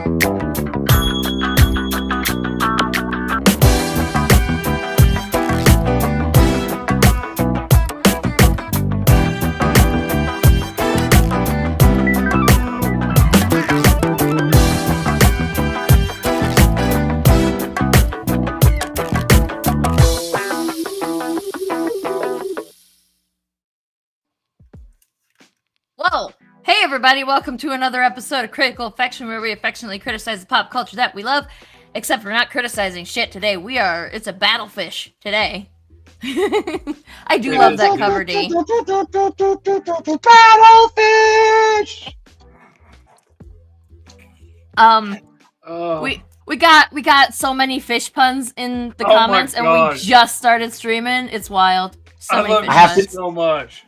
Whoa! Hey everybody, welcome to another episode of Critical Affection, where we affectionately criticize the pop culture that we love, except for not criticizing shit today. It's a battlefish today. I do love that cover, D. Battlefish! We got so many fish puns in the comments, and we just started streaming. It's wild. I love it so much.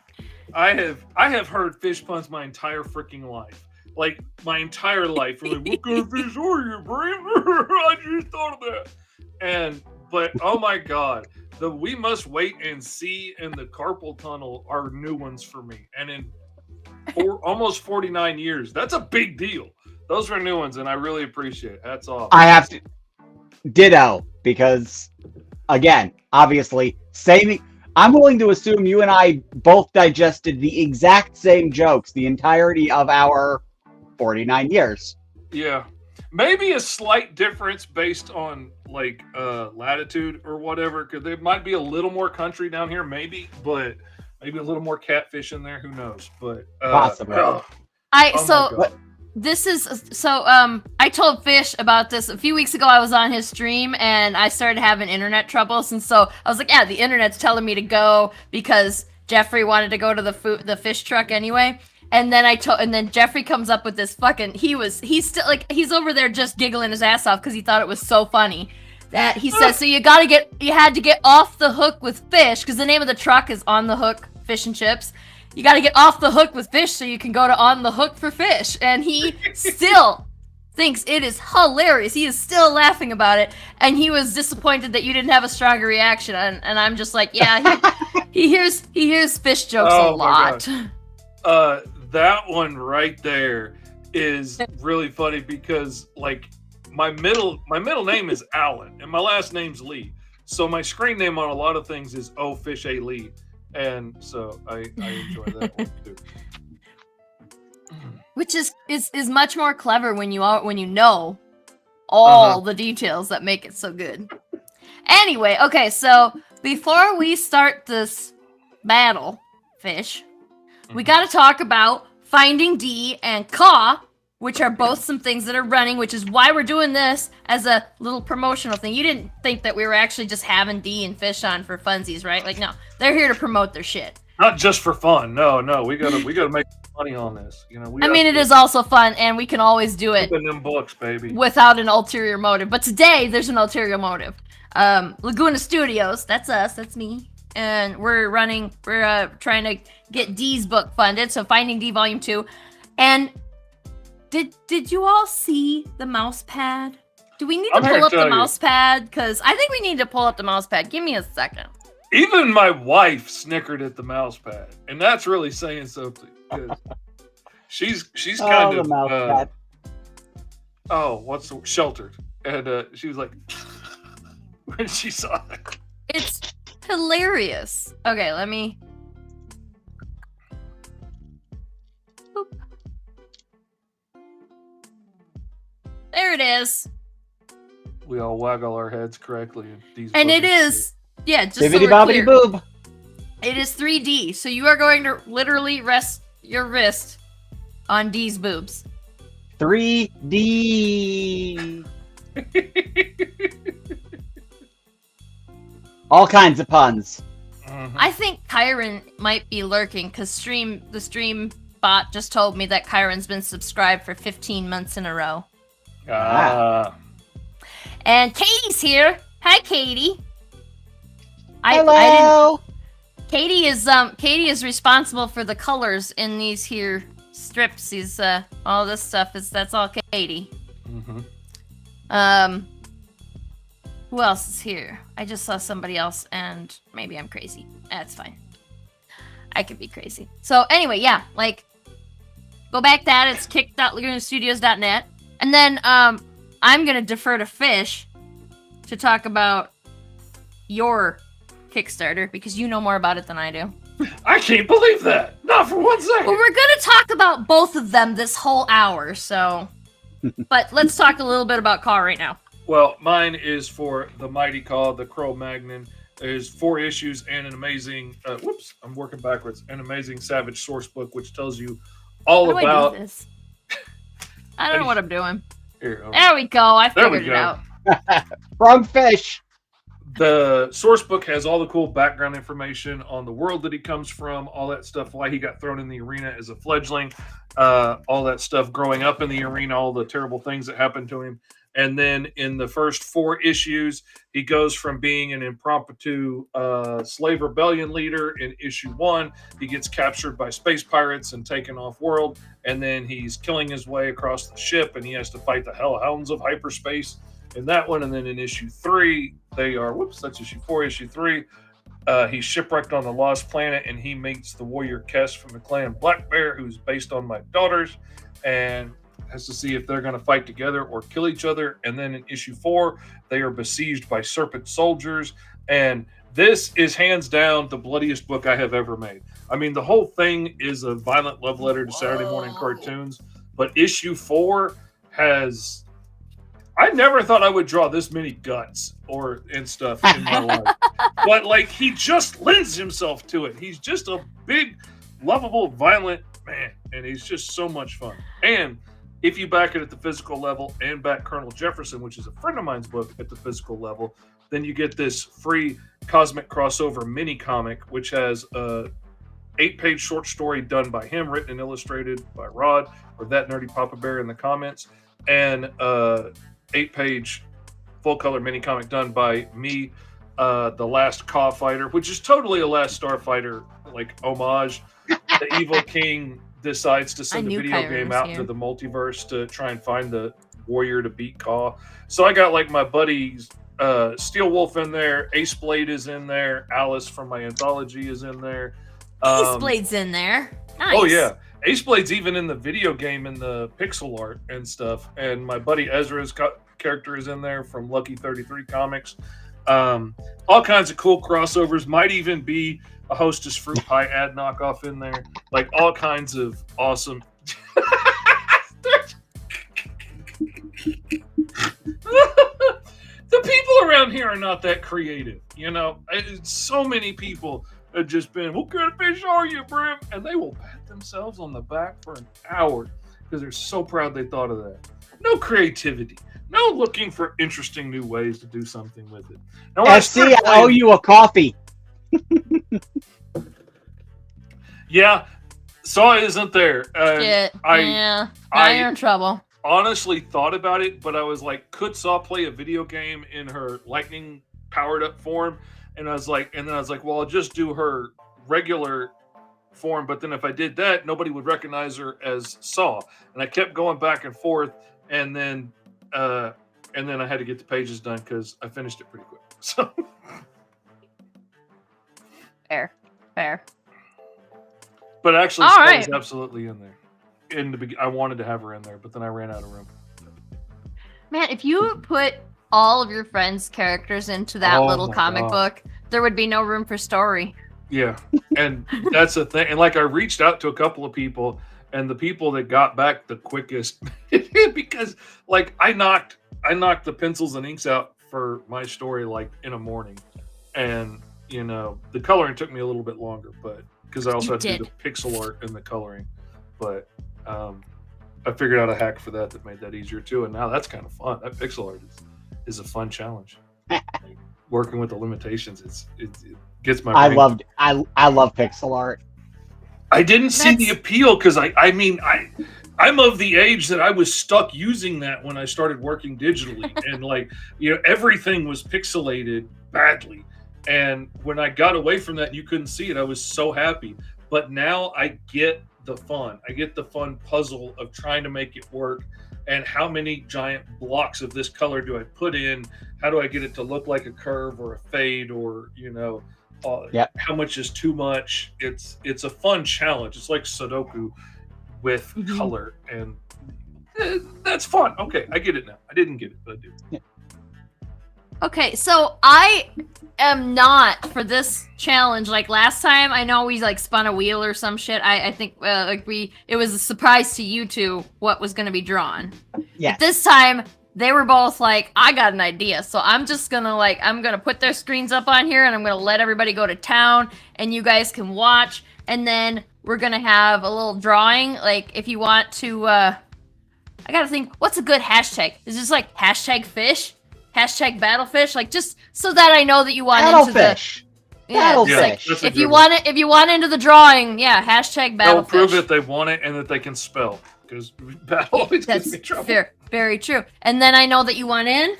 I have heard fish puns my entire freaking life. Like, my entire life. Like, what kind of fish are you, Brian? I just thought of that. But, oh my god. The We Must Wait and See and the Carpal Tunnel are new ones for me. And in almost 49 years, that's a big deal. Those are new ones, and I really appreciate it. Hats off. I have to ditto, because, again, obviously, I'm willing to assume you and I both digested the exact same jokes the entirety of our 49 years. Yeah. Maybe a slight difference based on, like, latitude or whatever, because there might be a little more country down here, maybe, but maybe a little more catfish in there. Who knows? But possibly. I told Fish about this a few weeks ago. I was on his stream and I started having internet troubles, and so I was like, yeah, the internet's telling me to go because Jeffrey wanted to go to the fish truck anyway. And then Jeffrey comes up with this fucking he's still like, he's over there just giggling his ass off because he thought it was so funny that he says, so you had to get off the hook with fish, because the name of the truck is On the Hook Fish and Chips. You got to get off the hook with fish so you can go to On the Hook for fish. And he still thinks it is hilarious. He is still laughing about it. And he was disappointed that you didn't have a stronger reaction. And I'm just like, yeah, he hears fish jokes a lot. That one right there is really funny because, like, my middle name is Alan and my last name's Lee. So my screen name on a lot of things is Oh Fish A Lee. And so I enjoy that one too. Which is much more clever when you know all the details that make it so good. Anyway, okay, so before we start this battle, Fish, we got to talk about Finding D and Caw, which are both some things that are running, which is why we're doing this as a little promotional thing. You didn't think that we were actually just having D and Fish on for funsies, right? Like, no, they're here to promote their shit. Not just for fun. No, we gotta make money on this. You know, it is also fun, and we can always do it in them books, baby, without an ulterior motive. But today, there's an ulterior motive. Laguna Studios, that's us, that's me, and we're trying to get D's book funded. So Finding D Volume 2, and Did you all see the mouse pad? Do we need to pull up the mouse pad? Because I think we need to pull up the mouse pad. Give me a second. Even my wife snickered at the mouse pad, and that's really saying something. She's kind of mouse pad. Sheltered, and she was like when she saw it. It's hilarious. Okay, let me. Boop. There it is. We all waggle our heads correctly. And it is, yeah, just so we're clear, boob. It is 3D, so you are going to literally rest your wrist on D's boobs. 3D. All kinds of puns. I think Kyron might be lurking, because the stream bot just told me that Kyron's been subscribed for 15 months in a row. And Katie's here. Hi, Katie. Hello. Katie is responsible for the colors in these here strips. These all this stuff that's all Katie. Who else is here? I just saw somebody else, and maybe I'm crazy. That's fine. I could be crazy. So anyway, yeah, like, go back that. It's kick.lagunastudios.net. And then I'm gonna defer to Fish to talk about your Kickstarter because you know more about it than I do. I can't believe that. Not for 1 second. Well, we're gonna talk about both of them this whole hour, so. But let's talk a little bit about Caw right now. Well, mine is for the Mighty Caw, the Cro-Magnon. There's 4 issues and an amazing. I'm working backwards. An amazing Savage source book, which tells you all How about. do I do this? I don't know what I'm doing. Here, There we go. I There we figured it go. out. From Fish. The source book has all the cool background information on the world that he comes from, all that stuff, why he got thrown in the arena as a fledgling, all that stuff growing up in the arena, all the terrible things that happened to him. And then in the first 4 issues, he goes from being an impromptu slave rebellion leader in issue 1. He gets captured by space pirates and taken off world. And then he's killing his way across the ship, and he has to fight the hellhounds of hyperspace in that one. And then in issue 3, that's issue 4. Issue 3, he's shipwrecked on the Lost Planet, and he meets the warrior Kess from the clan Black Bear, who's based on my daughters, and has to see if they're going to fight together or kill each other. And then in issue 4, they are besieged by serpent soldiers, and this is hands down the bloodiest book I have ever made. I mean, the whole thing is a violent love letter to Saturday morning cartoons, but issue 4 has... I never thought I would draw this many guts and stuff in my life. But, like, he just lends himself to it. He's just a big, lovable, violent man. And he's just so much fun. And if you back it at the physical level and back Colonel Jefferson, which is a friend of mine's book at the physical level, then you get this free Cosmic Crossover mini comic, which has a 8-page short story done by him, written and illustrated by Rod, or That Nerdy Papa Bear in the comments, and 8-page full-color mini-comic done by me, The Last Caw Fighter, which is totally a Last Starfighter like homage. The Evil King decides to send the video game out into the multiverse to try and find the warrior to beat Caw. So I got like my buddies, Steel Wolf in there, Ace Blade is in there, Alice from my anthology is in there. Ace Blade's in there. Nice. Oh yeah. Ace Blade's even in the video game in the pixel art and stuff. And my buddy Ezra's character is in there from Lucky 33 Comics. All kinds of cool crossovers. Might even be a Hostess Fruit Pie ad knockoff in there. Like all kinds of awesome. The people around here are not that creative. You know, so many people have just been, what kind of fish are you, Brim? And they will pat themselves on the back for an hour because they're so proud they thought of that. No creativity. No looking for interesting new ways to do something with it. Now, FC, I owe you a coffee. Yeah, Saw isn't there. Shit. Now you're in trouble. Honestly thought about it, but I was like, could Saw play a video game in her lightning powered up form? And I was like, well, I'll just do her regular form. But then if I did that, nobody would recognize her as Saw. And I kept going back and forth, and then I had to get the pages done because I finished it pretty quick. So fair. But actually, All Saw right. is absolutely in there. I wanted to have her in there, but then I ran out of room. Man, if you put all of your friends' characters into that little comic book, there would be no room for story. Yeah, and that's the thing. And like, I reached out to a couple of people, and the people that got back the quickest, because like I knocked the pencils and inks out for my story like in a morning, and you know the coloring took me a little bit longer, but because I also had to do the pixel art and the coloring, but I figured out a hack for that made that easier too, and now that's kind of fun. That pixel art is a fun challenge. Like, working with the limitations, it gets my brain. I love pixel art. I didn't see the appeal because I'm of the age that I was stuck using that when I started working digitally, and like, you know, everything was pixelated badly. And when I got away from that, and you couldn't see it, I was so happy. But now I get the fun. I get the fun puzzle of trying to make it work. And how many giant blocks of this color do I put in? How do I get it to look like a curve or a fade, or, you know, how much is too much? It's a fun challenge. It's like Sudoku with color, and That's fun. Okay, I get it now. I didn't get it, but I do. Okay, so I am not for this challenge. Like last time, I know we like spun a wheel or some shit. I think it was a surprise to you two what was going to be drawn. Yes. But this time they were both like, I got an idea. So I'm just gonna I'm gonna put their screens up on here and I'm gonna let everybody go to town and you guys can watch. And then we're gonna have a little drawing. Like if you want to, I gotta think, what's a good hashtag? Is this like hashtag fish? Hashtag battlefish, like just so that I know that you want into the Battlefish. Like, if you want into the drawing, yeah, hashtag battlefish. They'll prove that they want it and that they can spell because battle always gives me trouble. Very true. And then I know that you want in,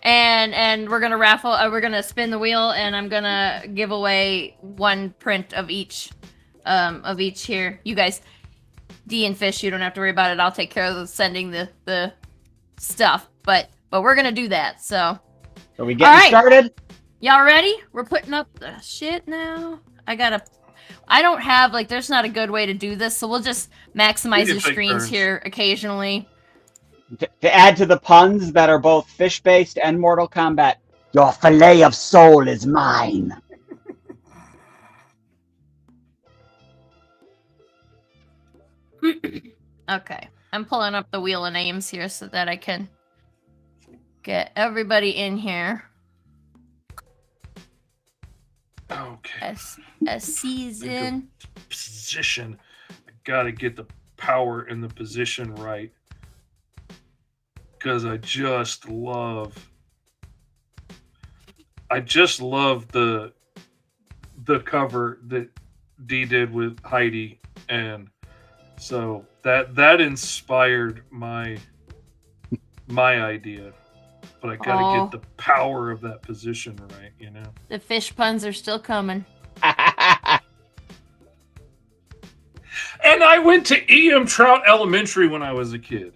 and we're gonna raffle. We're gonna spin the wheel, and I'm gonna give away one print of each here. You guys, D and Fish, you don't have to worry about it. I'll take care of sending the stuff, but we're gonna do that, so. Are we getting started? Y'all ready? We're putting up the shit now. I don't have, like, there's not a good way to do this, so we'll just maximize your screens here occasionally. To add to the puns that are both fish-based and Mortal Kombat, your fillet of soul is mine. Okay, I'm pulling up the wheel of names here so that I can get everybody in here. Okay. A season. Position. I gotta get the power and the position right. Because I just love the cover that Dee did with Heidi, and so that inspired my idea. But I gotta get the power of that position right, you know. The fish puns are still coming. And I went to E.M. Trout Elementary when I was a kid.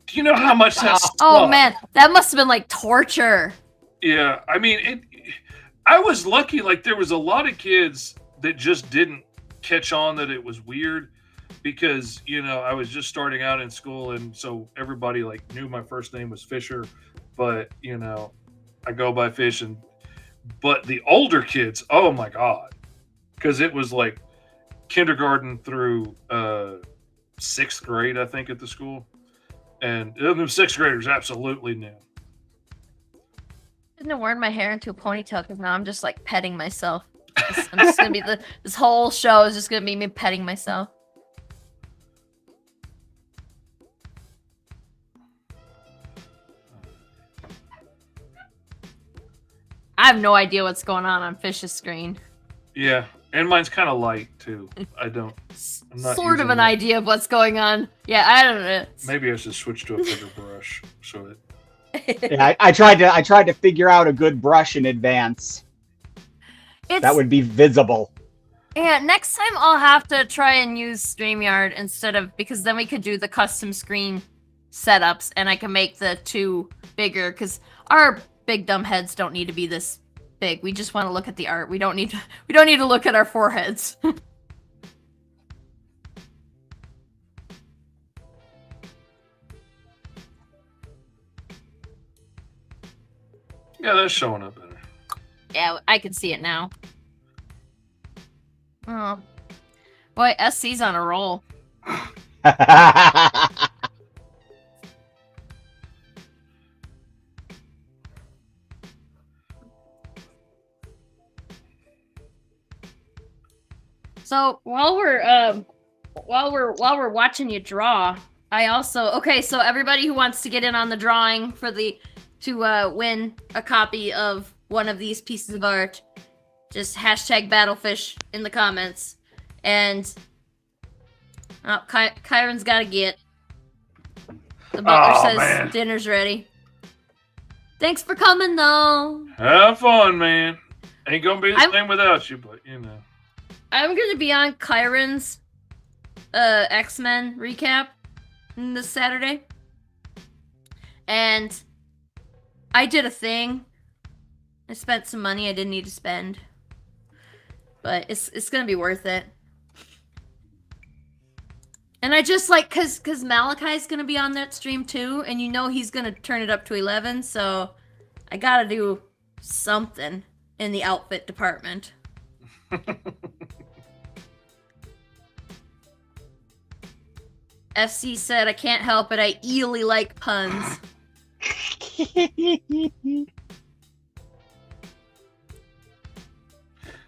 Do you know how much that sucked? Oh man, that must have been like torture. Yeah, I mean, I was lucky. Like there was a lot of kids that just didn't catch on that it was weird because I was just starting out in school, and so everybody like knew my first name was Fisher, but I go by Fish. But the older kids, oh my god, because it was like kindergarten through 6th grade, I think, at the school. And the 6th graders absolutely knew. Shouldn't have worn my hair into a ponytail because now I'm just like petting myself. I'm just gonna be this whole show is just gonna be me petting myself. I have no idea what's going on Fish's screen. Yeah, and mine's kind of light too. I'm not sort of an idea of what's going on. Yeah, I don't know. Maybe I should switch to a bigger brush so that. Yeah, I tried to figure out a good brush in advance. That would be visible. Yeah, next time I'll have to try and use StreamYard because then we could do the custom screen setups and I can make the two bigger because our big dumb heads don't need to be this big. We just want to look at the art. We don't need to look at our foreheads. Yeah, that's showing up better. Yeah, I can see it now. Oh. Boy, SC's on a roll. So while we're watching you draw, I also so everybody who wants to get in on the drawing to win a copy of one of these pieces of art, just hashtag Battlefish in the comments. And Kyron's got to get. The butler says man. Dinner's ready. Thanks for coming, though. Have fun, man. Ain't gonna be the same without you, but I'm gonna be on Kyron's X-Men recap this Saturday. And I did a thing. I spent some money I didn't need to spend. But it's gonna be worth it. And I just like, cause Malachi's gonna be on that stream too, and you know he's gonna turn it up to 11, so I gotta do something in the outfit department. FC said, I can't help it, I eely like puns.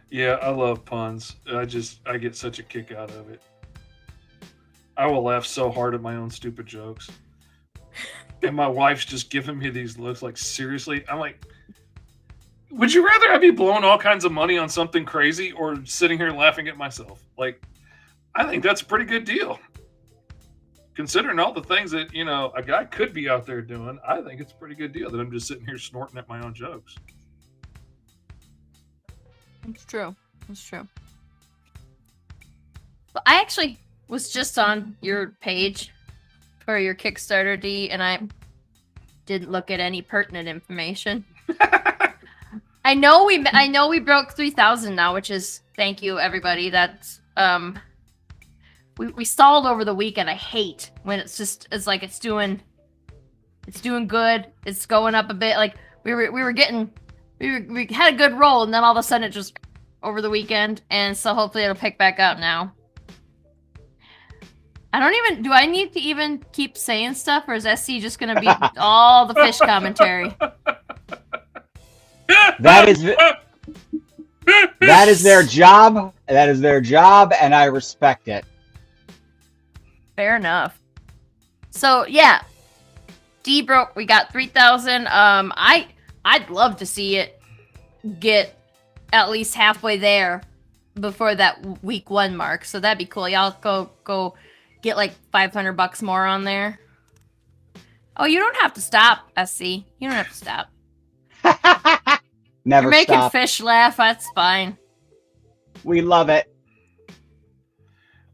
Yeah, I love puns. I get such a kick out of it. I will laugh so hard at my own stupid jokes. And my wife's just giving me these looks like, seriously? I'm like, would you rather I be blowing all kinds of money on something crazy or sitting here laughing at myself? Like, I think that's a pretty good deal. Considering all the things that, you know, a guy could be out there doing, I think it's a pretty good deal that I'm just sitting here snorting at my own jokes. It's true. It's true. But I actually was just on your page for your Kickstarter, D, and I didn't look at any pertinent information. I know we broke 3,000 now, which is, thank you everybody. That's we stalled over the weekend. I hate when it's doing good. It's going up a bit. Like we had a good roll, and then all of a sudden it just over the weekend, and so hopefully it'll pick back up now. Do I need to even keep saying stuff, or is SC just gonna be all the fish commentary? That is their job. That is their job, and I respect it. Fair enough. So yeah, D broke. We got 3,000. I'd love to see it get at least halfway there before that week 1 mark. So that'd be cool. Y'all go get like $500 more on there. Oh, you don't have to stop, SC. You don't have to stop. Never You're making stop. fish laugh. That's fine. We love it.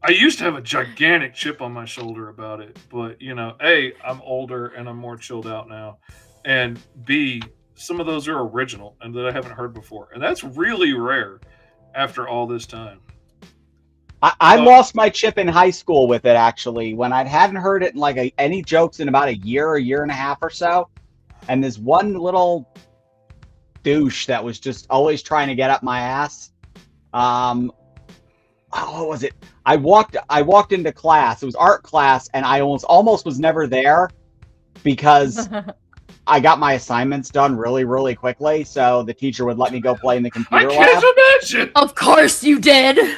I used to have a gigantic chip on my shoulder about it, but, you know, A, I'm older and I'm more chilled out now. And B, some of those are original and that I haven't heard before. And that's really rare after all this time. I lost my chip in high school with it, actually, when I hadn't heard it in like any jokes in about a year and a half or so. And this one little douche that was just always trying to get up my ass. What was it? I walked into class. It was art class, and I almost was never there because I got my assignments done really, really quickly. So the teacher would let me go play in the computer lab. I can't imagine. Of course you did.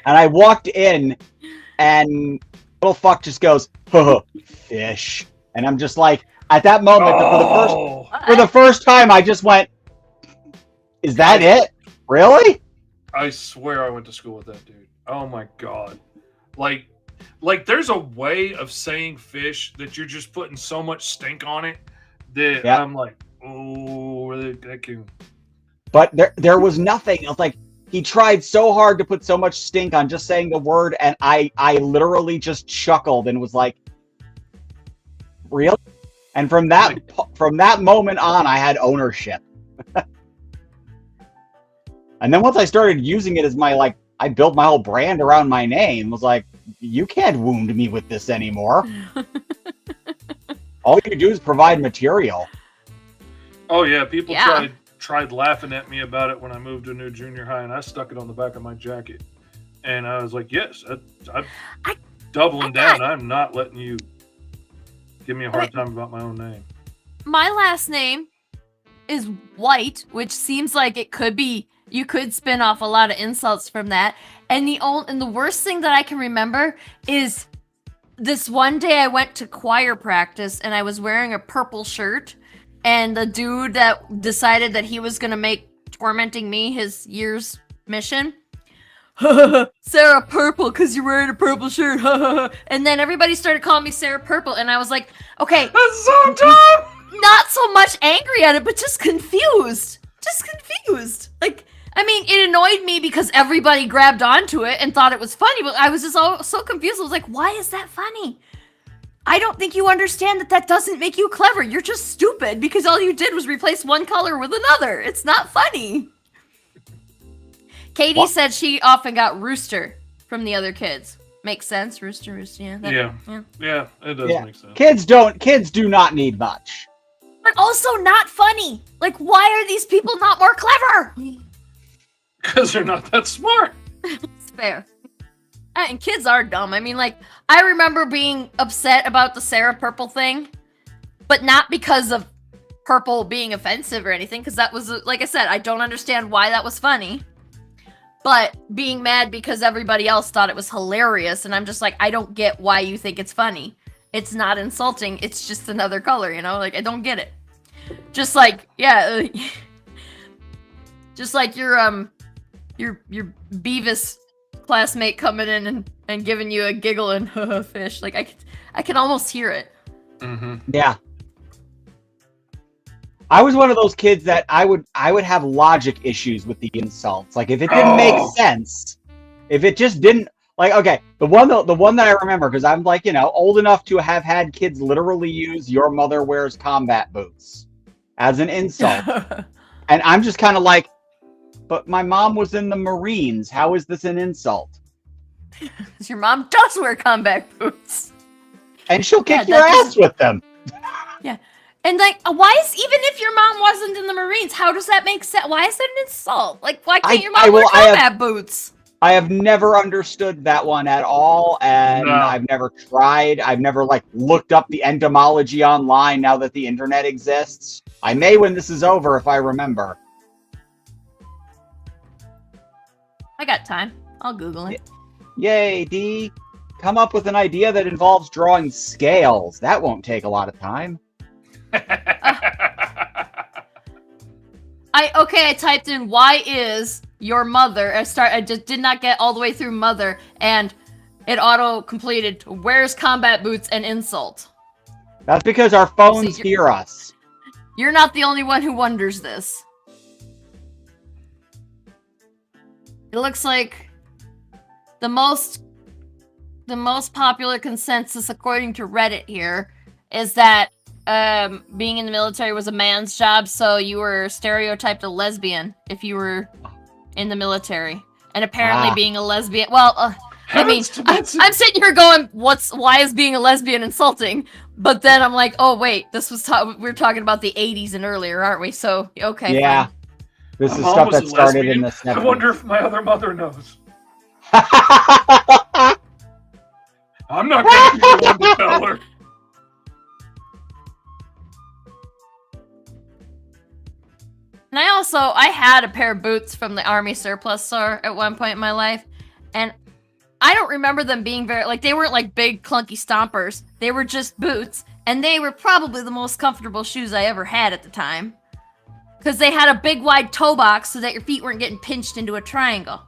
And I walked in, and little fuck just goes, fish. And I'm just like, at that moment, for the first time, I just went, is that it? Really? I swear I went to school with that dude. Oh my god. Like there's a way of saying fish that you're just putting so much stink on it that I'm like, oh, that can. But there was nothing. It was like, he tried so hard to put so much stink on just saying the word, and I literally just chuckled and was like, really? And from that moment on, I had ownership. And then once I started using it as my, I built my whole brand around my name. I was like, you can't wound me with this anymore. All you do is provide material. Oh yeah, people tried laughing at me about it when I moved to a new junior high, and I stuck it on the back of my jacket. And I was like, yes, I'm doubling down. I'm not letting you give me a hard time about my own name. My last name is White, which seems like it could be, you could spin off a lot of insults from that. And the worst thing that I can remember is this one day I went to choir practice and I was wearing a purple shirt, and the dude that decided that he was going to make tormenting me his year's mission. Sarah Purple, because you're wearing a purple shirt. And then everybody started calling me Sarah Purple, and I was like, okay. That's so dumb! Not so much angry at it, but just confused. Like, I mean, it annoyed me because everybody grabbed onto it and thought it was funny, but I was just so confused. I was like, why is that funny? I don't think you understand that doesn't make you clever. You're just stupid because all you did was replace one color with another. It's not funny. Katie said she often got rooster from the other kids. Makes sense. Rooster, yeah. Yeah, it does Yeah. make sense. Kids do not need much. But also not funny. Like, why are these people not more clever? Because they're not that smart. It's fair. And kids are dumb. I mean, like, I remember being upset about the Sarah Purple thing, but not because of purple being offensive or anything, because that was, like I said, I don't understand why that was funny. But being mad because everybody else thought it was hilarious, and I'm just like, I don't get why you think it's funny. It's not insulting, it's just another color, you know? Like, I don't get it. Just like, yeah, just like your Beavis classmate coming in and giving you a giggle and fish. Like, I can almost hear it. Mm-hmm. Yeah. I was one of those kids that I would have logic issues with the insults. Like, if it didn't make sense, if it just didn't, like, okay, the one that I remember, because I'm, like, you know, old enough to have had kids literally use "your mother wears combat boots" as an insult. And I'm just kind of like, but my mom was in the Marines. How is this an insult? Because your mom does wear combat boots. And she'll kick your ass with them. Yeah. And, like, why is, even if your mom wasn't in the Marines, how does that make sense? Why is that an insult? Like, why can't your mom wear combat boots? I have never understood that one at all, and No. I've never tried. I've never, like, looked up the etymology online now that the internet exists. I may when this is over if I remember. I got time. I'll Google it. Yay, D. Come up with an idea that involves drawing scales. That won't take a lot of time. I typed in "why is your mother?" I just did not get all the way through mother, and it auto completed "wears combat boots" and insult. That's because our phones hear us. You're not the only one who wonders this. It looks like the most popular consensus, according to Reddit here, is that being in the military was a man's job, so you were stereotyped a lesbian if you were in the military. And apparently being a lesbian, well, I mean, I'm sitting here going, why is being a lesbian insulting? But then I'm like, oh wait, this was we're talking about the 80s and earlier, aren't we? So, okay. Yeah. Fine. This is stuff that started in the 70s. I wonder if my other mother knows. I'm not going to be the one to tell her. And I had a pair of boots from the Army surplus store at one point in my life, and I don't remember them being very, like, they weren't like big clunky stompers. They were just boots, and they were probably the most comfortable shoes I ever had at the time. Because they had a big wide toe box so that your feet weren't getting pinched into a triangle.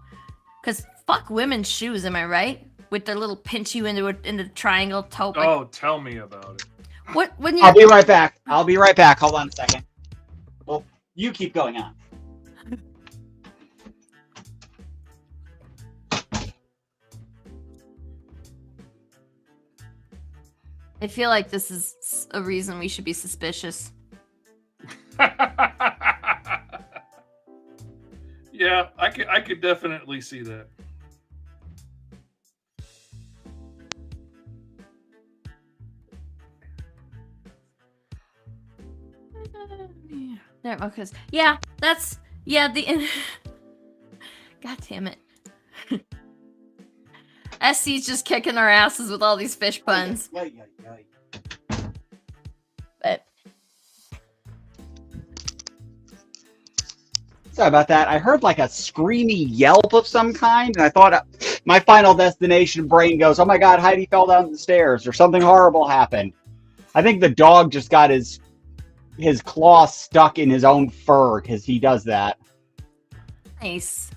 Because fuck women's shoes, am I right? With their little pinch you into the triangle toe. Like, oh, tell me about it. When you? I'll be right back. Hold on a second. Well, you keep going on. I feel like this is a reason we should be suspicious. Yeah, I could definitely see that. There, okay. Yeah, that's the. God damn it. SC's just kicking our asses with all these fish puns. But Sorry about that. I heard like a screamy yelp of some kind, and I thought my Final Destination brain goes, "Oh my God, Heidi fell down the stairs," or something horrible happened. I think the dog just got his claw stuck in his own fur because he does that. nice.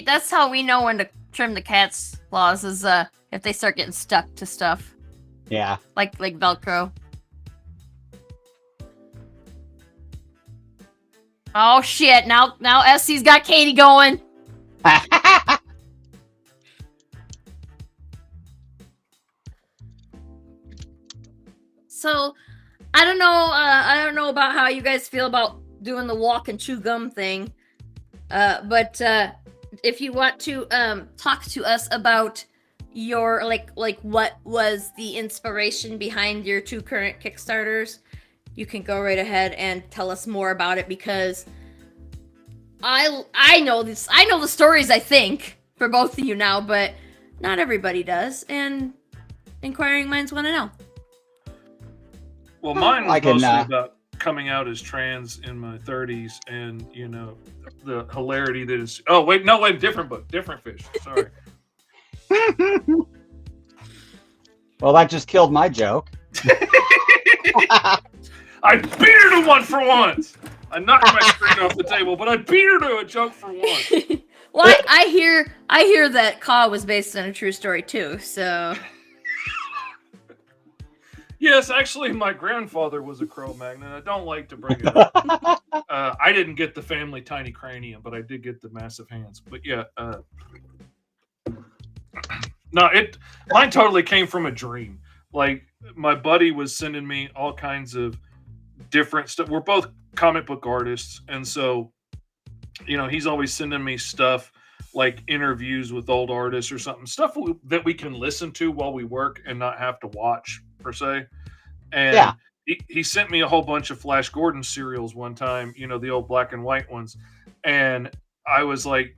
That's how we know when to trim the cat's claws, is if they start getting stuck to stuff. Yeah. Like Velcro. Oh shit, now SC's got Katie going. So, I don't know about how you guys feel about doing the walk and chew gum thing. But if you want to talk to us about your like what was the inspiration behind your 2 current Kickstarters, you can go right ahead and tell us more about it, because I know the stories, I think, for both of you now, but not everybody does, and inquiring minds want to know. Well, mine was mostly about coming out as trans in my 30s, and the hilarity that is. Oh wait, different book, different fish. Sorry. Well, that just killed my joke. I beat her to one for once. I knocked my screen off the table, but I beat her to a joke for once. Well, I hear that Caw was based on a true story too, so. Yes, actually, my grandfather was a Cro-Magnon. I don't like to bring it up. I didn't get the family tiny cranium, but I did get the massive hands. But yeah, no, mine totally came from a dream. Like, my buddy was sending me all kinds of different stuff. We're both comic book artists, and so he's always sending me stuff like interviews with old artists or something, stuff that we can listen to while we work and not have to watch per se. And yeah, he sent me a whole bunch of Flash Gordon serials one time, the old black and white ones, and I was like,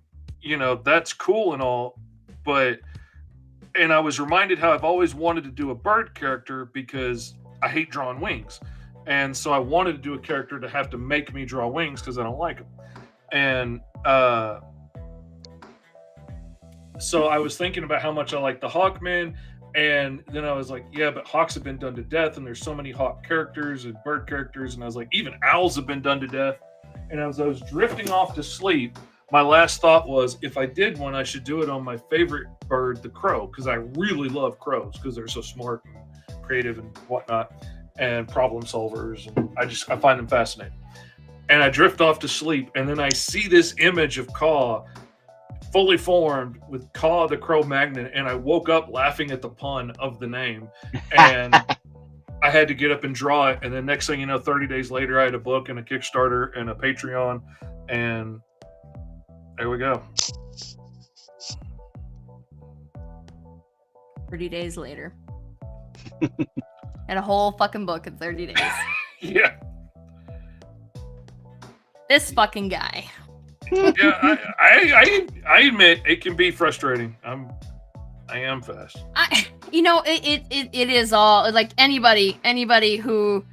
that's cool and all, and I was reminded how I've always wanted to do a bird character because I hate drawing wings. And so I wanted to do a character to have to make me draw wings because I don't like them. And so I was thinking about how much I like the Hawkman. And then I was like, yeah, but hawks have been done to death. And there's so many hawk characters and bird characters. And I was like, even owls have been done to death. And as I was drifting off to sleep, my last thought was, if I did one, I should do it on my favorite bird, the crow, because I really love crows because they're so smart and creative and whatnot, and problem solvers, and I find them fascinating. And I drift off to sleep, and then I see this image of Caw fully formed with Caw the Cro-Magnon, and I woke up laughing at the pun of the name, and I had to get up and draw it. And then next thing you know, 30 days later, I had a book and a Kickstarter and a Patreon, and there we go. 30 days later. And a whole fucking book in 30 days. Yeah. This fucking guy. Yeah, I admit it can be frustrating. I am fast. It is all like anybody who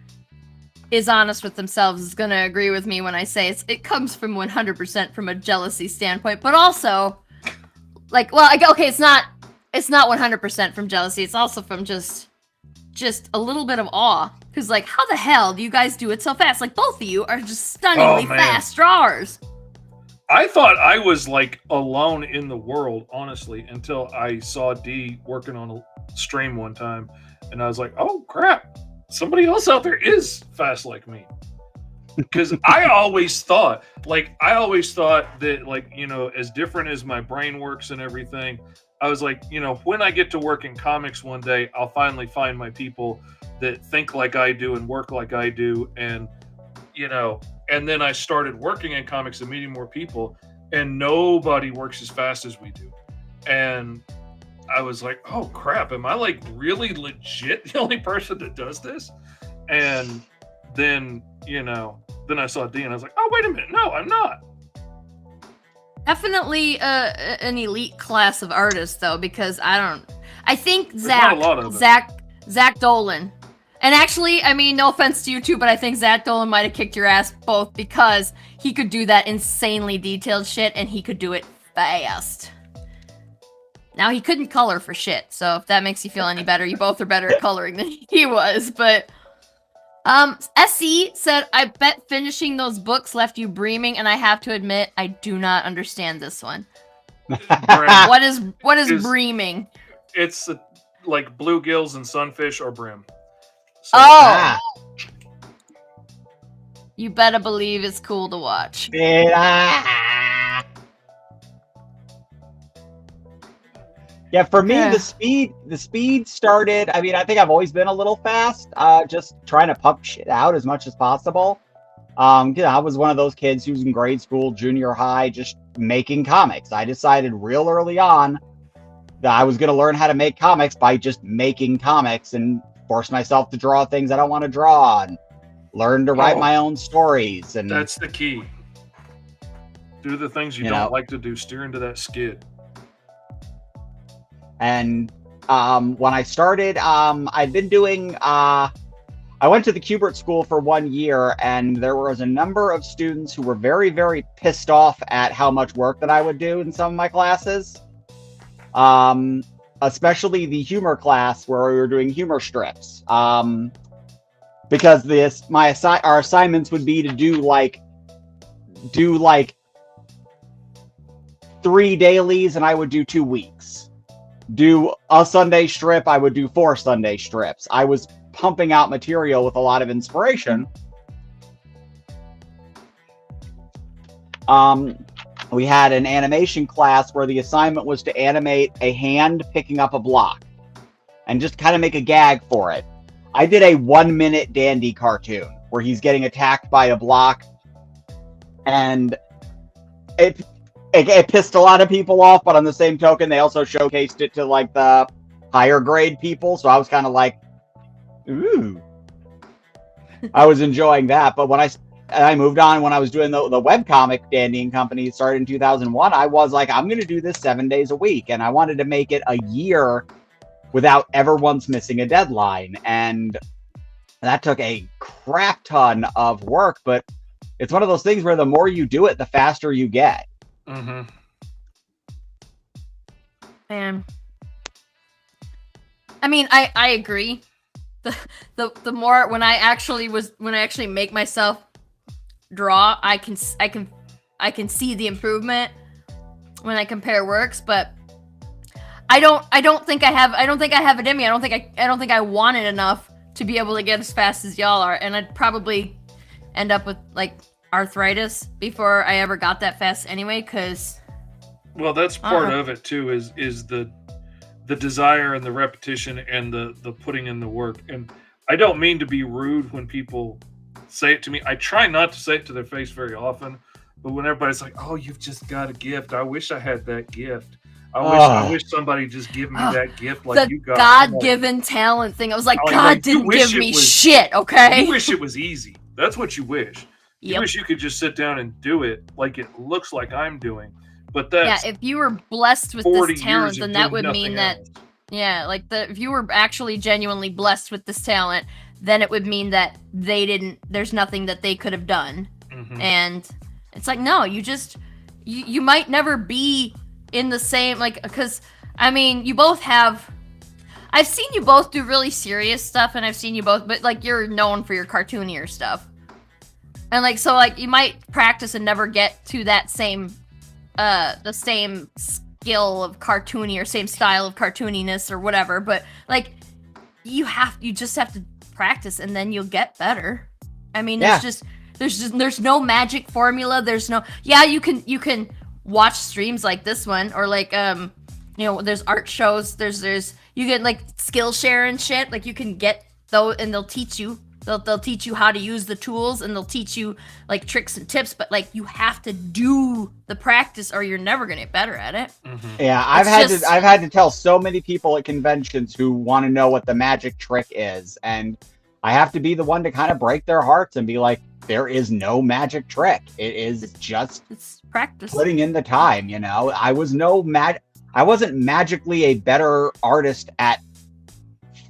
is honest with themselves is gonna agree with me when I say it comes from 100% from a jealousy standpoint, but also like, well, okay, it's not 100% from jealousy. It's also from just a little bit of awe, because like, how the hell do you guys do it so fast? Like, both of you are just stunningly fast drawers. I thought I was like alone in the world, honestly, until I saw D working on a stream one time, and I was like, oh crap, somebody else out there is fast like me. Because I always thought that, like, as different as my brain works and everything, I was like, when I get to work in comics one day, I'll finally find my people that think like I do and work like I do. And, and then I started working in comics and meeting more people, and nobody works as fast as we do. And I was like, oh crap, am I like really legit the only person that does this? And then, then I saw D and I was like, oh, wait a minute. No, I'm not. Definitely an elite class of artists, though, because I think Zach Dolan. And actually, I mean, no offense to you two, but I think Zach Dolan might have kicked your ass both, because he could do that insanely detailed shit and he could do it fast. Now, he couldn't color for shit, so if that makes you feel any better, you both are better at coloring than he was, but... SE said, I bet finishing those books left you breaming, and I have to admit, I do not understand this one. What is breaming? It's like bluegills and sunfish or brim. So, You better believe it's cool to watch. Yeah, for me, the speed started. I mean, I think I've always been a little fast, just trying to pump shit out as much as possible. I was one of those kids who was in grade school, junior high, just making comics. I decided real early on that I was going to learn how to make comics by just making comics and force myself to draw things I don't want to draw and learn to write my own stories. And that's the key. Do the things you don't like to do. Steer into that skid. And when I started, I'd been doing, I went to the Kubert School for 1 year, and there was a number of students who were very, very pissed off at how much work that I would do in some of my classes. Especially the humor class where we were doing humor strips. Because our assignments would be to do like 3 dailies, and I would do 2 weeks. Do a Sunday strip, I would do 4 Sunday strips. I was pumping out material with a lot of inspiration. We had an animation class where the assignment was to animate a hand picking up a block and just kind of make a gag for it. I did a 1-minute Dandy cartoon where he's getting attacked by a block, and it pissed a lot of people off, but on the same token, they also showcased it to like the higher grade people. So I was kind of like, ooh, I was enjoying that. But when I moved on, when I was doing the webcomic dandying company, started in 2001, I was like, I'm going to do this 7 days a week. And I wanted to make it a year without ever once missing a deadline. And that took a crap ton of work, but it's one of those things where the more you do it, the faster you get. Mm-hmm. Man, I mean, I agree. The more when I actually make myself draw, I can see the improvement when I compare works, but I don't think I have it in me. I don't think I want it enough to be able to get as fast as y'all are, and I'd probably end up with like arthritis before I ever got that fast anyway, because well, that's part of it too, is the desire and the repetition and the putting in the work. And I don't mean to be rude when people say it to me. I try not to say it to their face very often, but when everybody's like, oh, you've just got a gift, I wish I had that gift. I wish somebody just give me that gift like you got. The God-given talent thing. I was like, God didn't give me shit, okay? You wish it was easy. That's what you wish. You wish you could just sit down and do it like it looks like I'm doing. But that's if you were blessed with this talent, then that would mean that if you were actually genuinely blessed with this talent, then it would mean that there's nothing that they could have done. Mm-hmm. And it's like, no, you might never be in the same, like, because I mean, you both have, I've seen you both do really serious stuff, and I've seen you both, but like, you're known for your cartoonier stuff. And like, so like, you might practice and never get to that same the same skill of cartoony or same style of cartooniness or whatever, but like, you just have to practice, and then you'll get better. I mean, there's no magic formula. There's no, you can watch streams like this one, or like there's art shows, there's you get like Skillshare and shit, like you can get those, and they'll teach you how to use the tools, and they'll teach you like tricks and tips, but like, you have to do the practice or you're never gonna get better at it. Mm-hmm. Yeah, I've had to tell so many people at conventions who want to know what the magic trick is, and I have to be the one to kind of break their hearts and be like, there is no magic trick. It's practice, putting in the time. I wasn't magically a better artist at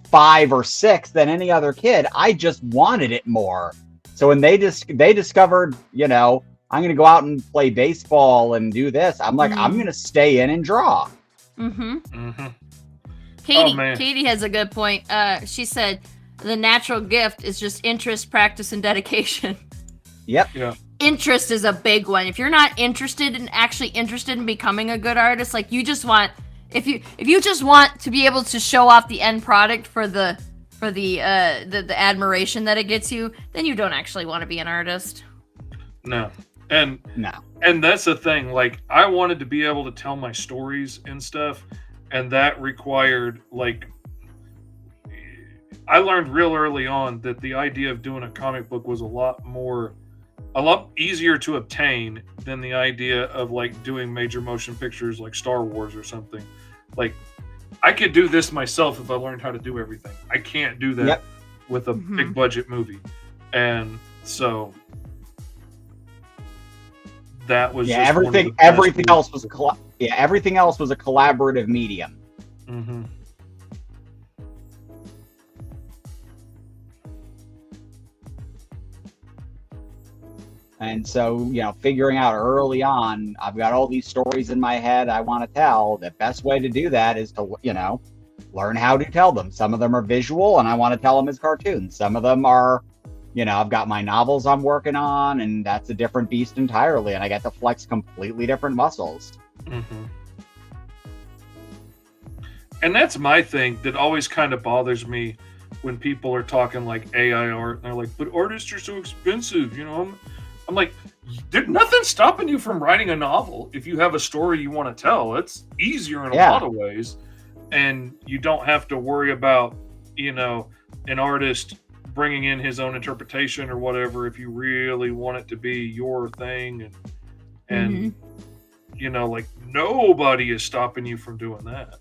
5 or 6 than any other kid. I just wanted it more. So when they discovered, I'm going to go out and play baseball and do this, I'm like, I'm going to stay in and draw. Mm-hmm. Mm-hmm. Katie has a good point. She said the natural gift is just interest, practice, and dedication. Yep. Yeah. Interest is a big one. If you're not interested in becoming a good artist, like, you just want, if you just want to be able to show off the end product for the admiration that it gets you, then you don't actually want to be an artist. No. And that's the thing. Like, I wanted to be able to tell my stories and stuff, and that required, like, I learned real early on that the idea of doing a comic book was a lot more a lot easier to obtain than the idea of like doing major motion pictures like Star Wars or something. Like, I could do this myself if I learned how to do everything. I can't do that with a big budget movie. And so that was just everything else was everything else was a collaborative medium. Mm-hmm. And so, figuring out early on, I've got all these stories in my head I want to tell. The best way to do that is to, learn how to tell them. Some of them are visual, and I want to tell them as cartoons. Some of them are, I've got my novels I'm working on, and that's a different beast entirely, and I get to flex completely different muscles. Mm-hmm. And that's my thing that always kind of bothers me when people are talking like AI art, and they're like, but artists are so expensive, I'm like, there's nothing stopping you from writing a novel if you have a story you want to tell. It's easier in a lot of ways, and you don't have to worry about, an artist bringing in his own interpretation or whatever if you really want it to be your thing, and like nobody is stopping you from doing that.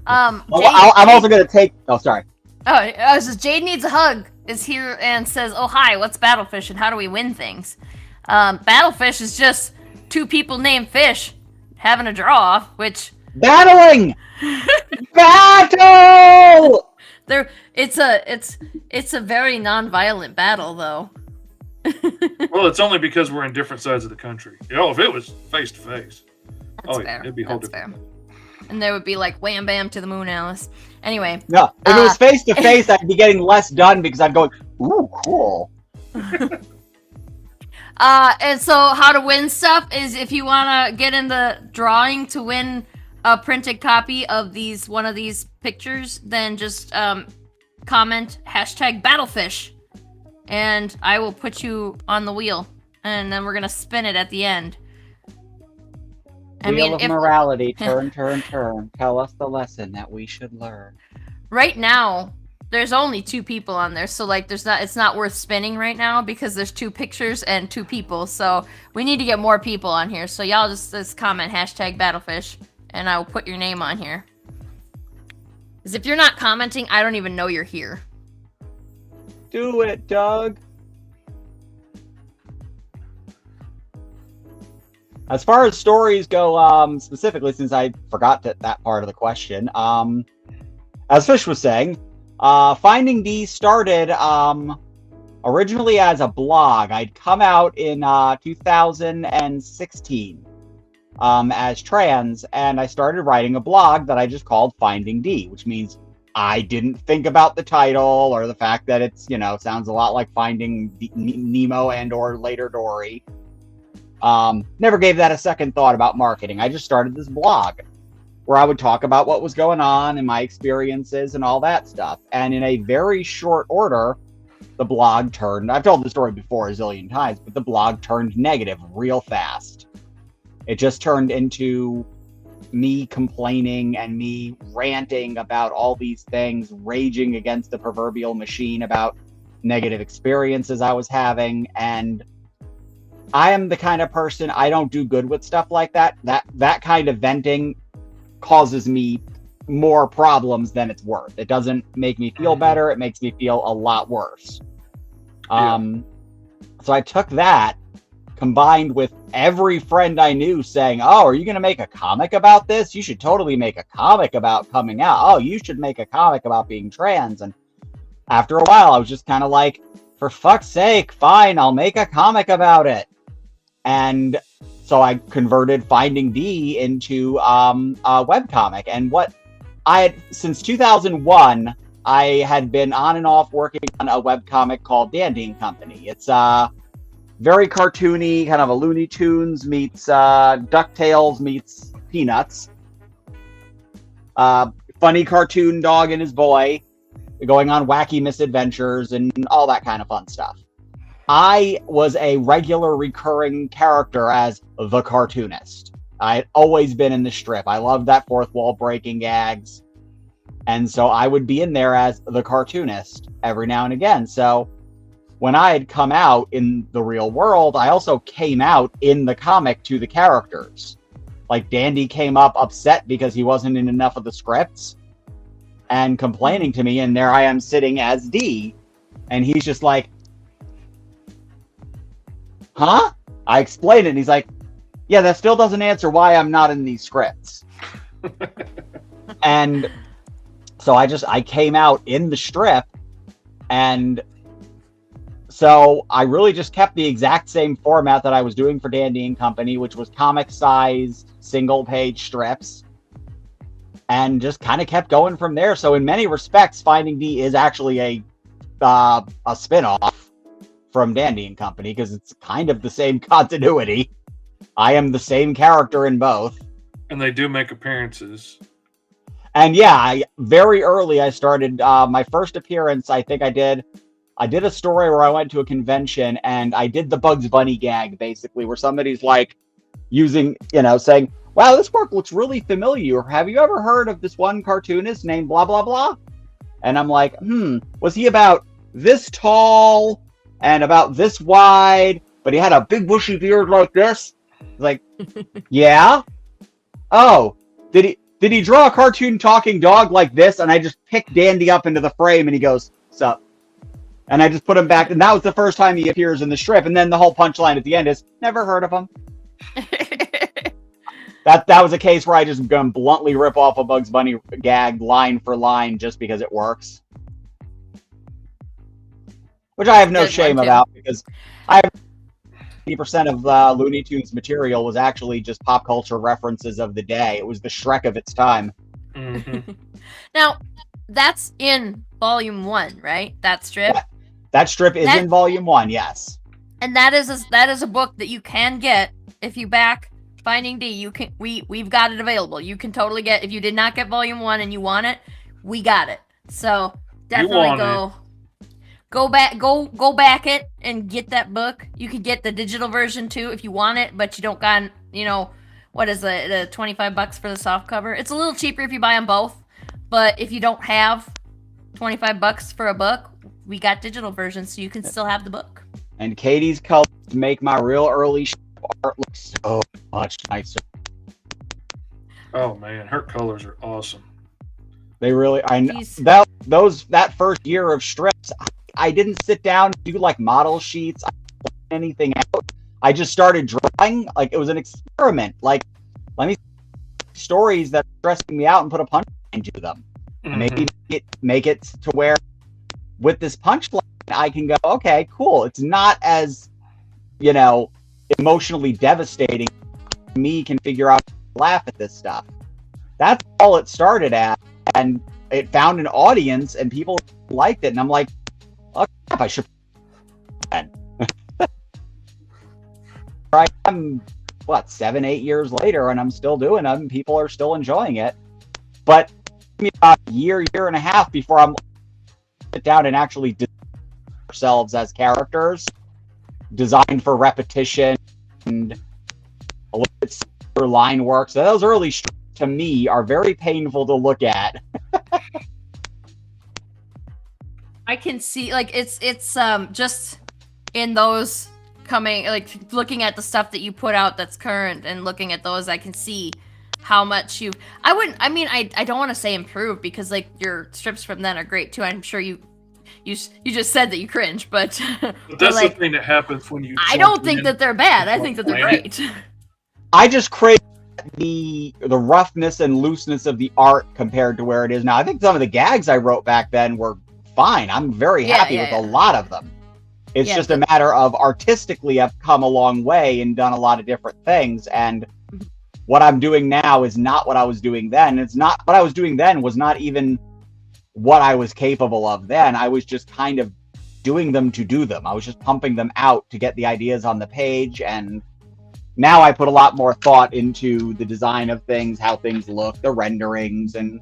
I'm also going to take. Oh, sorry. Oh, Jade Needs a Hug is here and says, "Oh hi, what's Battlefish and how do we win things?" Battlefish is just two people named Fish having a draw, which battling battle. It's a very non-violent battle though. Well, it's only because we're in different sides of the country. If it was face to face, it'd be a whole different. Fair. And there would be like wham bam to the moon, Alice. Anyway. No, if it was face to face, I'd be getting less done because I'm going, ooh, cool. And so how to win stuff is if you want to get in the drawing to win a printed copy of one of these pictures, then just comment #Battlefish, and I will put you on the wheel, and then we're gonna spin it at the end. Wheel of morality, turn, turn, turn. Tell us the lesson that we should learn. Right now, there's only 2 people on there, so like it's not worth spinning right now because there's 2 pictures and 2 people. So we need to get more people on here. So y'all just comment #Battlefish, and I will put your name on here. Because if you're not commenting, I don't even know you're here. Do it, Doug. As far as stories go, specifically, since I forgot that part of the question, as Fish was saying, Finding D started originally as a blog. I'd come out in 2016 as trans, and I started writing a blog that I just called Finding D, which means I didn't think about the title or the fact that it's, sounds a lot like Finding Nemo and or later Dory. Never gave that a second thought about marketing. I just started this blog where I would talk about what was going on and my experiences and all that stuff. And in a very short order, the blog turned, I've told the story before a zillion times, but the blog turned negative real fast. It just turned into me complaining and me ranting about all these things, raging against the proverbial machine about negative experiences I was having. And I am the kind of person, I don't do good with stuff like that. That kind of venting causes me more problems than it's worth. It doesn't make me feel better. It makes me feel a lot worse. So I took that, combined with every friend I knew saying, "Oh, are you going to make a comic about this? You should totally make a comic about coming out. Oh, you should make a comic about being trans." And after a while, I was just kind of like, for fuck's sake, fine, I'll make a comic about it. And so I converted Finding D into a webcomic. And what I had, since 2001, I had been on and off working on a webcomic called Dandy and Company. It's very cartoony, kind of a Looney Tunes meets DuckTales meets Peanuts. Funny cartoon dog and his boy going on wacky misadventures and all that kind of fun stuff. I was a regular recurring character as the cartoonist. I had always been in the strip. I loved that fourth wall breaking gags. And so I would be in there as the cartoonist every now and again. So when I had come out in the real world, I also came out in the comic to the characters. Like, Dandy came up upset because he wasn't in enough of the scripts and complaining to me, and there I am sitting as D, and he's just like, huh? I explained it, and he's like, yeah, that still doesn't answer why I'm not in these scripts. And so I came out in the strip, and so I really just kept the exact same format that I was doing for Dandy and Company, which was comic-sized, single-page strips, and just kind of kept going from there. So in many respects, Finding D is actually a spin-off from Dandy and Company, because it's kind of the same continuity. I am the same character in both. And they do make appearances. And yeah, very early I started, my first appearance, I think I did a story where I went to a convention and I did the Bugs Bunny gag, basically, where somebody's like using, saying, wow, this work looks really familiar. Have you ever heard of this one cartoonist named blah, blah, blah? And I'm like, was he about this tall and about this wide, but he had a big bushy beard like this? Like, yeah. Oh, did he draw a cartoon talking dog like this? And I just picked Dandy up into the frame and he goes, sup? And I just put him back, and that was the first time he appears in the strip. And then the whole punchline at the end is, never heard of him. That was a case where I just gonna bluntly rip off a Bugs Bunny gag line for line just because it works. Which I have no shame about, because I have 80% of Looney Tunes material was actually just pop culture references of the day. It was the Shrek of its time. Mm-hmm. Now, that's in Volume 1, right? That strip? That strip is in Volume 1, yes. And that is a book that you can get if you back Finding D. You can we've got it available. You can totally get, if you did not get Volume 1 and you want it, we got it. So definitely go back it and get that book. You could get the digital version too if you want it, but you don't got, what is the $25 for the soft cover? It's a little cheaper if you buy them both, but if you don't have $25 for a book, we got digital versions, so you can still have the book. And Katie's colors make my real early art look so much nicer. Oh man, her colors are awesome. They really, that first year of strips, I didn't sit down and do like model sheets, anything out. I just started drawing, like it was an experiment. Like, let me see stories that are stressing me out and put a punchline to them. Mm-hmm. Maybe make it to where with this punchline I can go, okay, cool. It's not as, emotionally devastating. Me can figure out how to laugh at this stuff. That's all it started at, and it found an audience and people liked it, and I'm like, oh crap, I should. I'm 7-8 years later and I'm still doing them. People are still enjoying it, but it took me about a year and a half before I'm sit down and actually design ourselves as characters, designed for repetition and a little bit simpler line work. So those early strips to me are very painful to look at. I can see, like, it's just in those coming, like, looking at the stuff that you put out that's current and looking at those, I can see how much I don't want to say improved, because like your strips from then are great too. I'm sure you just said that you cringe, but that's like, the thing that happens when you. I don't think that they're bad. I think that they're great. I just crave the roughness and looseness of the art compared to where it is now. I think some of the gags I wrote back then were fine. I'm very happy with a lot of them. It's just a matter of artistically I've come a long way and done a lot of different things, and what I'm doing now is not what I was doing then. It's not what I was doing then was not even what I was capable of then. I was just kind of doing them to do them. I was just pumping them out to get the ideas on the page, and now I put a lot more thought into the design of things, how things look, the renderings, and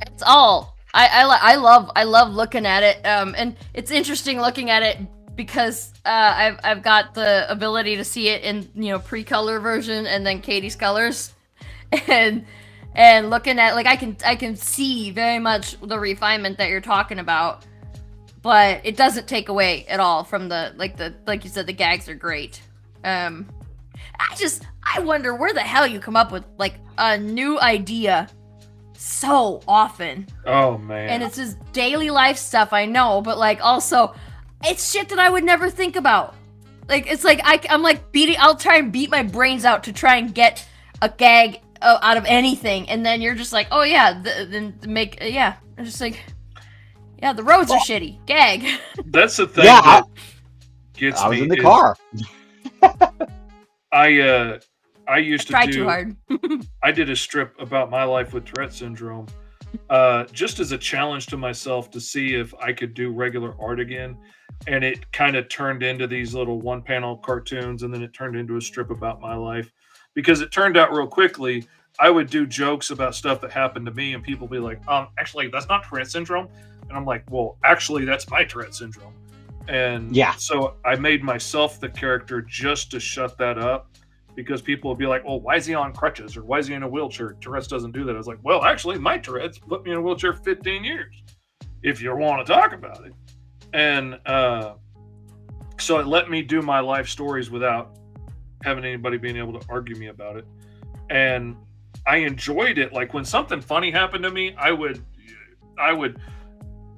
it's all. I love looking at it, and it's interesting looking at it because I've got the ability to see it in pre-color version and then Katie's colors, and looking at, like, I can see very much the refinement that you're talking about, but it doesn't take away at all from like you said, the gags are great. I wonder where the hell you come up with like a new idea so often. Oh man. And it's just daily life stuff, I know, but like also it's shit that I would never think about. Like it's like I'm like I'll try and beat my brains out to try and get a gag out of anything, and then you're just like, oh yeah, then make I'm just like, yeah, the roads are shitty. Gag. That's the thing. Yeah, that gets I was me in the car. I used to try do. too hard. I did a strip about my life with Tourette syndrome, just as a challenge to myself to see if I could do regular art again. And it kind of turned into these little one-panel cartoons, and then it turned into a strip about my life. Because it turned out real quickly, I would do jokes about stuff that happened to me, and people would be like, actually, that's not Tourette syndrome. And I'm like, well, actually, that's my Tourette syndrome. And so I made myself the character just to shut that up, because people would be like, well, why is he on crutches, or why is he in a wheelchair? Tourette's doesn't do that. I was like, well, actually, my Tourette's put me in a wheelchair 15 years, if you want to talk about it. And so it let me do my life stories without having anybody being able to argue me about it. And I enjoyed it. Like when something funny happened to me, I would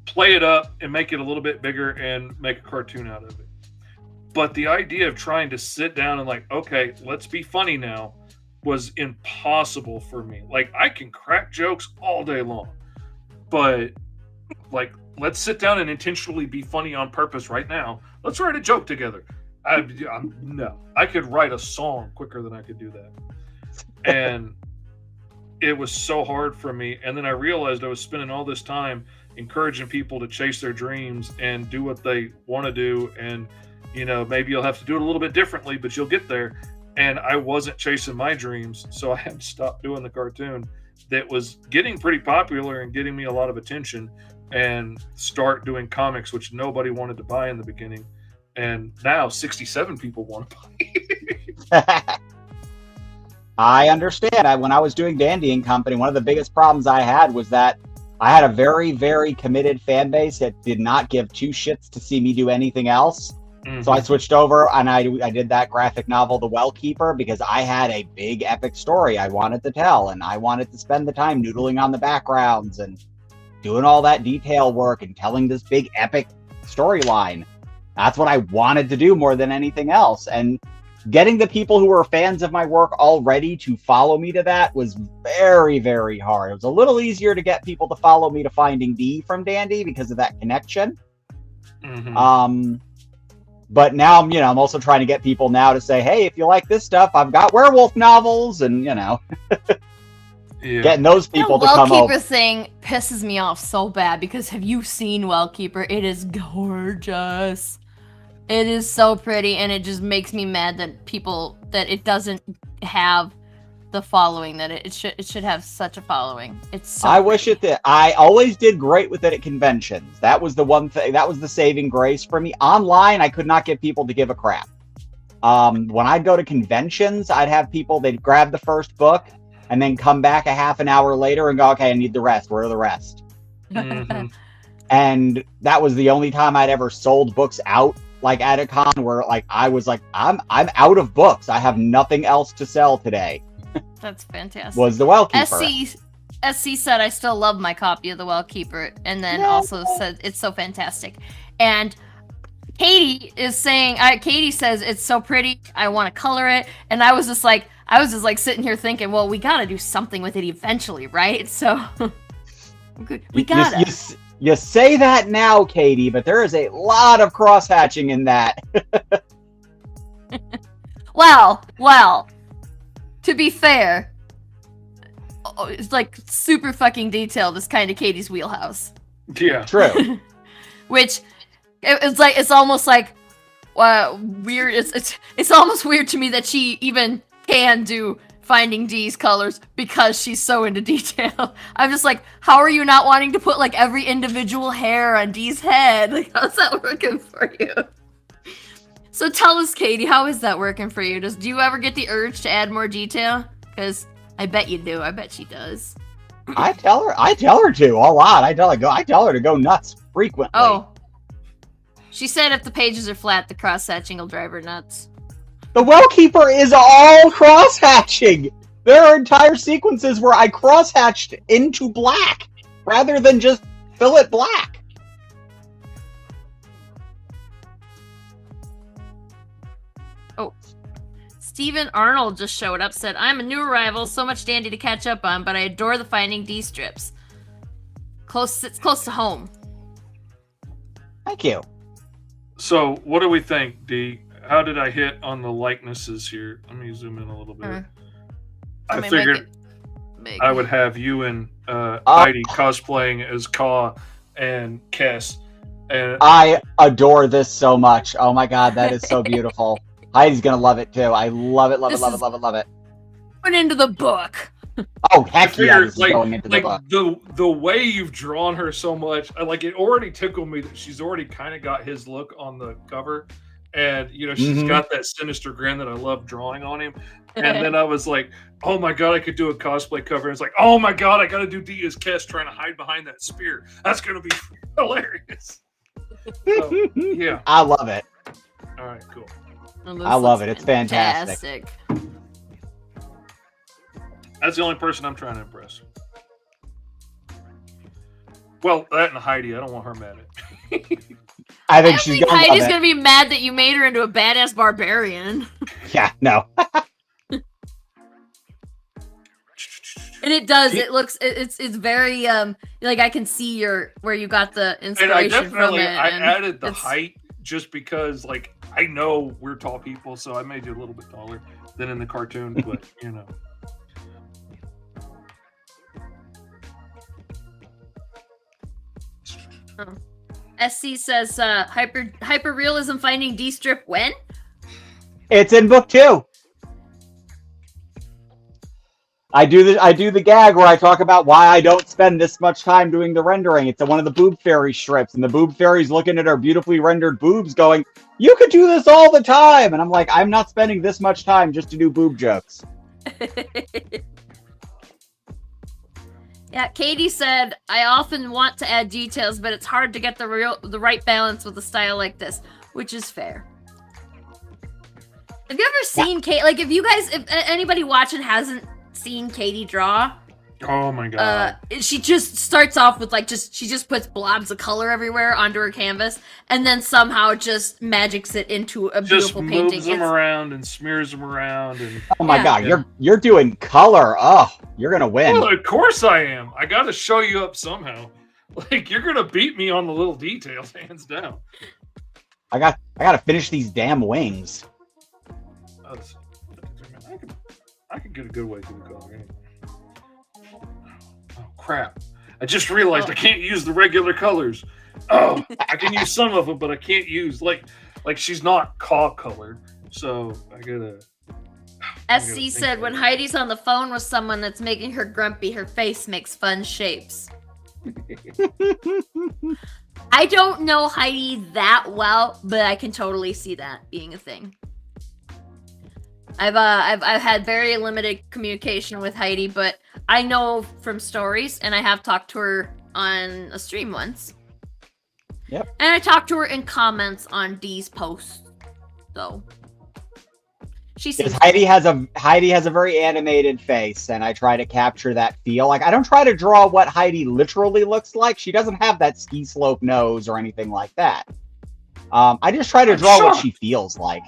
play it up and make it a little bit bigger and make a cartoon out of it. But the idea of trying to sit down and like, okay, let's be funny now, was impossible for me. Like I can crack jokes all day long, but like, let's sit down and intentionally be funny on purpose right now. Let's write a joke together. No, I could write a song quicker than I could do that. And it was so hard for me. And then I realized I was spending all this time encouraging people to chase their dreams and do what they want to do. And, you know, maybe you'll have to do it a little bit differently, but you'll get there. And I wasn't chasing my dreams. So I had to stop doing the cartoon that was getting pretty popular and getting me a lot of attention, and start doing comics, which nobody wanted to buy in the beginning. And now 67 people want to buy. I understand. When I was doing Dandy and Company, one of the biggest problems I had was that I had a very, very committed fan base that did not give two shits to see me do anything else. Mm-hmm. So I switched over and I did that graphic novel, The Well Keeper, because I had a big epic story I wanted to tell, and I wanted to spend the time noodling on the backgrounds and doing all that detail work and telling this big epic storyline. That's what I wanted to do more than anything else. And getting the people who were fans of my work already to follow me to that was very, very hard. It was a little easier to get people to follow me to Finding D from Dandy because of that connection. Mm-hmm. But now I'm also trying to get people now to say, hey, if you like this stuff, I've got werewolf novels, and yeah. Getting those people to come over. The Wellkeeper thing pisses me off so bad, because have you seen Wellkeeper? It is gorgeous. It is so pretty, and it just makes me mad that it doesn't have the following that it should have such a following. It's so I wish it did. I always did great with it at conventions. That was the one thing. That was the saving grace for me. Online, I could not get people to give a crap. When I'd go to conventions, I'd have people, they'd grab the first book and then come back a half an hour later and go, okay, I need the rest. Where are the rest? Mm-hmm. And that was the only time I'd ever sold books out, like at a con, where like I was like, I'm out of books. I have nothing else to sell today. That's fantastic. Was the Wellkeeper. SC said, I still love my copy of the Wellkeeper, and then also said it's so fantastic. And Katie is saying, Katie says it's so pretty, I want to color it. And I was just like sitting here thinking, well, we got to do something with it eventually, right? So we gotta. You say that now, Katie, but there is a lot of cross-hatching in that. Well, to be fair, it's like super fucking detailed is kind of Katie's wheelhouse. Yeah. True. Which, it's almost like weird. It's almost weird to me that she even can do Finding D's colors because she's so into detail. I'm just like, how are you not wanting to put like every individual hair on D's head? Like, how's that working for you? So tell us, Katie, how is that working for you? Do you ever get the urge to add more detail? Because I bet you do. I bet she does. I tell her to a lot. I tell her to go nuts frequently. Oh, She said if the pages are flat, the cross-hatching will drive her nuts. The Well Keeper is all cross-hatching! There are entire sequences where I cross-hatched into black, rather than just fill it black. Oh. Stephen Arnold just showed up, said, I'm a new arrival, so much dandy to catch up on, but I adore the Finding D strips. It's close to home. Thank you. So, what do we think, D? How did I hit on the likenesses here? Let me zoom in a little bit. I figured I would have you and Heidi cosplaying as Ka and Kess. And I adore this so much. Oh my god, that is so beautiful. Heidi's gonna love it too. I love it, love it, love it, love it, love it. Went into the book. Oh heck yeah, this is going into the book. The way you've drawn her so much, it already tickled me that she's already kind of got his look on the cover. And, she's got that sinister grin that I love drawing on him. And then I was like, oh my god, I could do a cosplay cover. And it's like, oh my god, I got to do D as Kess trying to hide behind that spear. That's going to be hilarious. So, yeah. I love it. All right, cool. I love it. It's fantastic. That's the only person I'm trying to impress. Well, that and Heidi. I don't want her mad at me. I think she's gonna Heidi's love it. gonna be mad that you made her into a badass barbarian. Yeah, no. And it does. It looks. It's very I can see where you got the inspiration from it. I added the height just because I know we're tall people, so I made you a little bit taller than in the cartoon. But Oh. SC says hyper realism Finding D strip when? It's in book 2. I do the gag where I talk about why I don't spend this much time doing the rendering. It's one of the Boob Fairy strips, and the Boob Fairy's looking at her beautifully rendered boobs going, you could do this all the time! And I'm like, I'm not spending this much time just to do boob jokes. Yeah, Katie said, I often want to add details, but it's hard to get the right balance with a style like this, which is fair. Have you ever seen Kate? If anybody watching hasn't seen Katie draw, oh my god, she just starts off with she just puts blobs of color everywhere onto her canvas, and then somehow just magics it into a beautiful painting. Just moves them around and smears them around. And oh my god, you're doing color. Oh, you're gonna win. Well, of course I am. I got to show you up somehow. You're gonna beat me on the little details, hands down. I gotta finish these damn wings. I could get a good way through the color. Oh crap! I just realized I can't use the regular colors. Oh, I can use some of them, but I can't use like she's not colored, so I gotta. SC said when Heidi's on the phone with someone that's making her grumpy, her face makes fun shapes. I don't know Heidi that well, but I can totally see that being a thing. I've had very limited communication with Heidi, but I know from stories, and I have talked to her on a stream once. Yep. And I talked to her in comments on Dee's posts, though. Heidi has a very animated face, and I try to capture that feel. I don't try to draw what Heidi literally looks like. She doesn't have that ski slope nose or anything like that. I just try to draw what she feels like.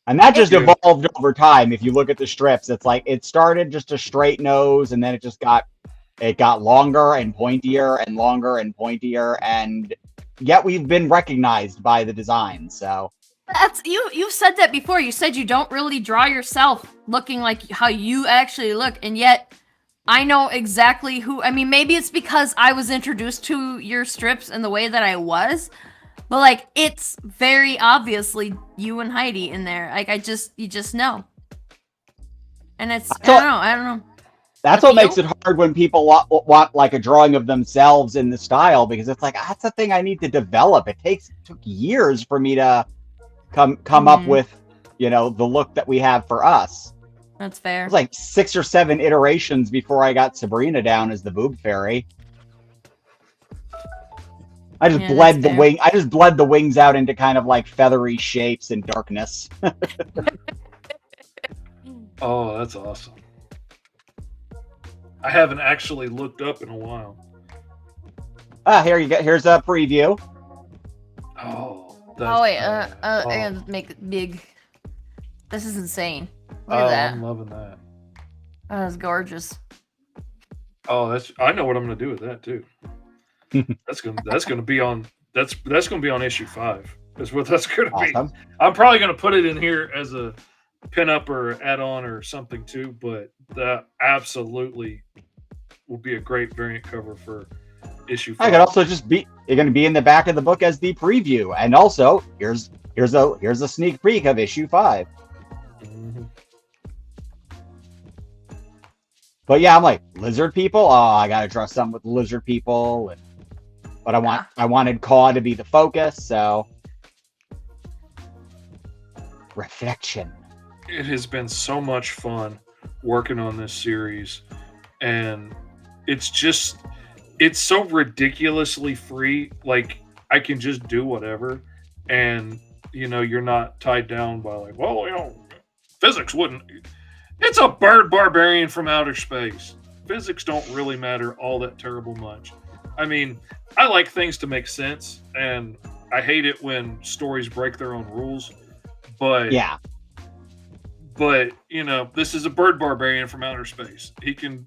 And that just evolved over time. If you look at the strips, it's it started just a straight nose, and then it got longer and pointier and longer and pointier, and yet we've been recognized by the design. So that's you've said that before. You said you don't really draw yourself looking like how you actually look, and yet I know exactly who. I mean, maybe it's because I was introduced to your strips in the way that I was. But it's very obviously you and Heidi in there. You just know. And I don't know. That's what makes it hard when people want a drawing of themselves in the style, because it's that's a thing I need to develop. It took years for me to come up with, the look that we have for us. That's fair. It was 6 or 7 iterations before I got Sabrina down as the Boob Fairy. I just Yeah, bled that's the fair. wing. I just bled the wings out into kind of like feathery shapes and darkness. Oh, that's awesome. I haven't actually looked up in a while. Here you go. Here's a preview. Oh, Oh wait, bad. I gotta make it big. This is insane. Look Oh, at that. I'm loving that. That was gorgeous. Oh, I know what I'm gonna do with that too. that's gonna be on issue 5. That's what that's gonna be. Awesome. I'm probably gonna put it in here as a pinup or add-on or something too, but that absolutely will be a great variant cover for issue 5. I could also just be. You're going to be in the back of the book as the preview, and also here's a sneak peek of issue 5. Mhm. But yeah, I'm like lizard people. Oh, I gotta draw something with lizard people, but I wanted Caw to be the focus, so reflection. It has been so much fun working on this series, and it's so ridiculously free. Like, I can just do whatever, and you're not tied down by like, well, physics wouldn't. It's a bird barbarian from outer space. Physics don't really matter all that terrible much. I mean, I like things to make sense, and I hate it when stories break their own rules. But Yeah. But this is a bird barbarian from outer space. He can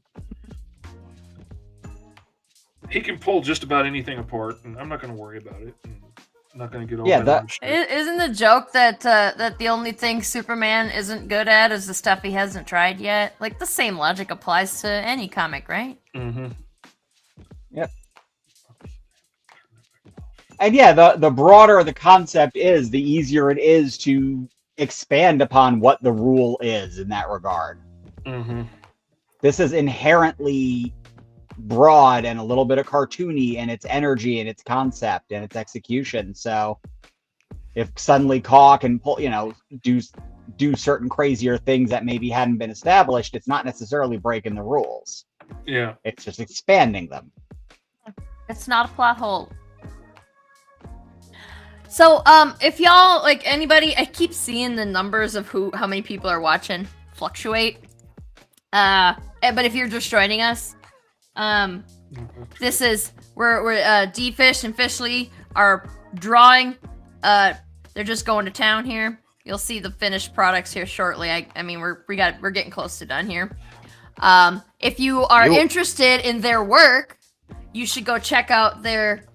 pull just about anything apart, and I'm not going to worry about it. I'm not going to get all Isn't the joke that that the only thing Superman isn't good at is the stuff he hasn't tried yet? Like, the same logic applies to any comic, right? Mm-hmm. Yep. And yeah, the broader the concept is, the easier it is to expand upon what the rule is in that regard. Mm-hmm. This is inherently broad and a little bit of cartoony in its energy and its concept and its execution. So if suddenly Caw can pull, do certain crazier things that maybe hadn't been established, it's not necessarily breaking the rules. Yeah. It's just expanding them. It's not a plot hole. So, if y'all, like, anybody, I keep seeing the numbers of how many people are watching fluctuate. But if you're just joining us, this is, we're D-Fish and Fishly are drawing. They're just going to town here. You'll see the finished products here shortly. I mean, we're getting close to done here. If you are interested in their work, you should go check out their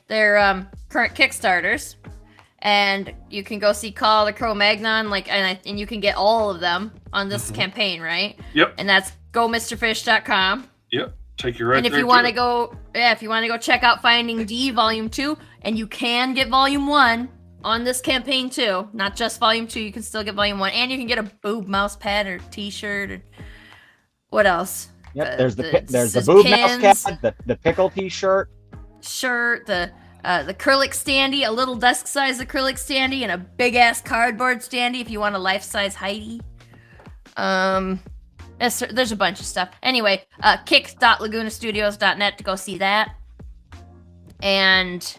current Kickstarters, and you can go see Call the Cro-Magnon, and you can get all of them on this campaign, right? Yep. And that's gomrfish.com. Yep. Take you right. And if you want to go check out Finding D Volume 2, and you can get Volume 1 on this campaign too, not just Volume 2, you can still get Volume 1, and you can get a boob mouse pad or t-shirt or what else? Yep, there's the boob mouse pad, the pickle t-shirt. The acrylic standee, a little desk-size acrylic standee, and a big-ass cardboard standee if you want a life-size Heidi. There's a bunch of stuff. Anyway, kick.lagunastudios.net to go see that. And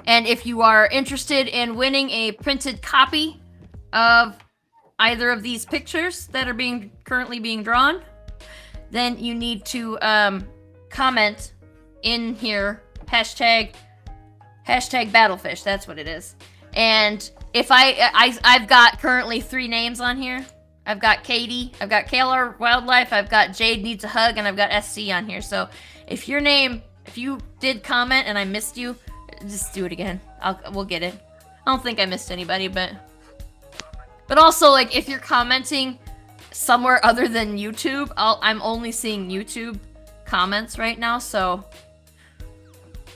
if you are interested in winning a printed copy of either of these pictures that are currently being drawn, then you need to comment in here, hashtag Battlefish. That's what it is. And if I've got currently 3 names on here. I've got Katie, I've got KLR Wildlife, I've got Jade Needs a Hug, and I've got SC on here. So if you did comment and I missed you, just do it again. We'll get it. I don't think I missed anybody, but also, like, if you're commenting somewhere other than YouTube, I'm only seeing YouTube comments right now, so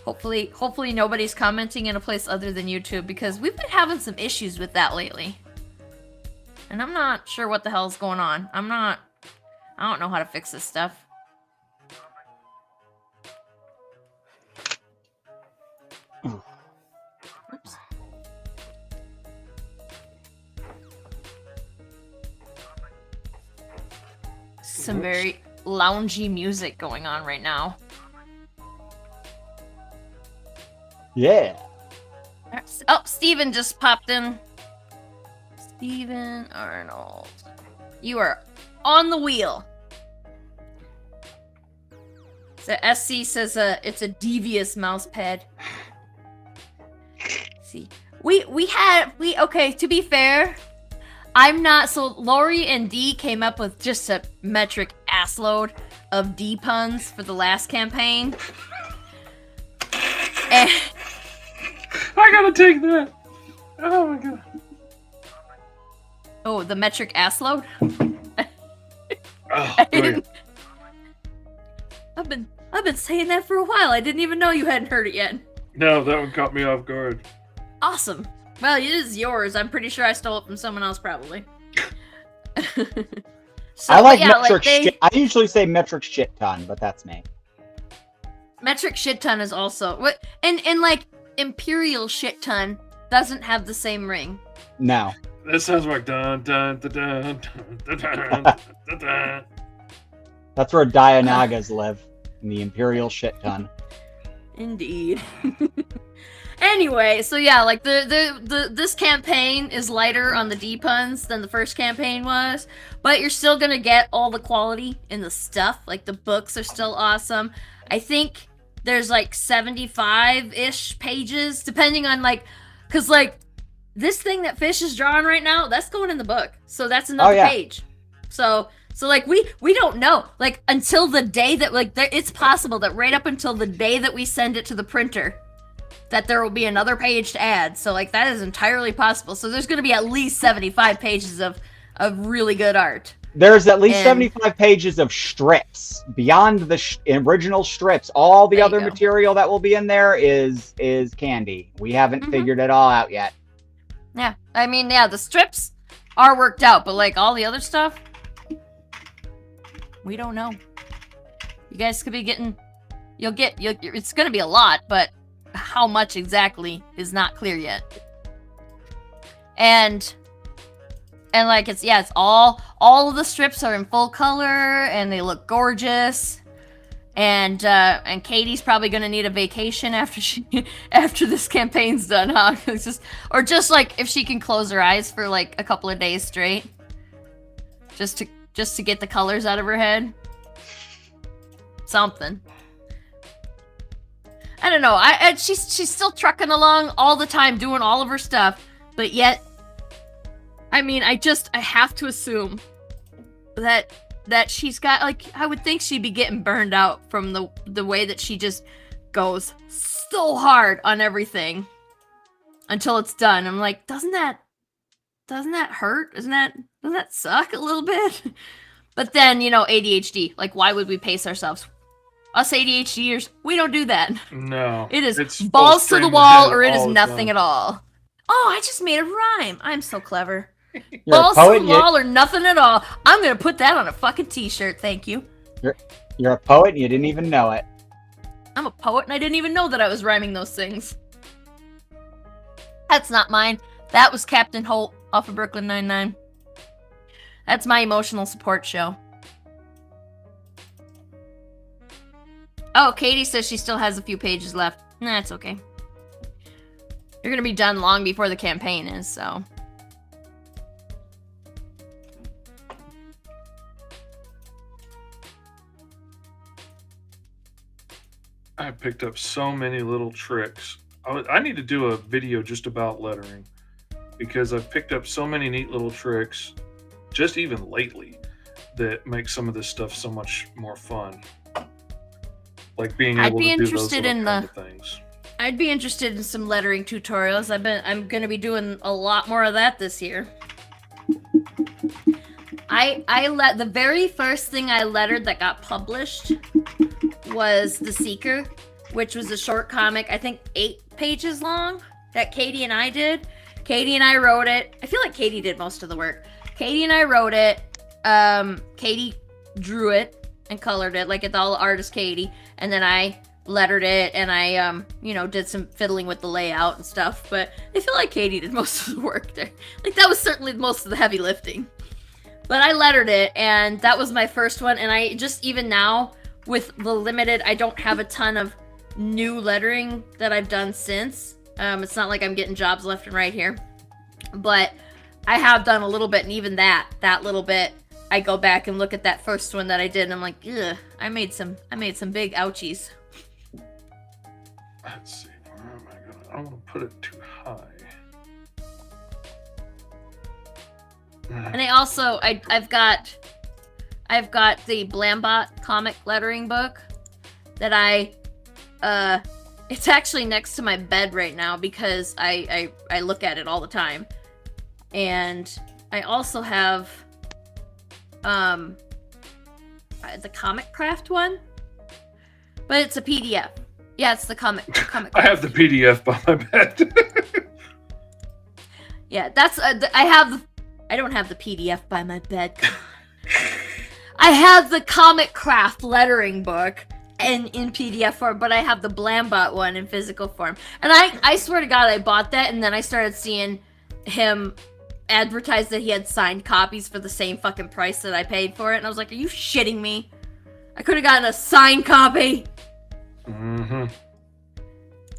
hopefully nobody's commenting in a place other than YouTube, because we've been having some issues with that lately. And I'm not sure what the hell's going on. I don't know how to fix this stuff. Oops. Some very loungy music going on right now. Yeah. Oh, Steven just popped in. Steven Arnold. You are on the wheel. So SC says it's a devious mouse pad. See. Okay, to be fair, I'm not so Lori and D came up with just a metric assload of D puns for the last campaign. And I gotta take that. Oh my god. oh, the metric assload? Oh, good. I've been saying that for a while. I didn't even know you hadn't heard it yet. No, that one caught me off guard. Awesome. Well, it is yours. I'm pretty sure I stole it from someone else, probably. So, I like yeah, metric shit. I usually say metric shit ton, but that's me. Metric shit ton is also what, and like imperial shit ton doesn't have the same ring. No. That sounds like dun dun dun dun dun dun dun dun. That's where Dianagas live, in the imperial shit ton. Indeed. Anyway, so yeah, like this campaign is lighter on the D puns than the first campaign was, but you're still gonna get all the quality in the stuff. Like the books are still awesome. I think there's like 75-ish pages, depending on like, cause like this thing that Fish is drawing right now, that's going in the book, so that's another page. So like we don't know, like until the day that like it's possible that right up until the day that we send it to the printer, that there will be another page to add. So like that is entirely possible. So there's going to be at least 75 pages of really good art. There's at least 75 pages of strips. Beyond the original strips, all the other material that will be in there is candy. We haven't figured it all out yet. Yeah, I mean, yeah, the strips are worked out, but like all the other stuff, we don't know. You guys could be getting, it's going to be a lot, but how much exactly is not clear yet. And like it's all of the strips are in full color and they look gorgeous. And Katie's probably gonna need a vacation after this campaign's done, huh? Or just like if she can close her eyes for like a couple of days straight, just to get the colors out of her head. Something. I don't know. She's still trucking along all the time, doing all of her stuff, but yet, I mean, I have to assume that she's got, like, I would think she'd be getting burned out from the way that she just goes so hard on everything until it's done. I'm like, doesn't that hurt? Doesn't that suck a little bit? But then, ADHD. Like, why would we pace ourselves? Us ADHDers, we don't do that. No. It is balls to the wall or it is nothing at all. Oh, I just made a rhyme. I'm so clever. Balls to the wall or nothing at all. I'm going to put that on a fucking t-shirt, thank you. You're a poet and you didn't even know it. I'm a poet and I didn't even know that I was rhyming those things. That's not mine. That was Captain Holt off of Brooklyn Nine-Nine. That's my emotional support show. Oh, Katie says she still has a few pages left. Nah, it's okay. You're gonna be done long before the campaign is, so. I picked up so many little tricks. I need to do a video just about lettering because I've picked up so many neat little tricks, just even lately, that make some of this stuff so much more fun. Like being able to do those kind of things. I'd be interested in some lettering tutorials. I'm gonna be doing a lot more of that this year. The very first thing I lettered that got published was The Seeker, which was a short comic, I think 8 pages long, that Katie and I did. Katie and I wrote it. I feel like Katie did most of the work. Katie and I wrote it. Katie drew it and colored it, like it's all artist Katie, and then I lettered it and I did some fiddling with the layout and stuff, but I feel like Katie did most of the work there. Like that was certainly most of the heavy lifting. But I lettered it and that was my first one, and I just, even now with the limited, I don't have a ton of new lettering that I've done since. It's not like I'm getting jobs left and right here, but I have done a little bit, and even that little bit, I go back and look at that first one that I did, and I'm like, ugh, I made some big ouchies. Let's see, where am I gonna? I don't want to put it too high. And I also I've got the Blambot comic lettering book that it's actually next to my bed right now because I look at it all the time. And I also have the Comic Craft one, but it's a PDF. Yeah, it's the comic. I have the PDF by my bed. Yeah, that's I don't have the PDF by my bed. I have the Comic Craft lettering book in PDF form, but I have the Blambot one in physical form. And I swear to God, I bought that, and then I started seeing him advertise that he had signed copies for the same fucking price that I paid for it, and I was like, are you shitting me? I could have gotten a signed copy. Mm-hmm.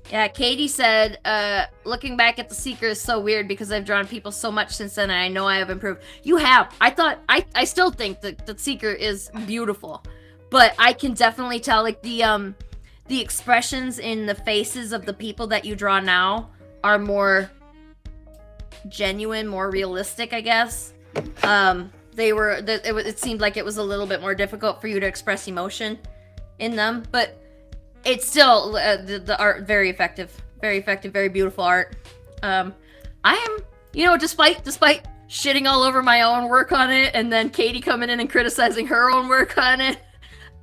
Yeah, Katie said, looking back at The Seeker is so weird because I've drawn people so much since then and I know I have improved. You have. I still think that The Seeker is beautiful, but I can definitely tell, like, the expressions in the faces of the people that you draw now are more genuine, more realistic, I guess. It seemed like it was a little bit more difficult for you to express emotion in them, but it's still the art very effective, very beautiful art. I am, despite shitting all over my own work on it, and then Katie coming in and criticizing her own work on it,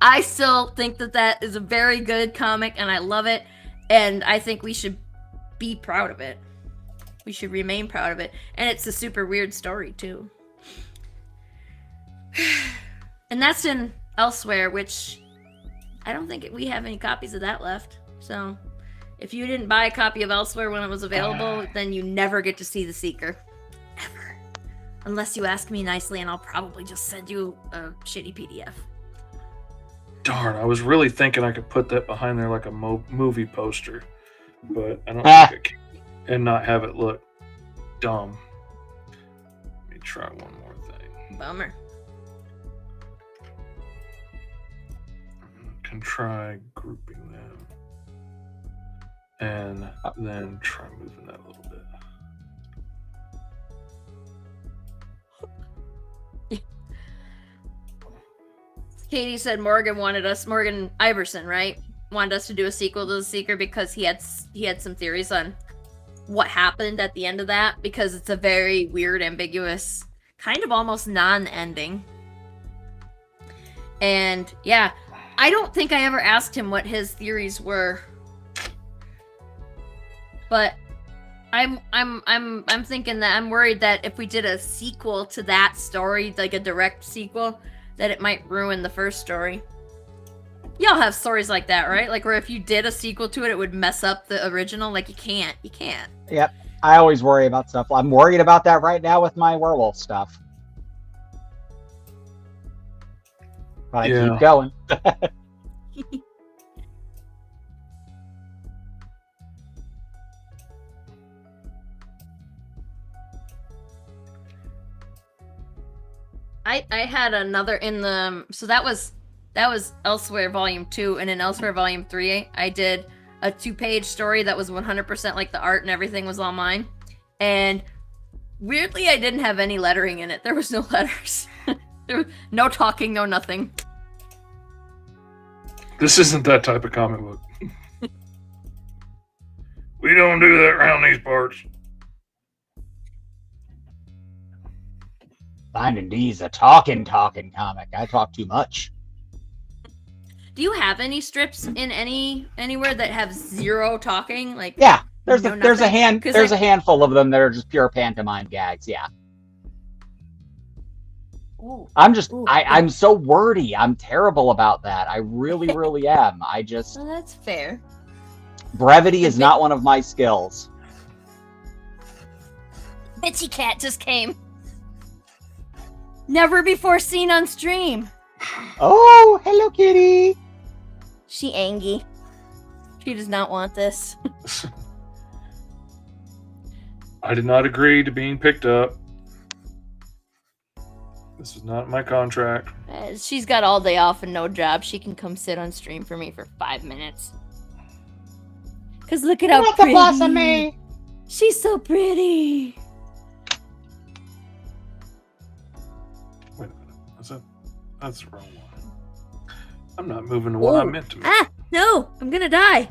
I still think that is a very good comic, and I love it, and I think we should be proud of it. We should remain proud of it, and it's a super weird story too. And that's in Elsewhere, which I don't think we have any copies of that left. So, if you didn't buy a copy of Elsewhere when it was available, then you never get to see The Seeker. Ever. Unless you ask me nicely, and I'll probably just send you a shitty PDF. Darn, I was really thinking I could put that behind there like a movie poster, but I don't think I can, and not have it look dumb. Let me try one more thing. Bummer. Can try grouping them, and then try moving that a little bit. Katie said Morgan Iverson, right? Wanted us to do a sequel to The Seeker because he had some theories on what happened at the end of that, because it's a very weird, ambiguous, kind of almost non-ending. And yeah, I don't think I ever asked him what his theories were, but I'm thinking that I'm worried that if we did a sequel to that story, like a direct sequel, that it might ruin the first story. Y'all have stories like that, right? Like where if you did a sequel to it, it would mess up the original. Like you can't. Yep. I always worry about stuff. I'm worried about that right now with my werewolf stuff. But I keep going. I had another in the, so that was Elsewhere Volume 2, and in Elsewhere Volume 3, I did a 2-page story that was 100% like the art and everything was all mine. And weirdly, I didn't have any lettering in it. There was no letters. There was no talking, no nothing. This isn't that type of comic book. We don't do that around these parts. Finding D's a talking comic. I talk too much. Do you have any strips in anywhere that have zero talking? Like yeah, there's a handful of them that are just pure pantomime gags. Yeah. Ooh. I'm so wordy. I'm terrible about that. I really, really am. Well, that's fair. Brevity is not one of my skills. Bitchy Cat just came. Never before seen on stream. Oh, hello, kitty. She He does not want this. I did not agree to being picked up. This is not my contract. She's got all day off and no job. She can come sit on stream for me for 5 minutes. Cause look at how pretty. boss of me. She's so pretty. Wait a minute. That's the wrong one. I'm not moving to what I meant to move. Ah, no, I'm gonna die.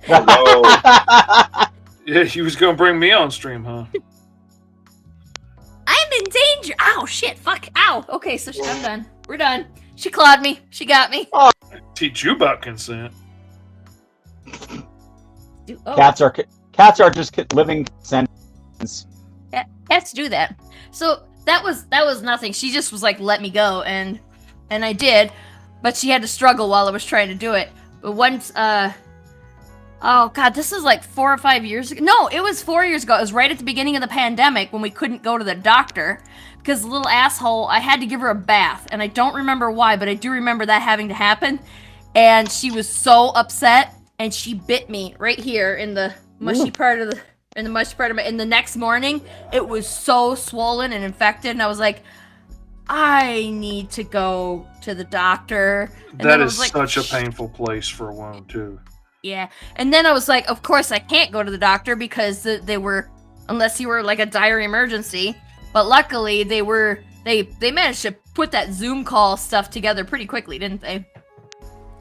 Oh, yeah, he was gonna bring me on stream, huh? I'm in danger. Ow, shit, fuck, ow. Okay, so I'm done. We're done. She clawed me. She got me. I teach you about consent. Cats are just living sentence. Cats do that. So that was nothing. She just was like, let me go, and I did, but she had to struggle while I was trying to do it. But once, oh god, this is like 4 or 5 years ago. No, it was 4 years ago. It was right at the beginning of the pandemic when we couldn't go to the doctor because the little asshole, I had to give her a bath, and I don't remember why, but I do remember that having to happen, and she was so upset, and she bit me right here in the mushy part of my, and the next morning, it was so swollen and infected, and I was like, I need to go to the doctor. And that is like, such a painful place for a wound, too. Yeah. And then I was like, of course I can't go to the doctor because they were, unless you were like a dire emergency. But luckily they managed to put that Zoom call stuff together pretty quickly, didn't they?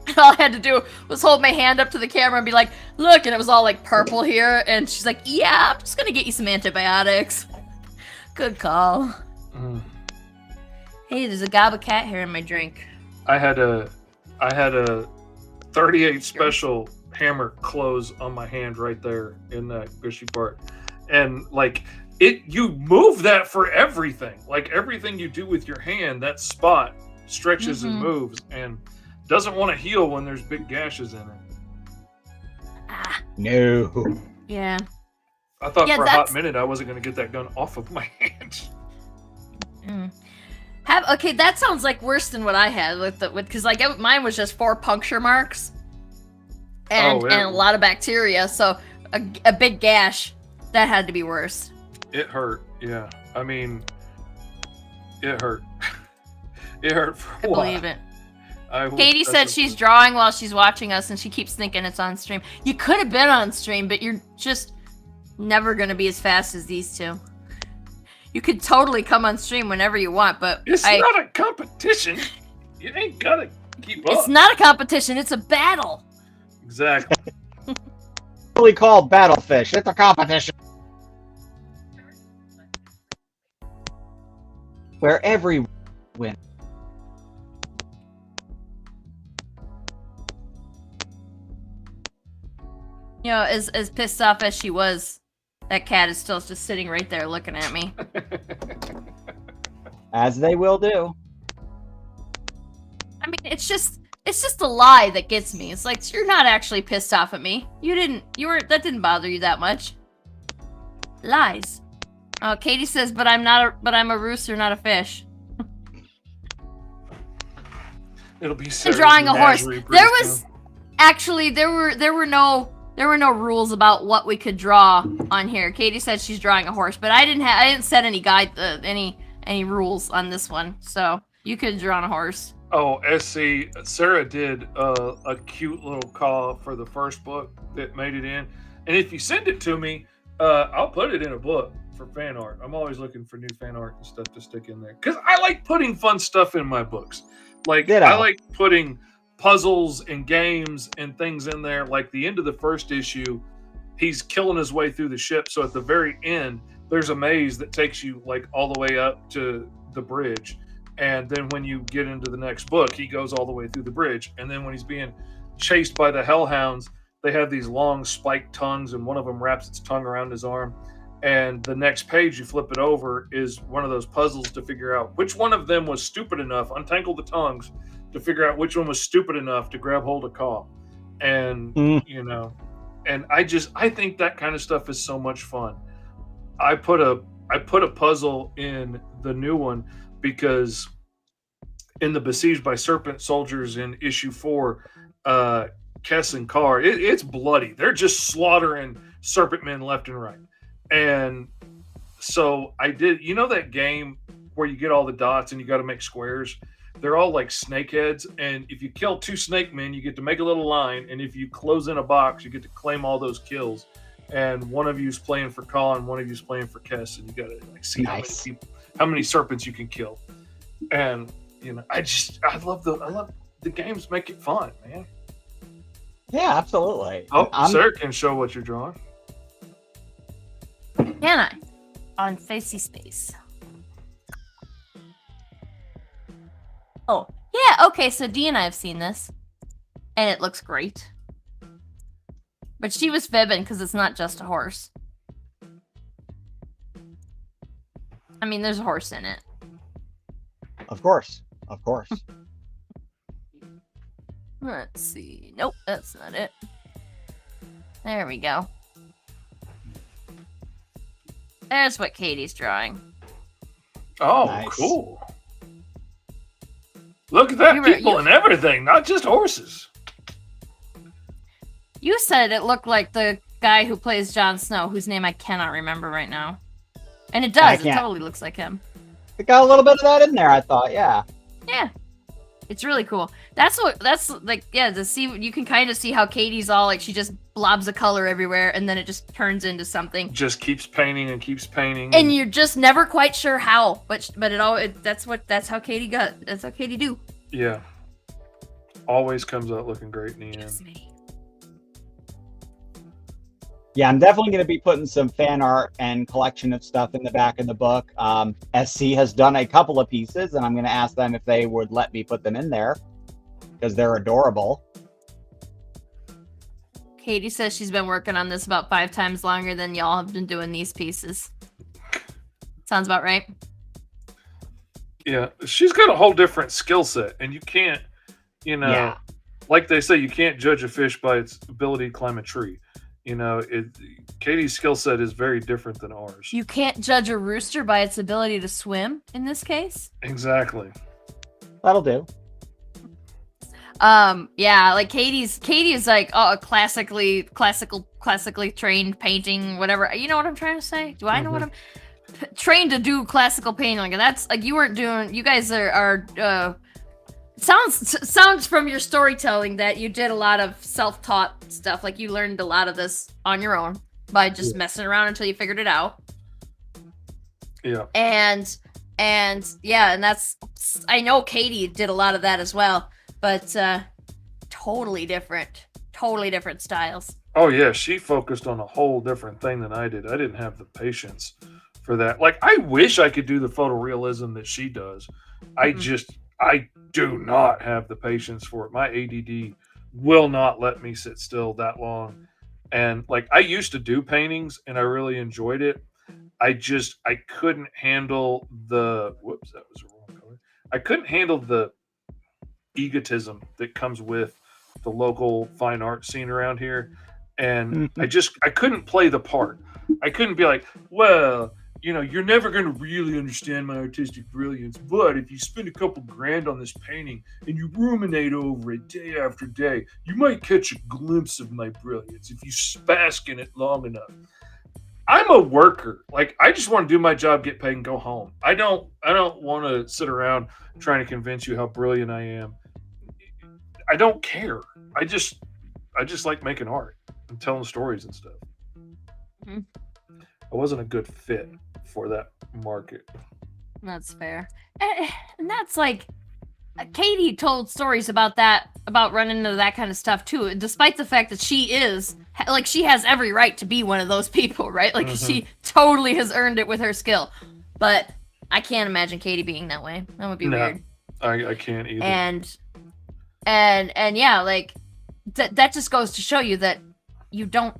And all I had to do was hold my hand up to the camera and be like, look, and it was all like purple here. And she's like, yeah, I'm just going to get you some antibiotics. Good call. Mm. Hey, there's a gob of cat hair in my drink. I had a 38 special hammer close on my hand right there in that gushy part. And like you move that for everything. Like everything you do with your hand, that spot stretches and moves and doesn't want to heal when there's big gashes in it. Ah. No. Yeah. I thought for a hot minute I wasn't going to get that gun off of my hand. Okay, that sounds like worse than what I had because like mine was just 4 puncture marks and a lot of bacteria, so a big gash that had to be worse. It hurt, yeah. I mean, it hurt. It hurt for a while. I believe it. Katie said she's drawing while she's watching us, and she keeps thinking it's on stream. You could have been on stream, but you're just never gonna be as fast as these two. You could totally come on stream whenever you want, but it's not a competition. You ain't gotta keep up. It's not a competition. It's a battle. Exactly. It's really called Battlefish. It's a competition where every win. You know, as pissed off as she was, that cat is still just sitting right there looking at me. As they will do. I mean, it's just the lie that gets me. It's like, you're not actually pissed off at me. That didn't bother you that much. Lies. Oh, Katie says, but I'm a rooster, not a fish. It'll be Sarah's drawing a horse. There was soon. Actually there were no rules about what we could draw on here. Katie said she's drawing a horse, but I didn't set any rules on this one. So you could draw on a horse. Oh, SC, Sarah did a cute little call for the first book that made it in. And if you send it to me, I'll put it in a book for fan art. I'm always looking for new fan art and stuff to stick in there. Because I like putting fun stuff in my books. Like, I like putting puzzles and games and things in there. Like the end of the first issue, he's killing his way through the ship. So at the very end, there's a maze that takes you like all the way up to the bridge. And then when you get into the next book, he goes all the way through the bridge. And then when he's being chased by the hellhounds, they have these long spiked tongues, and one of them wraps its tongue around his arm. And the next page, you flip it over, is one of those puzzles to figure out which one of them was stupid enough, untangle the tongues, to figure out which one was stupid enough to grab hold of Caw. And, you know, and I think that kind of stuff is so much fun. I put a puzzle in the new one because in the Besieged by Serpent Soldiers in issue 4, Kess and Carr, it's bloody. They're just slaughtering serpent men left and right. And so I did, that game where you get all the dots and you got to make squares? They're all like snake heads. And if you kill 2 snake men, you get to make a little line. And if you close in a box, you get to claim all those kills. And one of you's playing for Colin, one of you's playing for Kess, and you got to see how many serpents you can kill. And I love the games, make it fun, man. Yeah, absolutely. Oh, Sarah can show what you're drawing. Can I? On Facey Space. Oh, yeah, okay, so Dee and I have seen this. And it looks great. But she was fibbing because it's not just a horse. I mean, there's a horse in it. Of course. Let's see. Nope, that's not it. There we go. There's what Katie's drawing. Oh, nice. Cool. Look at that, people and everything, not just horses. You said it looked like the guy who plays Jon Snow, whose name I cannot remember right now. And it does. It totally looks like him. It got a little bit of that in there, I thought. Yeah. Yeah. It's really cool. That's like, yeah, to see, you can kind of see how Katie's all like, she just blobs of color everywhere and then it just turns into something. Just keeps painting and keeps painting. And you're just never quite sure how, but that's how Katie that's how Katie do. Yeah. Always comes out looking great in the end. It's me. Yeah, I'm definitely going to be putting some fan art and collection of stuff in the back of the book. SC has done a couple of pieces, and I'm going to ask them if they would let me put them in there because they're adorable. Katie says she's been working on this about 5 times longer than y'all have been doing these pieces. Sounds about right. Yeah, she's got a whole different skill set, and you can't, like they say, you can't judge a fish by its ability to climb a tree. Katie's skill set is very different than ours. You can't judge a rooster by its ability to swim in this case. Exactly. That'll do. Yeah, like Katie is like classically trained painting, whatever. You know what I'm trying to say? Do I know what I'm trained to do classical painting? Like that's like you weren't doing. You guys are sounds from your storytelling that you did a lot of self-taught stuff. Like you learned a lot of this on your own by just messing around until you figured it out. Yeah. And that's, I know Katie did a lot of that as well, but totally different styles. Oh yeah, she focused on a whole different thing than I did. I didn't have the patience for that. Like I wish I could do the photorealism that she does. I do not have the patience for it. My ADD will not let me sit still that long. And like I used to do paintings and I really enjoyed it. I couldn't handle that was the wrong color. I couldn't handle the egotism that comes with the local fine art scene around here. And I couldn't play the part. I couldn't be like, well, you're never going to really understand my artistic brilliance, but if you spend a couple grand on this painting and you ruminate over it day after day, you might catch a glimpse of my brilliance if you bask in it long enough. I'm a worker. Like, I just want to do my job, get paid, and go home. I don't want to sit around trying to convince you how brilliant I am. I don't care. I just like making art and telling stories and stuff. Mm-hmm. I wasn't a good fit for that market. That's fair. And that's like, Katie told stories about that, about running into that kind of stuff too, despite the fact that she has every right to be one of those people, right? Like she totally has earned it with her skill. But I can't imagine Katie being that way. That would be weird. I can't either. And yeah, like that just goes to show you that you don't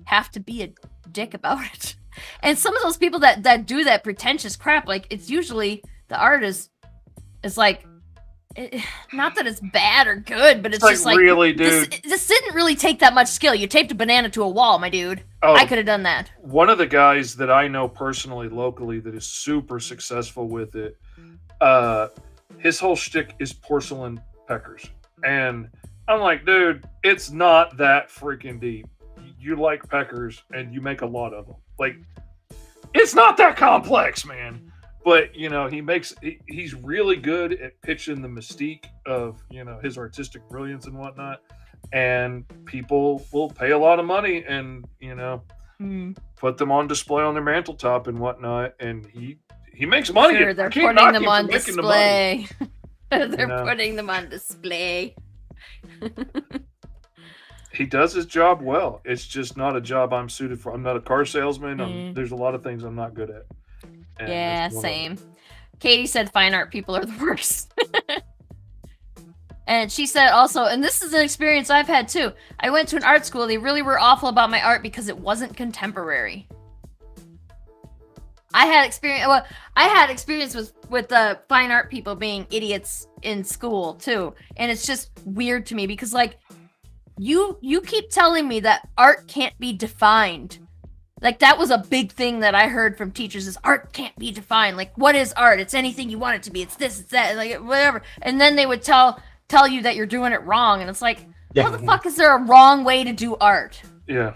have to be a dick about it. And some of those people that do that pretentious crap, like it's usually the art is like, not that it's bad or good, but it's just like, really, dude, this didn't really take that much skill. You taped a banana to a wall, my dude. I could have done that. One of the guys that I know personally, locally, that is super successful with it, his whole shtick is porcelain peckers. And I'm like, dude, it's not that freaking deep. You like peckers and you make a lot of them. Like, it's not that complex, man. But, you know, he's really good at pitching the mystique of, you know, his artistic brilliance and whatnot. And people will pay a lot of money and, you know, put them on display on their manteltop and whatnot. And he makes money. Sure, they're putting them on display. They're putting them on display. He does his job well. It's just not a job I'm suited for. I'm not a car salesman. There's a lot of things I'm not good at. And yeah, same. Katie said fine art people are the worst. And she said also, and this is an experience I've had too. I went to an art school. They really were awful about my art because it wasn't contemporary. I had experience with the fine art people being idiots in school too. And it's just weird to me because like you keep telling me that art can't be defined. Like, that was a big thing that I heard from teachers is art can't be defined. Like, what is art? It's anything you want it to be. It's this, it's that, like, whatever. And then they would tell you that you're doing it wrong. And it's like, how the fuck is there a wrong way to do art? Yeah.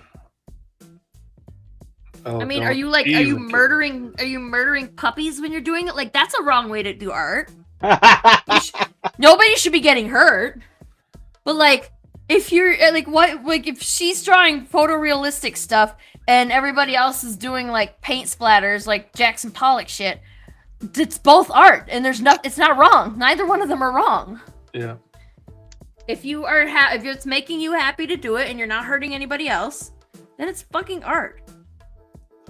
Oh, I mean, are you murdering puppies when you're doing it? Like, that's a wrong way to do art. Nobody should be getting hurt. But, like, if you're, if she's drawing photorealistic stuff and everybody else is doing like paint splatters, like Jackson Pollock shit, it's both art, and it's not wrong. Neither one of them are wrong. Yeah. If you are if it's making you happy to do it and you're not hurting anybody else, then it's fucking art.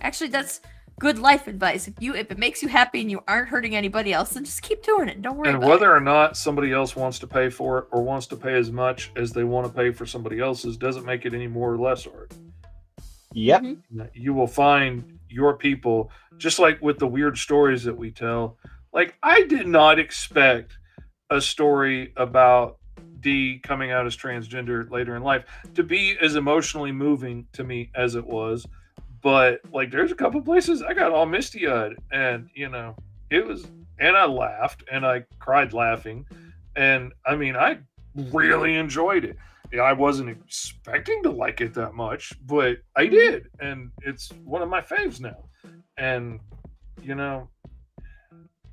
Actually, that's good life advice. If it makes you happy and you aren't hurting anybody else, then just keep doing it. Don't worry about it. And whether or not somebody else wants to pay for it or wants to pay as much as they want to pay for somebody else's doesn't make it any more or less art. Yep. You will find your people, just like with the weird stories that we tell. Like, I did not expect a story about Dee coming out as transgender later in life to be as emotionally moving to me as it was. But, like, there's a couple places I got all misty-eyed. And, you know, and I laughed, and I cried laughing. And, I mean, I really enjoyed it. I wasn't expecting to like it that much, but I did. And it's one of my faves now. And, you know,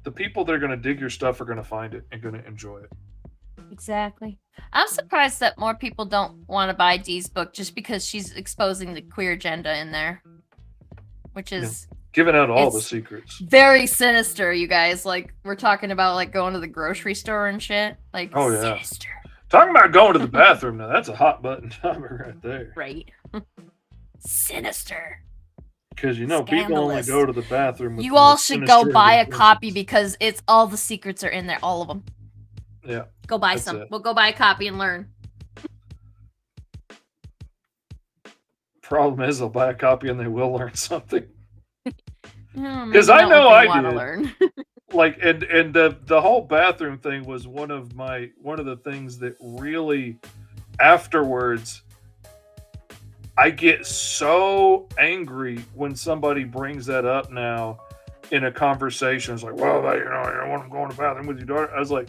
the people that are going to dig your stuff are going to find it and going to enjoy it. Exactly. I'm surprised that more people don't want to buy Dee's book just because she's exposing the queer agenda in there. Which is... Yeah. Giving out all the secrets. Very sinister, you guys. Like, we're talking about, like, going to the grocery store and shit. Like, oh, yeah. Sinister. Talking about going to the bathroom now, that's a hot button topic right there. Right. Sinister. Because, you know, people only go to the bathroom. You all should go buy a copy because it's all the secrets are in there, all of them. Yeah. Go buy some. We'll go buy a copy and learn. Problem is, they'll buy a copy and they will learn something. Because I know I did. Learn. Like, and the whole bathroom thing was one of the things that really afterwards I get so angry when somebody brings that up now in a conversation. It's like, well, you don't want to go in the bathroom with your daughter. I was like,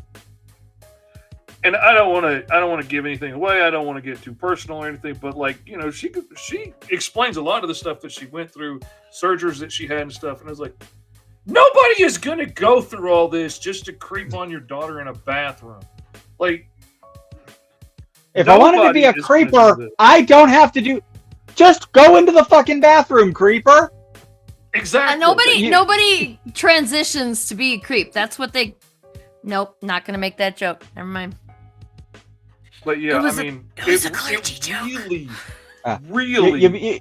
and I don't want to give anything away. I don't want to get too personal or anything, but like, you know, she explains a lot of the stuff that she went through, surgeries that she had and stuff. And I was like, nobody is going to go through all this just to creep on your daughter in a bathroom. Like, if I wanted to be a creeper, I don't have to do, just go into the fucking bathroom, creeper. Exactly. Nobody transitions to be a creep. That's what they, nope, not going to make that joke. Never mind. But yeah, it was a clergy joke. Really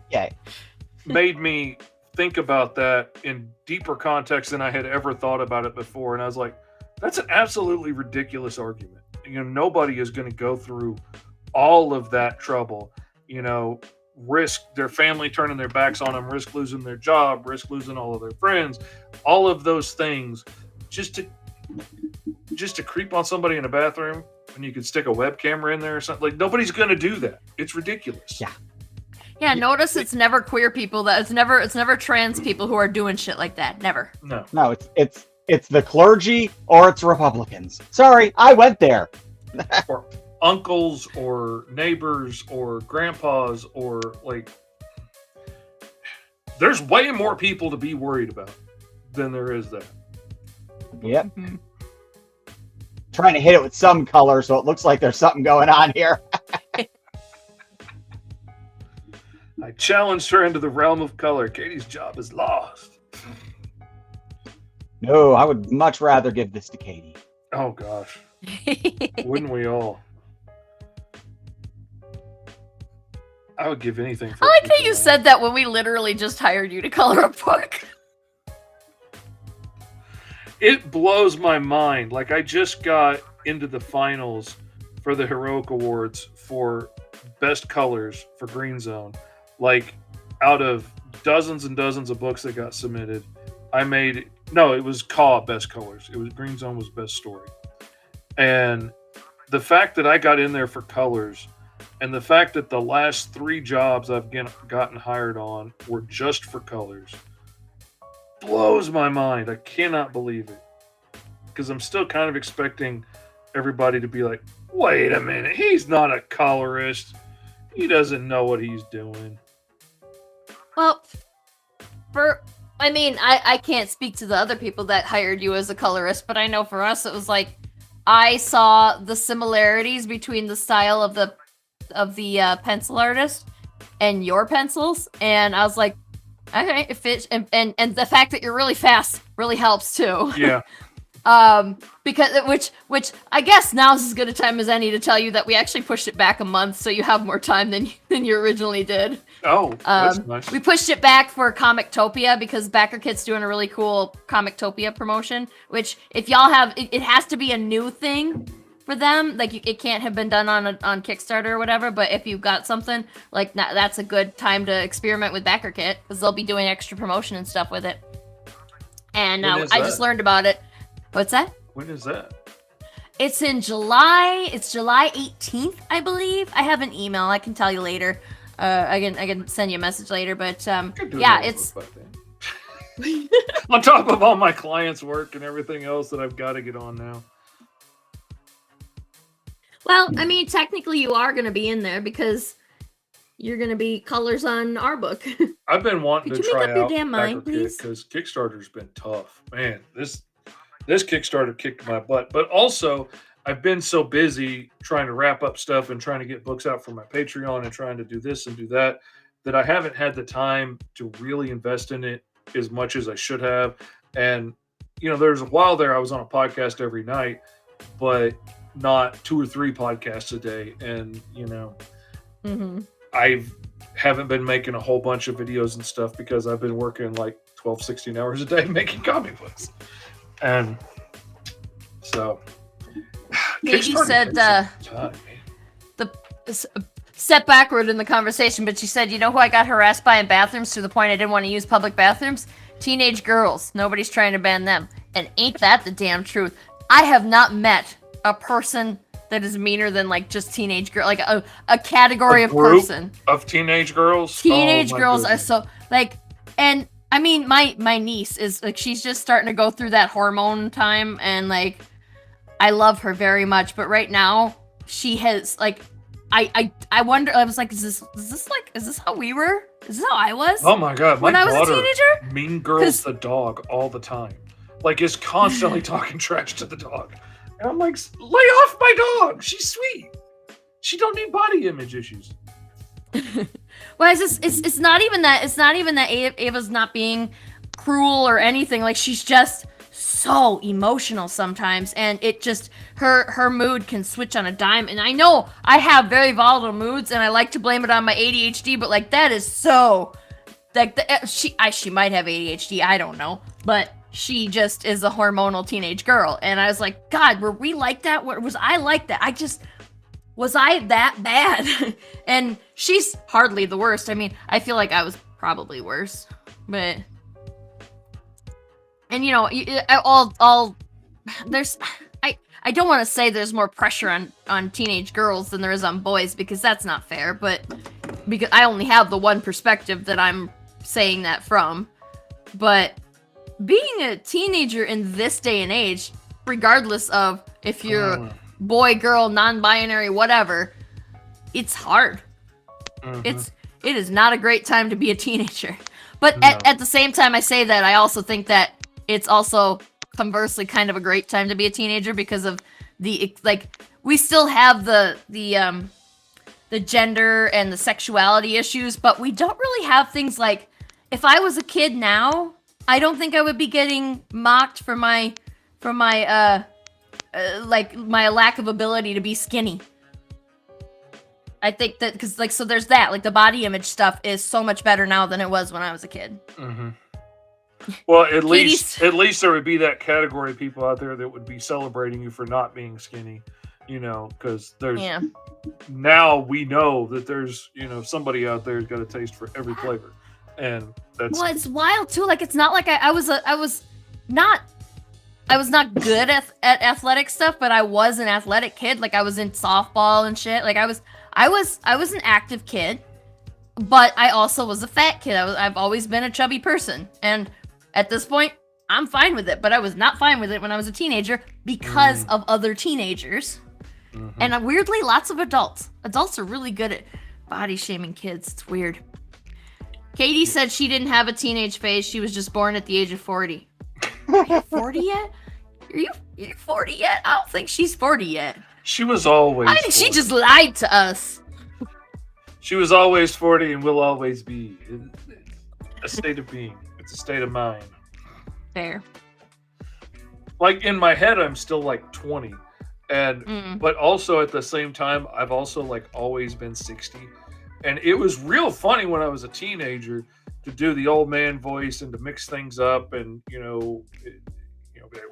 made me think about that in deeper context than I had ever thought about it before. And I was like, that's an absolutely ridiculous argument. You know, nobody is going to go through all of that trouble, you know, risk their family turning their backs on them, risk losing their job, risk losing all of their friends, all of those things just to creep on somebody in a bathroom when you could stick a web camera in there or something. Like, nobody's going to do that. It's ridiculous. Yeah, notice it's never queer people it's never trans people who are doing shit like that. Never. No, it's the clergy or it's Republicans. Sorry, I went there. uncles or neighbors or grandpas or like, there's way more people to be worried about than there is that. Yep. Trying to hit it with some color so it looks like there's something going on here. I challenged her into the realm of color. Katie's job is lost. No, I would much rather give this to Katie. Oh gosh. Wouldn't we all? I would give anything for I like that you said that when we literally just hired you to color a book. It blows my mind. Like, I just got into the finals for the Heroic Awards for best colors for Green Zone. Like, out of dozens and dozens of books that got submitted, it was CAW best colors. It was Green Zone was best story. And the fact that I got in there for colors, and the fact that the last 3 jobs I've gotten hired on were just for colors, blows my mind. I cannot believe it. Because I'm still kind of expecting everybody to be like, wait a minute, he's not a colorist. He doesn't know what he's doing. Well, I can't speak to the other people that hired you as a colorist, but I know for us it was like, I saw the similarities between the style of the pencil artist and your pencils, and I was like, okay, it fits, and the fact that you're really fast really helps too. Yeah. Because which I guess now is as good a time as any to tell you that we actually pushed it back a month, so you have more time than you originally did. Oh, that's nice. We pushed it back for Comictopia because Backer Kit's doing a really cool Comictopia promotion. Which, if y'all have, it has to be a new thing for them. Like, it can't have been done on Kickstarter or whatever. But if you've got something like that, that's a good time to experiment with Backer Kit because they'll be doing extra promotion and stuff with it. And I just learned about it. What's that? When is that? It's in July. It's July 18th, I believe. I have an email. I can tell you later. I can send you a message later. But yeah, it's on top of all my clients' work and everything else that I've got to get on now. Well, I mean, technically you are going to be in there because you're going to be colors on our book. I've been wanting to try out mind, please? because Kickstarter's been tough. Man, this Kickstarter kicked my butt. But also, I've been so busy trying to wrap up stuff and trying to get books out for my Patreon and trying to do this and do that I haven't had the time to really invest in it as much as I should have. And, there's a while there I was on a podcast every night, but not 2 or 3 podcasts a day. And, I haven't been making a whole bunch of videos and stuff because I've been working like 12, 16 hours a day making comic books. And so, Katie said step backward in the conversation, but she said, you know who I got harassed by in bathrooms to the point I didn't want to use public bathrooms? Teenage girls. Nobody's trying to ban them. And ain't that the damn truth? I have not met a person that is meaner than like just teenage girl, like a category of person of teenage girls. Teenage girls are so like, and I mean, my niece is like, she's just starting to go through that hormone time, and like, I love her very much, but right now she has like, I wonder. I was like, is this how we were? Is this how I was? Oh my god, when I was a teenager, Mean Girls the dog all the time, like is constantly talking trash to the dog, and I'm like, lay off my dog. She's sweet. She don't need body image issues. Well, it's not even that. It's not even that Ava's not being cruel or anything. Like, she's just so emotional sometimes, and it just her mood can switch on a dime. And I know I have very volatile moods, and I like to blame it on my ADHD, but like that is so like she might have ADHD. I don't know, but she just is a hormonal teenage girl. And I was like, God, were we like that? Was I like that? Was I that bad? And she's hardly the worst. I mean, I feel like I was probably worse, but, and you know, there's, I don't want to say there's more pressure on teenage girls than there is on boys, because that's not fair, but because I only have the one perspective that I'm saying that from. But being a teenager in this day and age, regardless of if you're boy, girl, non-binary, whatever, it's hard. Mhm. It is not a great time to be a teenager. But No. at the same time I say that, I also think that it's also conversely kind of a great time to be a teenager because of the, like, we still have the gender and the sexuality issues, but we don't really have things like, if I was a kid now, I don't think I would be getting mocked for my like my lack of ability to be skinny. I think that because like, so there's that, like, the body image stuff is so much better now than it was when I was a kid. Mm-hmm. Well, at Katie's- least there would be that category of people out there that would be celebrating you for not being skinny, you know, because there's Yeah. now we know that there's, you know, somebody out there who's got a taste for every flavor, and that's Well, it's wild too. Like, it's not like I was not good at athletic stuff, but I was an athletic kid. Like, I was in softball and shit. Like, I was an active kid, but I also was a fat kid. I've always been a chubby person, and at this point, I'm fine with it. But I was not fine with it when I was a teenager because of other teenagers, and weirdly, lots of adults. Adults are really good at body shaming kids. It's weird. Katie said she didn't have a teenage phase. She was just born at the age of 40. Are you 40 yet? Are you 40 yet? I don't think she's 40 yet. she was always. I think she 40. just lied to us. She was always 40 and will always be. It's a state of being. It's a state of mind. Fair. Like, in my head, I'm still like 20, and but also at the same time, I've also like always been 60, and it was real funny when I was a teenager to do the old man voice and to mix things up, and be like,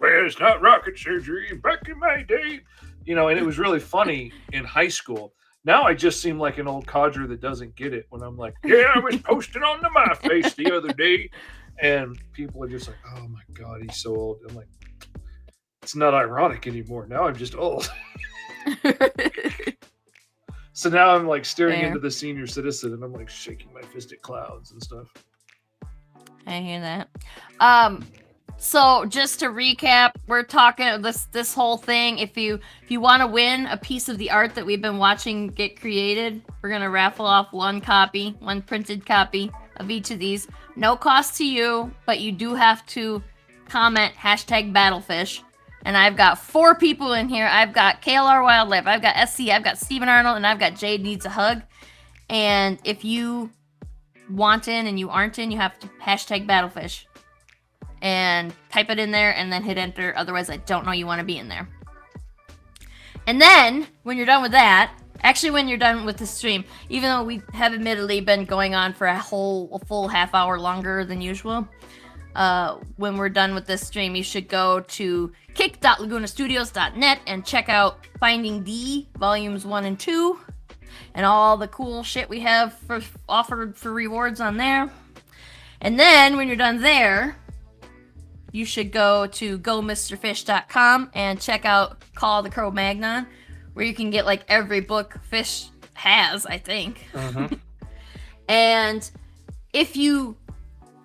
well, it's not rocket surgery back in my day, and it was really funny in high school. Now I just seem like an old codger that doesn't get it when I'm like, yeah, I was posting on to my face the other day, and people are just like, oh my god, he's so old. I'm like, it's not ironic anymore. Now I'm just old. So now I'm like staring Fair. into the senior citizen, and I'm like shaking my fist at clouds and stuff. I hear that. So just to recap, we're talking this whole thing. If you want to win a piece of the art that we've been watching get created, we're gonna raffle off one printed copy of each of these. No cost to you, but you do have to comment #BattleFish. And I've got 4 people in here. I've got KLR Wildlife, I've got SC, I've got Steven Arnold, and I've got Jade Needs a Hug. And if you want in and you aren't in, you have to #BattleFish. And type it in there and then hit enter. Otherwise, I don't know you want to be in there. And then, when you're done with that, actually when you're done with the stream, even though we have admittedly been going on for a full half hour longer than usual, when we're done with this stream, you should go to kick.lagunastudios.net and check out Finding D Volumes 1 and 2 and all the cool shit we have offered for rewards on there. And then, when you're done there, you should go to gomrfish.com and check out Call the Cro-Magnon, where you can get like every book Fish has, I think. And if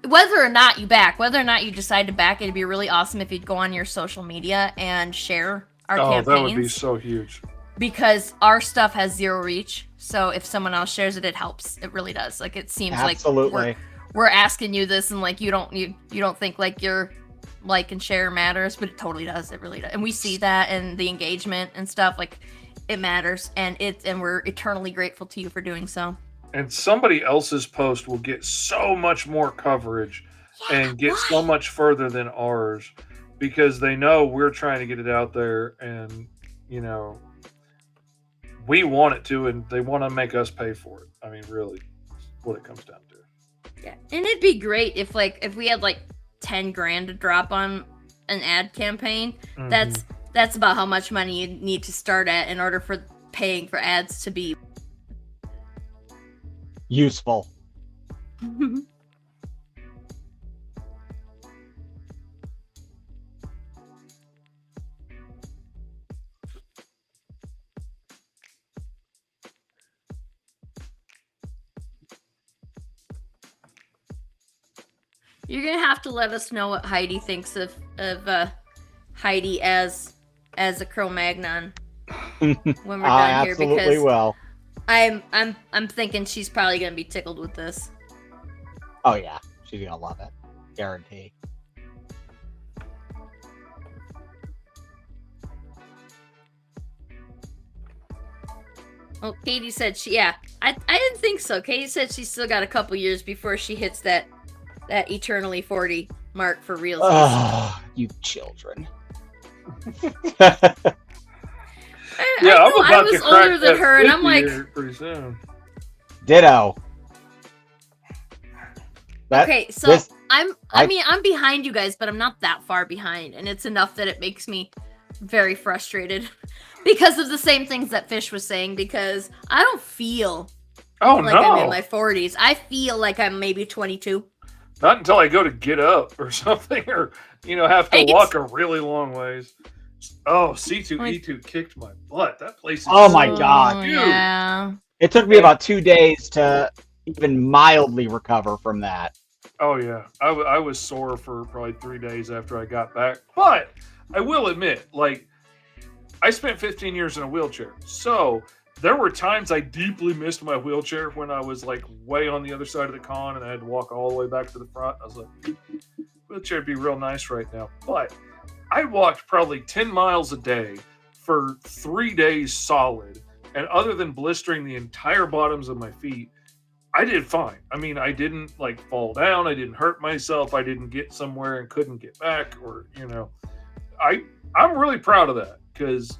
whether or not you decide to back, it'd be really awesome if you'd go on your social media and share our campaigns. That would be so huge. Because our stuff has 0 reach, so if someone else shares it, it helps. It really does. Like, it seems Absolutely. like we're asking you this, and like you don't think like your like and share matters, but it totally does. It really does. And we see that, and the engagement and stuff, like, it matters, and we're eternally grateful to you for doing so. And somebody else's post will get so much more coverage and get so much further than ours because they know we're trying to get it out there, and we want it to, and they want to make us pay for it. I mean, really, what it comes down to. Yeah, and it'd be great if we had like 10 grand to drop on an ad campaign. That's about how much money you need to start at in order for paying for ads to be useful. You're gonna have to let us know what Heidi thinks of Heidi as a Cro-Magnon. when we're I done here absolutely because will. I'm thinking she's probably gonna be tickled with this. Oh yeah, she's gonna love it, guarantee. Well, Katie said I didn't think so. Katie said she's still got a couple years before she hits that eternally 40 mark for real. Oh, you children. I was older than her, and I'm like, pretty soon. Ditto. Okay, so I'm behind you guys, but I'm not that far behind, and it's enough that it makes me very frustrated because of the same things that Fish was saying, because I don't feel I'm in my 40s. I feel like I'm maybe 22. Not until I go to get up or something, or have to walk a really long ways. Oh, C2E2 kicked my butt. That place is oh my god. Dude. Yeah. It took me about 2 days to even mildly recover from that. Oh yeah, I was sore for probably 3 days after I got back. But I will admit, like, I spent 15 years in a wheelchair, so there were times I deeply missed my wheelchair when I was like way on the other side of the con and I had to walk all the way back to the front. I was like, wheelchair would be real nice right now. But I walked probably 10 miles a day for 3 days solid, and other than blistering the entire bottoms of my feet, I did fine. I mean, I didn't like fall down. I didn't hurt myself. I didn't get somewhere and couldn't get back, or I'm really proud of that, because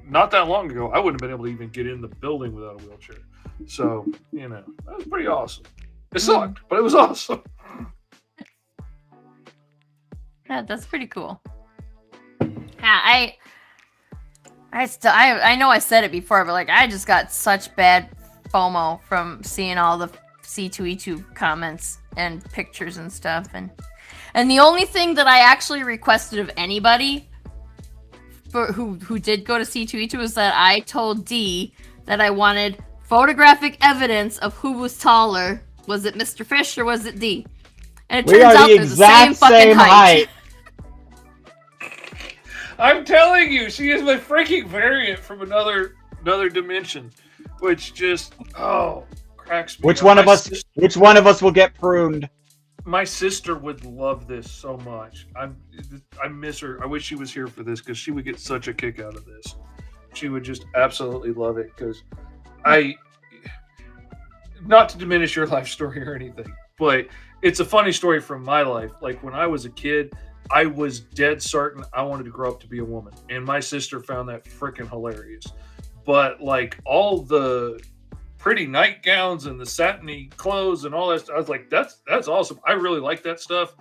not that long ago I wouldn't have been able to even get in the building without a wheelchair. So that was pretty awesome. It sucked, but it was awesome. Yeah, that's pretty cool. Yeah, I know I said it before, but like I just got such bad FOMO from seeing all the C2E2 comments and pictures and stuff, and the only thing that I actually requested of anybody who did go to C2E2 was that I told D that I wanted photographic evidence of who was taller. Was it Mr. Fish or was it D? And it turns out they're the same fucking height. I'm telling you, she is my freaking variant from another dimension, which just cracks me. Which one of us will get pruned? My sister would love this so much. I miss her. I wish she was here for this, because she would get such a kick out of this. She would just absolutely love it, because not to diminish your life story or anything, but it's a funny story from my life. Like when I was a kid, I was dead certain I wanted to grow up to be a woman, and my sister found that freaking hilarious. But like all the pretty nightgowns and the satiny clothes and all that stuff, I was like, that's awesome. I really like that stuff.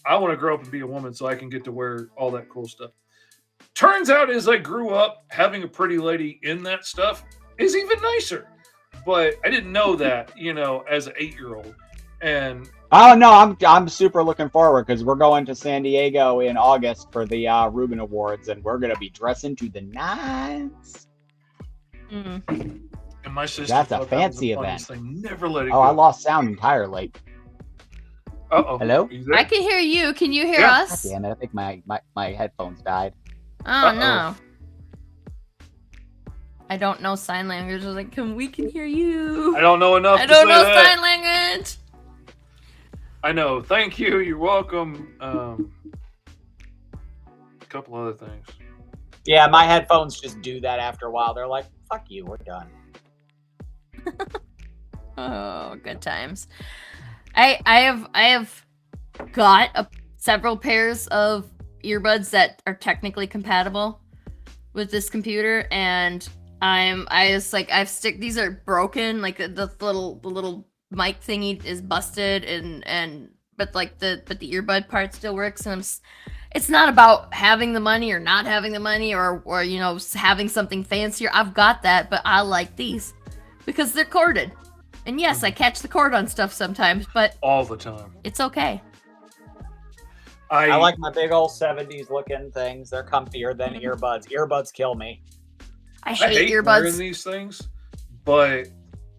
I want to grow up and be a woman so I can get to wear all that cool stuff. Turns out, as I grew up, having a pretty lady in that stuff is even nicer. But I didn't know that, as an 8-year-old. And oh no, I'm super looking forward, because we're going to San Diego in August for the Reuben Awards, and we're gonna be dressing to the nines. And my sister, that's a fancy event. Never let it go. I lost sound entirely. Uh-oh. Hello? I can hear you. Can you hear us? God damn it, I think my headphones died. Oh no. I don't know sign language. I was like, we can hear you. I don't know enough. I don't know sign language. I know. Thank you. You're welcome. A couple other things. Yeah, my headphones just do that after a while. They're like, fuck you, we're done. Oh, good times. I have got several pairs of earbuds that are technically compatible with this computer, and these are broken, like the little mic thingy is busted, but the earbud part still works, and it's not about having the money or not having the money or having something fancier. I've got that, but I like these because they're corded. And yes, I catch the cord on stuff sometimes, but all the time. It's okay. I like my big old 70s looking things. They're comfier than earbuds. Earbuds kill me. I hate earbuds. Wearing these things, but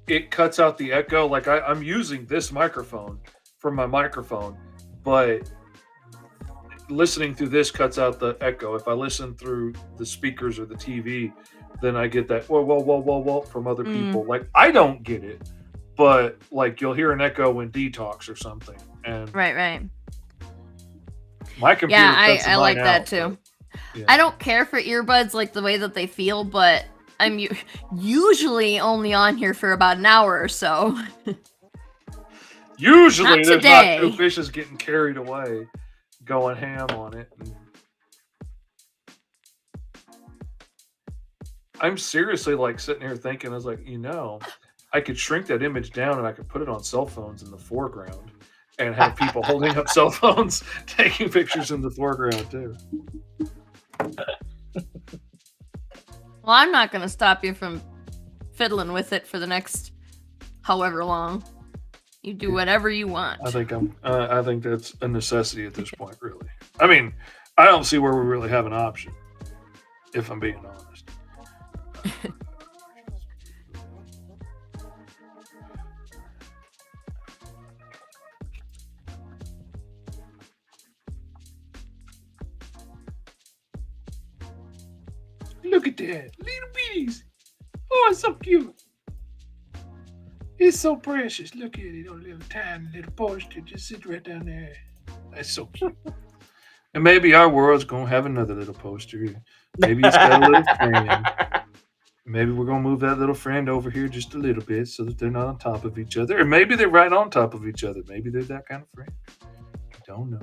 it cuts out the echo. Like I'm using this microphone from my microphone, but listening through this cuts out the echo. If I listen through the speakers or the TV, then I get that whoa from other people. Like I don't get it, but like you'll hear an echo when detox or something. And Right. my computer. Yeah, cuts I like mine that out, too. but, yeah. I don't care for earbuds like the way that they feel, but I'm usually only on here for about an hour or so. Usually Not there's today. not two fishes getting carried away, going ham on it. I'm seriously like sitting here thinking, I was like, I could shrink that image down and I could put it on cell phones in the foreground and have people holding up cell phones taking pictures in the foreground too. Well, I'm not going to stop you from fiddling with it for the next however long. You do whatever you want. I think that's a necessity at this point, really. I mean, I don't see where we really have an option, if I'm being honest. Look at that. Little bitties. Oh, it's so cute. It's so precious. Look at it. A little tiny little poster. Just sit right down there. That's so cute. And maybe our world's going to have another little poster. Maybe it's got a little friend. Maybe we're going to move that little friend over here just a little bit so that they're not on top of each other. Or maybe they're right on top of each other. Maybe they're that kind of friend. I don't know.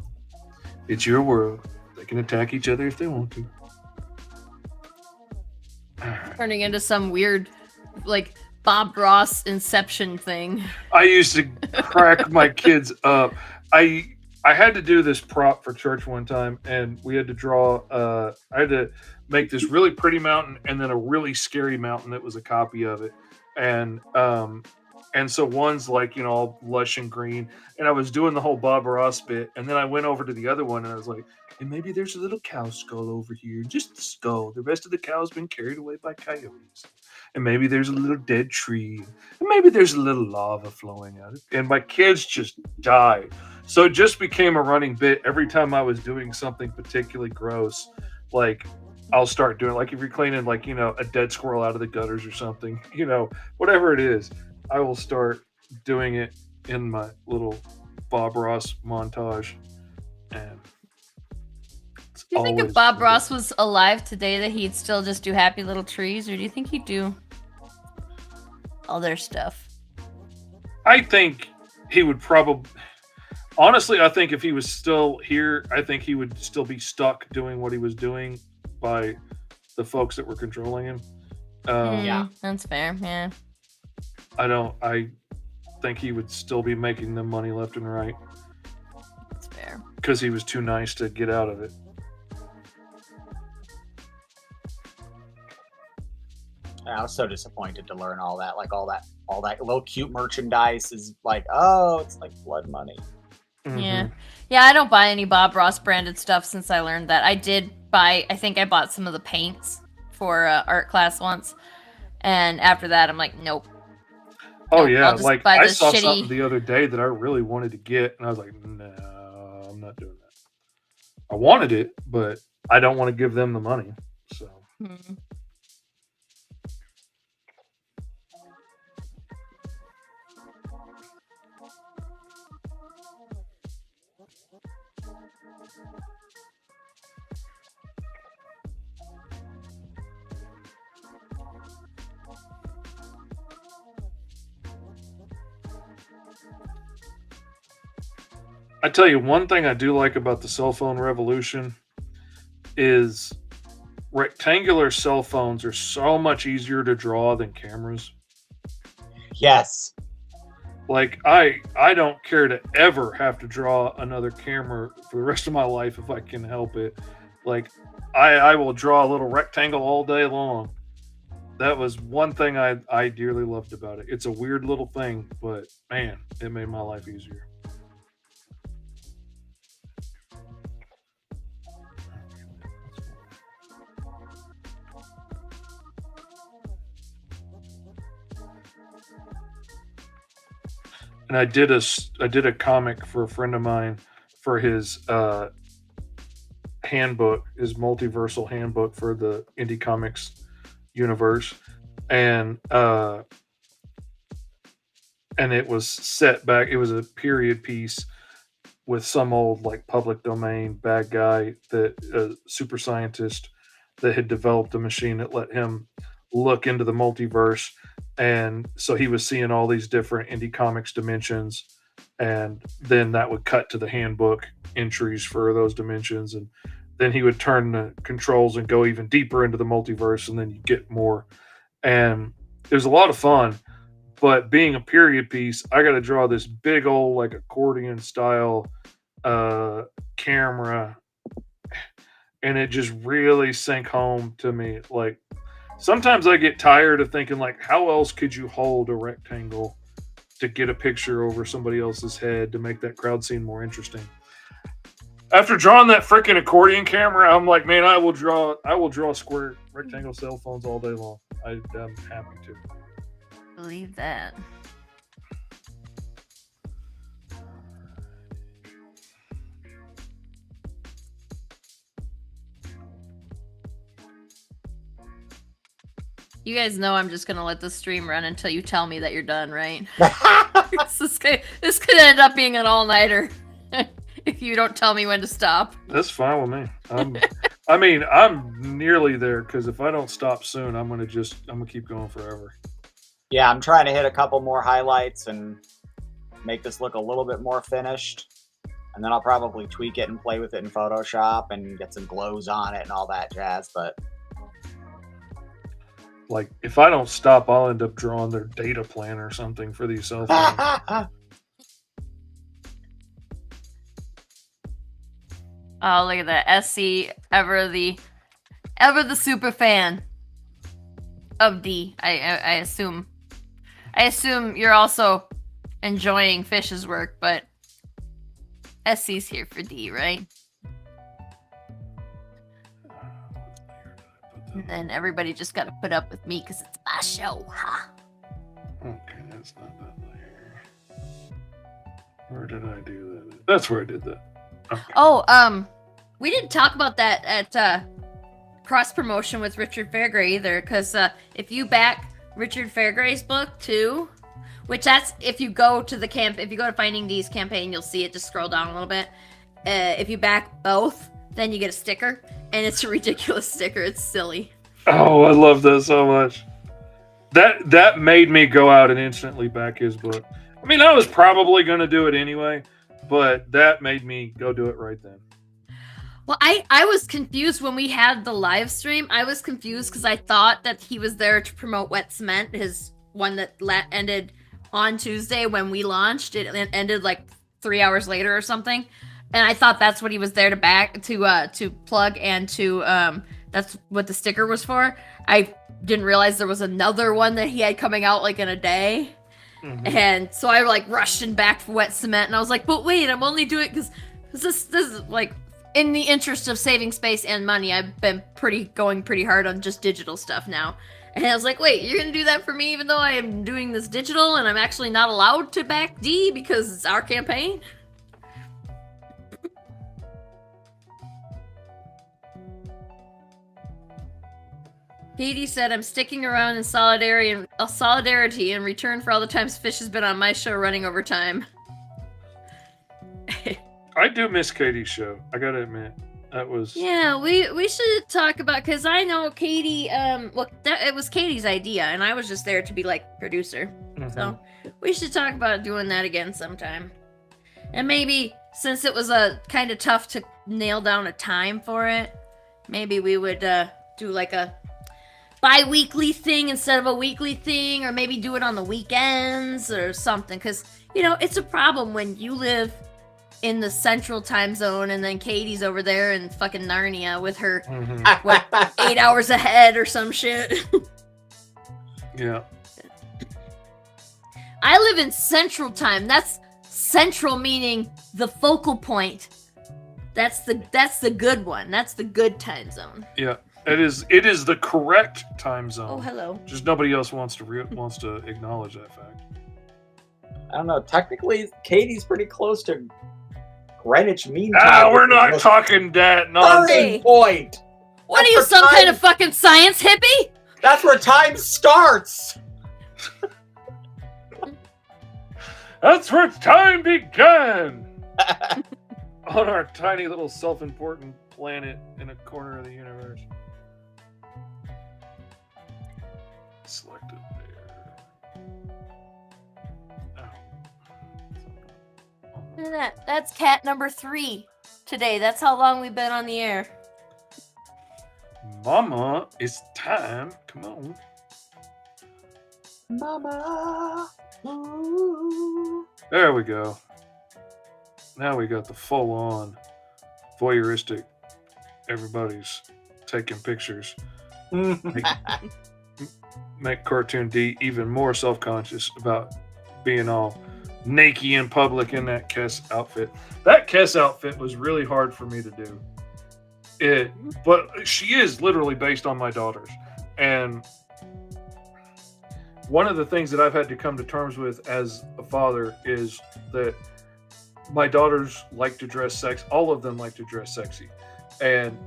It's your world. They can attack each other if they want to. Turning into some weird, like, Bob Ross Inception thing. I used to crack my kids up. I had to do this prop for church one time, and we had to draw. I had to make this really pretty mountain and then a really scary mountain that was a copy of it, and so one's like all lush and green, and I was doing the whole Bob Ross bit, and then I went over to the other one, and I was like, and maybe there's a little cow skull over here, just the skull. The rest of the cow's been carried away by coyotes. And maybe there's a little dead tree. And maybe there's a little lava flowing out. And my kids just died. So it just became a running bit. Every time I was doing something particularly gross, like I'll start doing, like if you're cleaning like, a dead squirrel out of the gutters or something, whatever it is, I will start doing it in my little Bob Ross montage. And do you think if Bob Ross was alive today that he'd still just do happy little trees, or do you think he'd do other stuff? I think he would probably... Honestly, I think if he was still here, I think he would still be stuck doing what he was doing by the folks that were controlling him. Yeah, that's fair, yeah. I think he would still be making them money left and right. That's fair. Because he was too nice to get out of it. I was so disappointed to learn all that. Like all that little cute merchandise is like, oh, it's like blood money. Mm-hmm. Yeah. I don't buy any Bob Ross branded stuff since I learned that. I think I bought some of the paints for art class once, and after that, I'm like, nope. Oh yeah, like I saw something the other day that I really wanted to get, and I was like, no, I'm not doing that. I wanted it, but I don't want to give them the money. So. Mm-hmm. I tell you, one thing I do like about the cell phone revolution is rectangular cell phones are so much easier to draw than cameras. Yes. Like, I don't care to ever have to draw another camera for the rest of my life if I can help it. Like, I will draw a little rectangle all day long. That was one thing I dearly loved about it. It's a weird little thing, but man, it made my life easier. And I did a comic for a friend of mine for his handbook, his multiversal handbook for the Indie Comics universe, and it was set back. It was a period piece with some old like public domain bad guy, that super scientist that had developed a machine that let him look into the multiverse, and so he was seeing all these different Indie Comics dimensions, and then that would cut to the handbook entries for those dimensions, and then he would turn the controls and go even deeper into the multiverse, and then you get more. And it was a lot of fun, but being a period piece, I got to draw this big old like accordion style camera, and it just really sank home to me. Like, sometimes I get tired of thinking, like, how else could you hold a rectangle to get a picture over somebody else's head to make that crowd scene more interesting? After drawing that freaking accordion camera, I'm like, man, I will draw square rectangle cell phones all day long. I'm happy to. Believe that. You guys know I'm just gonna let the stream run until you tell me that you're done, right? this could end up being an all-nighter if you don't tell me when to stop. That's fine with me. I'm nearly there, because if I don't stop soon, I'm gonna keep going forever. Yeah, I'm trying to hit a couple more highlights and make this look a little bit more finished. And then I'll probably tweak it and play with it in Photoshop and get some glows on it and all that jazz. But like, if I don't stop, I'll end up drawing their data plan or something for these cell phones. Oh, look at that. SC, ever the super fan of D. I assume you're also enjoying Fish's work, but SC's here for D, right? And then everybody just got to put up with me because it's my show, huh? Okay, that's not that layer. Where did I do that? That's where I did that. Okay. Oh, we didn't talk about that at cross promotion with Richard Fairgray either, because if you back Richard Fairgray's book too, which that's if you go to Finding D's campaign, you'll see it. Just scroll down a little bit. If you back both, then you get a sticker, and it's a ridiculous sticker. It's silly. Oh, I love that so much. That made me go out and instantly back his book. I mean, I was probably going to do it anyway, but that made me go do it right then. Well, I was confused when we had the live stream. I was confused because I thought that he was there to promote Wet Cement, his one that ended on Tuesday when we launched. It ended like 3 hours later or something. And I thought that's what he was there to plug, and that's what the sticker was for. I didn't realize there was another one that he had coming out like in a day. Mm-hmm. And so I like rushed in back for Wet Cement, and I was like, but wait, I'm only doing it because this is like in the interest of saving space and money. I've been going pretty hard on just digital stuff now. And I was like, wait, you're gonna do that for me even though I am doing this digital and I'm actually not allowed to back D because it's our campaign? Katie said, I'm sticking around in solidarity in return for all the times Fish has been on my show running over time. I do miss Katie's show. I gotta admit. That was... Yeah, we should talk about, because I know Katie, it was Katie's idea, and I was just there to be, like, producer. Mm-hmm. So, we should talk about doing that again sometime. And maybe, since it was kind of tough to nail down a time for it, maybe we would do, like, a bi-weekly thing instead of a weekly thing, or maybe do it on the weekends or something, because, you know, it's a problem when you live in the central time zone and then Katie's over there in fucking Narnia with her 8 hours ahead or some shit. Yeah. I live in central time. That's central meaning the focal point. That's the good one. That's the good time zone. Yeah. It is the correct time zone. Oh, hello. Just nobody else wants to acknowledge that fact. I don't know. Technically, Katie's pretty close to Greenwich Mean Time. we're not talking that nonsense. Starting point. What are you, some kind of fucking science hippie? That's where time starts. That's where time began. On our tiny little self-important planet in a corner of the universe. Selected there. Look at that. That's cat number 3 today. That's how long we've been on the air. Mama, it's time. Come on. Mama. Ooh. There we go. Now we got the full-on voyeuristic. Everybody's taking pictures. Make Cartoon D even more self-conscious about being all naked in public in that Kess outfit. That Kess outfit was really hard for me to do. But she is literally based on my daughters. And one of the things that I've had to come to terms with as a father is that my daughters like to dress sexy. All of them like to dress sexy. And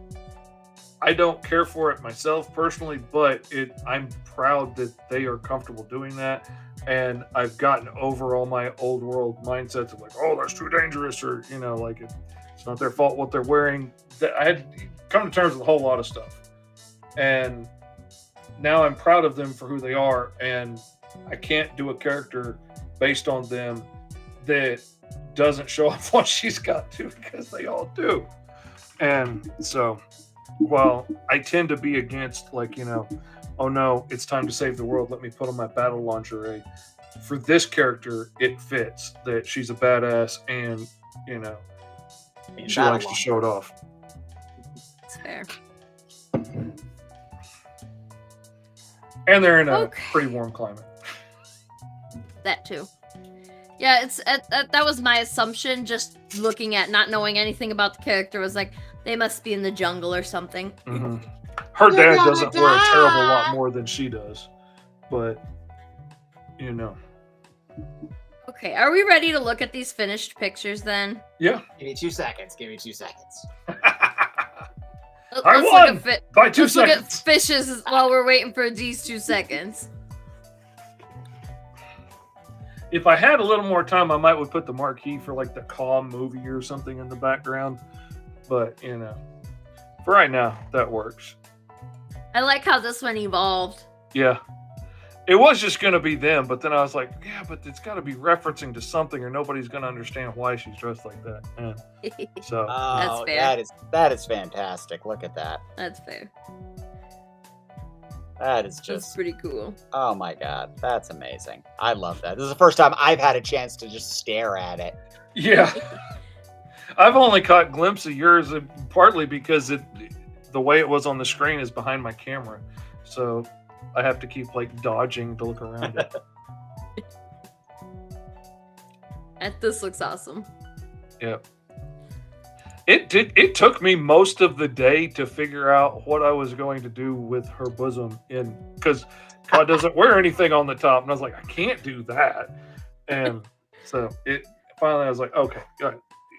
I don't care for it myself personally, but I'm proud that they are comfortable doing that. And I've gotten over all my old world mindsets of like, oh, that's too dangerous, or, like it's not their fault what they're wearing. I had to come to terms with a whole lot of stuff. And now I'm proud of them for who they are. And I can't do a character based on them that doesn't show off what she's got to, because they all do. And so, while I tend to be against, oh no, it's time to save the world, let me put on my battle lingerie. For this character, it fits that she's a badass and, she likes to show it off. That's fair. And they're in a pretty warm climate. That too. Yeah, it's that was my assumption, just looking at not knowing anything about the character, was like, they must be in the jungle or something. Mm-hmm. Her dad doesn't wear a terrible lot more than she does, but, Okay, are we ready to look at these finished pictures then? Yeah. Give me 2 seconds. I won by 2 seconds. Look at fishes while we're waiting for these 2 seconds. If I had a little more time, I might would put the marquee for the Calm movie or something in the background. But, for right now, that works. I like how this one evolved. Yeah. It was just going to be them, but then I was like, yeah, but it's got to be referencing to something or nobody's going to understand why she's dressed like that. So That's fair. That is fantastic. Look at that. That's fair. That is That's just pretty cool. Oh my god, that's amazing. I love that. This is the first time I've had a chance to just stare at it. Yeah. I've only caught a glimpse of yours, partly because the way it was on the screen is behind my camera. So I have to keep dodging to look around it. This looks awesome. Yep. It took me most of the day to figure out what I was going to do with her bosom because God doesn't wear anything on the top, and I was like, I can't do that. And so finally I was like, okay,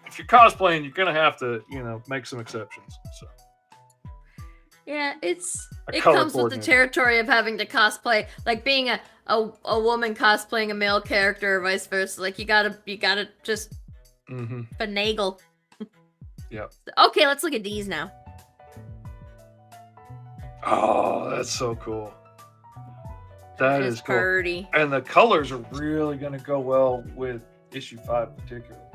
if you're cosplaying, you're gonna have to make some exceptions. So yeah, it comes with the territory of having to cosplay, being a woman cosplaying a male character or vice versa. You gotta just finagle. Yeah. Okay, let's look at these now. Oh, that's so cool. That is cool. Pretty. And the colors are really going to go well with issue 5 particularly.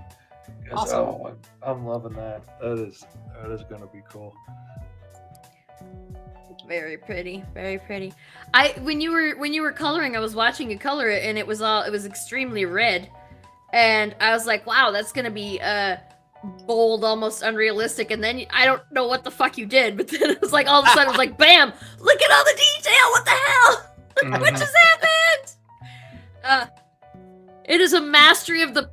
Awesome. Oh, I'm loving that. That is going to be cool. Very pretty, very pretty. When you were coloring, I was watching you color it, and it was extremely red, and I was like, wow, that's gonna be bold, almost unrealistic. And then I don't know what the fuck you did, but then it was like all of a sudden it was like, bam! Look at all the detail. What the hell? What just happened? It is a mastery of the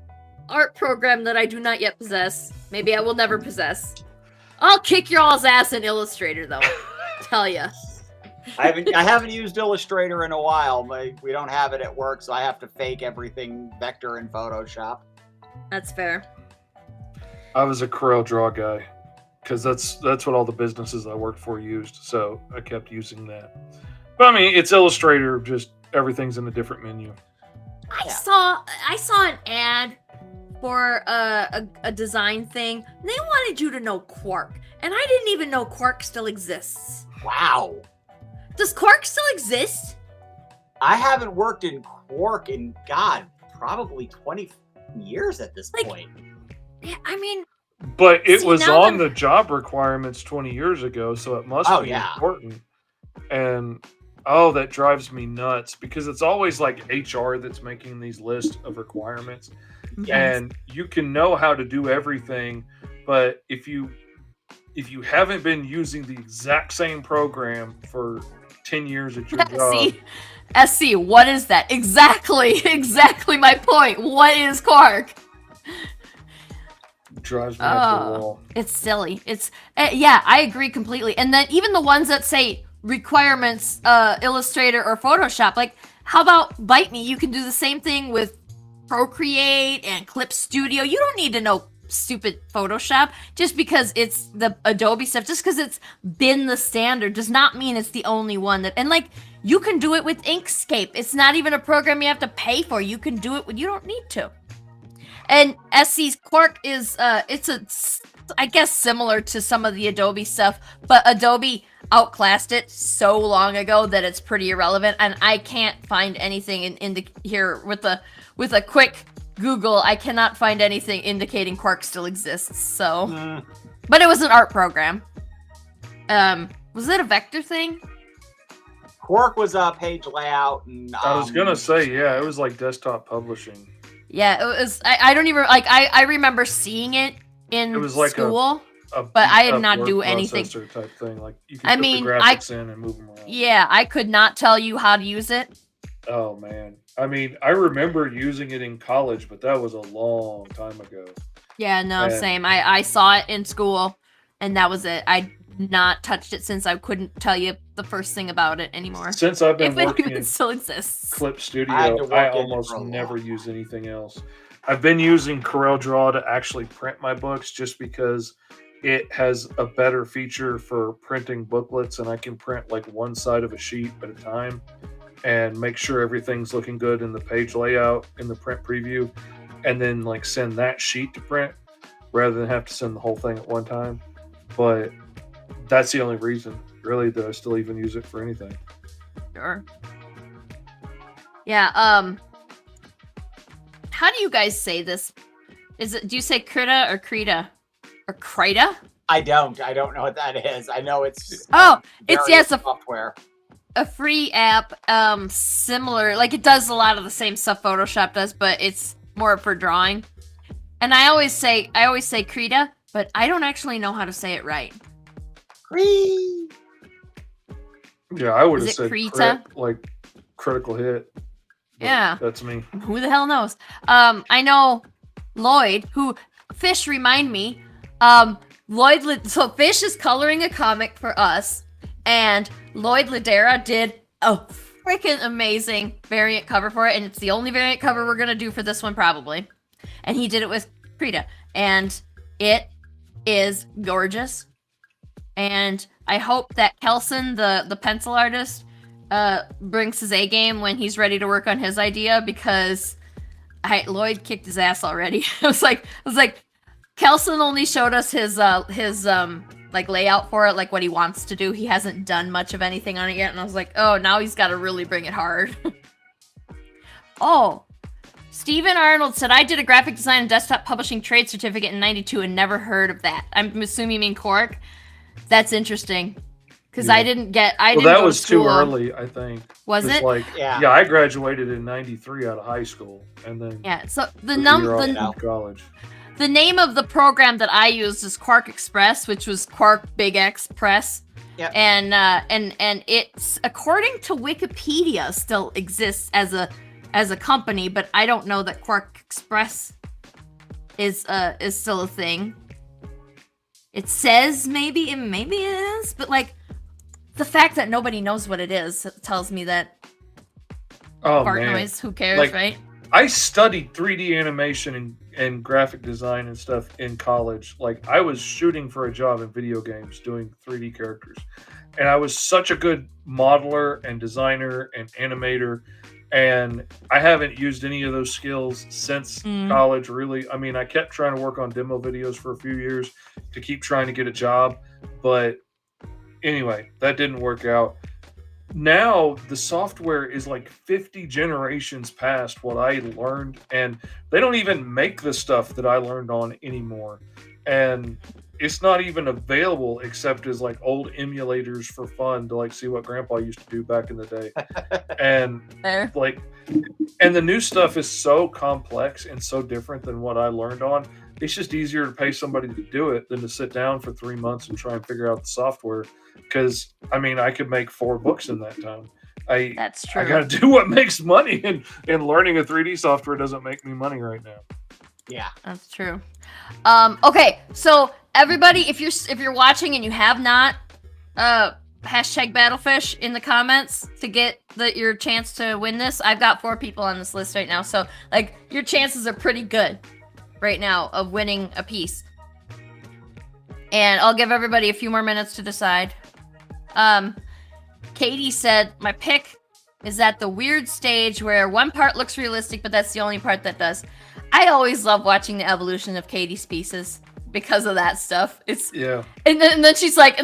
art program that I do not yet possess. Maybe I will never possess. I'll kick your all's ass in Illustrator, though. Tell ya. I haven't used Illustrator in a while. We don't have it at work, so I have to fake everything vector in Photoshop. That's fair. I was a Corel Draw guy because that's what all the businesses I worked for used. So I kept using that. But I mean, it's Illustrator. Just everything's in a different menu. I saw an ad for a design thing. They wanted you to know Quark, and I didn't even know Quark still exists. Wow. Does Quark still exist? I haven't worked in Quark in, God, probably 20 years at this point. Yeah, I mean... But it was now on the job requirements 20 years ago, so it must be important. And, that drives me nuts, because it's always like HR that's making these lists of requirements. Yes. And you can know how to do everything, but if you haven't been using the exact same program for 10 years at your job... SC, what is that? Exactly my point. What is Quark? Drives me up the wall. It's silly. It's yeah, I agree completely. And then even the ones that say requirements, Illustrator or Photoshop, like how about Bite Me? You can do the same thing with Procreate and Clip Studio. You don't need to know stupid Photoshop just because it's the Adobe stuff. Just because it's been the standard does not mean it's the only one that. And like you can do it with Inkscape. It's not even a program you have to pay for. You can do it when you don't need to. And SC's Quark is I guess similar to some of the Adobe stuff, but Adobe outclassed it so long ago that it's pretty irrelevant, and I can't find anything in here with a quick Google. I cannot find anything indicating Quark still exists. So, but it was an art program. Was it a vector thing? Quark was a page layout, and I was gonna say, yeah, it was like desktop publishing. Yeah, it was. I don't even like. I remember seeing it in it was like school, but I did not do anything. Type thing. Like you can I put mean, the graphics in and move them around. Yeah, I could not tell you how to use it. Oh man, I mean, I remember using it in college, but that was a long time ago. Yeah, no, same. I saw it in school, and that was it. I not touched it since. I couldn't tell you the first thing about it anymore. Since I've been if working it even in still exists. Clip Studio, I almost never use anything else. I've been using Corel Draw to actually print my books just because it has a better feature for printing booklets, and I can print like one side of a sheet at a time and make sure everything's looking good in the page layout in the print preview, and then like send that sheet to print rather than have to send the whole thing at one time. But that's the only reason, really, that I still even use it for anything. Sure. Yeah, how do you guys say this? Do you say Krita or Krita? Or Krita? I don't know what that is. I know it's it's a software. A free app, similar, like it does a lot of the same stuff Photoshop does, but it's more for drawing. And I always say Krita, but I don't actually know how to say it right. Yeah, I would have said Krita? like critical hit. Yeah. That's me. Who the hell knows? I know Lloyd, who Fish remind me. So Fish is coloring a comic for us, and Lloyd Ladera did a freaking amazing variant cover for it, and it's the only variant cover we're gonna do for this one probably. And he did it with Krita, and it is gorgeous. And I hope that Kelson, the pencil artist, brings his A game when he's ready to work on his idea, because Lloyd kicked his ass already. I was like, Kelson only showed us his like layout for it, like what he wants to do. He hasn't done much of anything on it yet, and I was like, oh, now he's got to really bring it hard. Oh, Stephen Arnold said, I did a graphic design and desktop publishing trade certificate in '92 and never heard of that. I'm assuming you mean Quark. That's interesting. Because I didn't that was too early, I think. Was it? Like, yeah, I graduated in '93 out of high school, and then so college. The name of the program that I used is Quark Express, which was Quark Big X Press. Yep. And it's, according to Wikipedia, still exists as a company, but I don't know that Quark Express is still a thing. It says maybe it is, but like the fact that nobody knows what it is tells me that fart noise, who cares, like, right? I studied 3D animation and graphic design and stuff in college. Like I was shooting for a job in video games doing 3D characters. And I was such a good modeler and designer and animator, and I haven't used any of those skills since college, really. I mean, I kept trying to work on demo videos for a few years to keep trying to get a job, but anyway, that didn't work out. Now the software is like 50 generations past what I learned, and they don't even make the stuff that I learned on anymore. And it's not even available except as like old emulators for fun to like see what grandpa used to do back in the day. And like, and the new stuff is so complex and so different than what I learned on. It's just easier to pay somebody to do it than to sit down for 3 months and try and figure out the software. Because I mean, I could make 4 books in that time. That's true. I got to do what makes money, and learning a 3D software doesn't make me money right now. Yeah, that's true. Okay, so everybody, if you're watching and you have not, hashtag Battlefish in the comments to get your chance to win this. I've got 4 people on this list right now, so like your chances are pretty good right now of winning a piece. And I'll give everybody a few more minutes to decide. Katie said, my pick is at the weird stage where one part looks realistic, but that's the only part that does. I always love watching the evolution of Katie's pieces because of that stuff. It's yeah. And then she's like,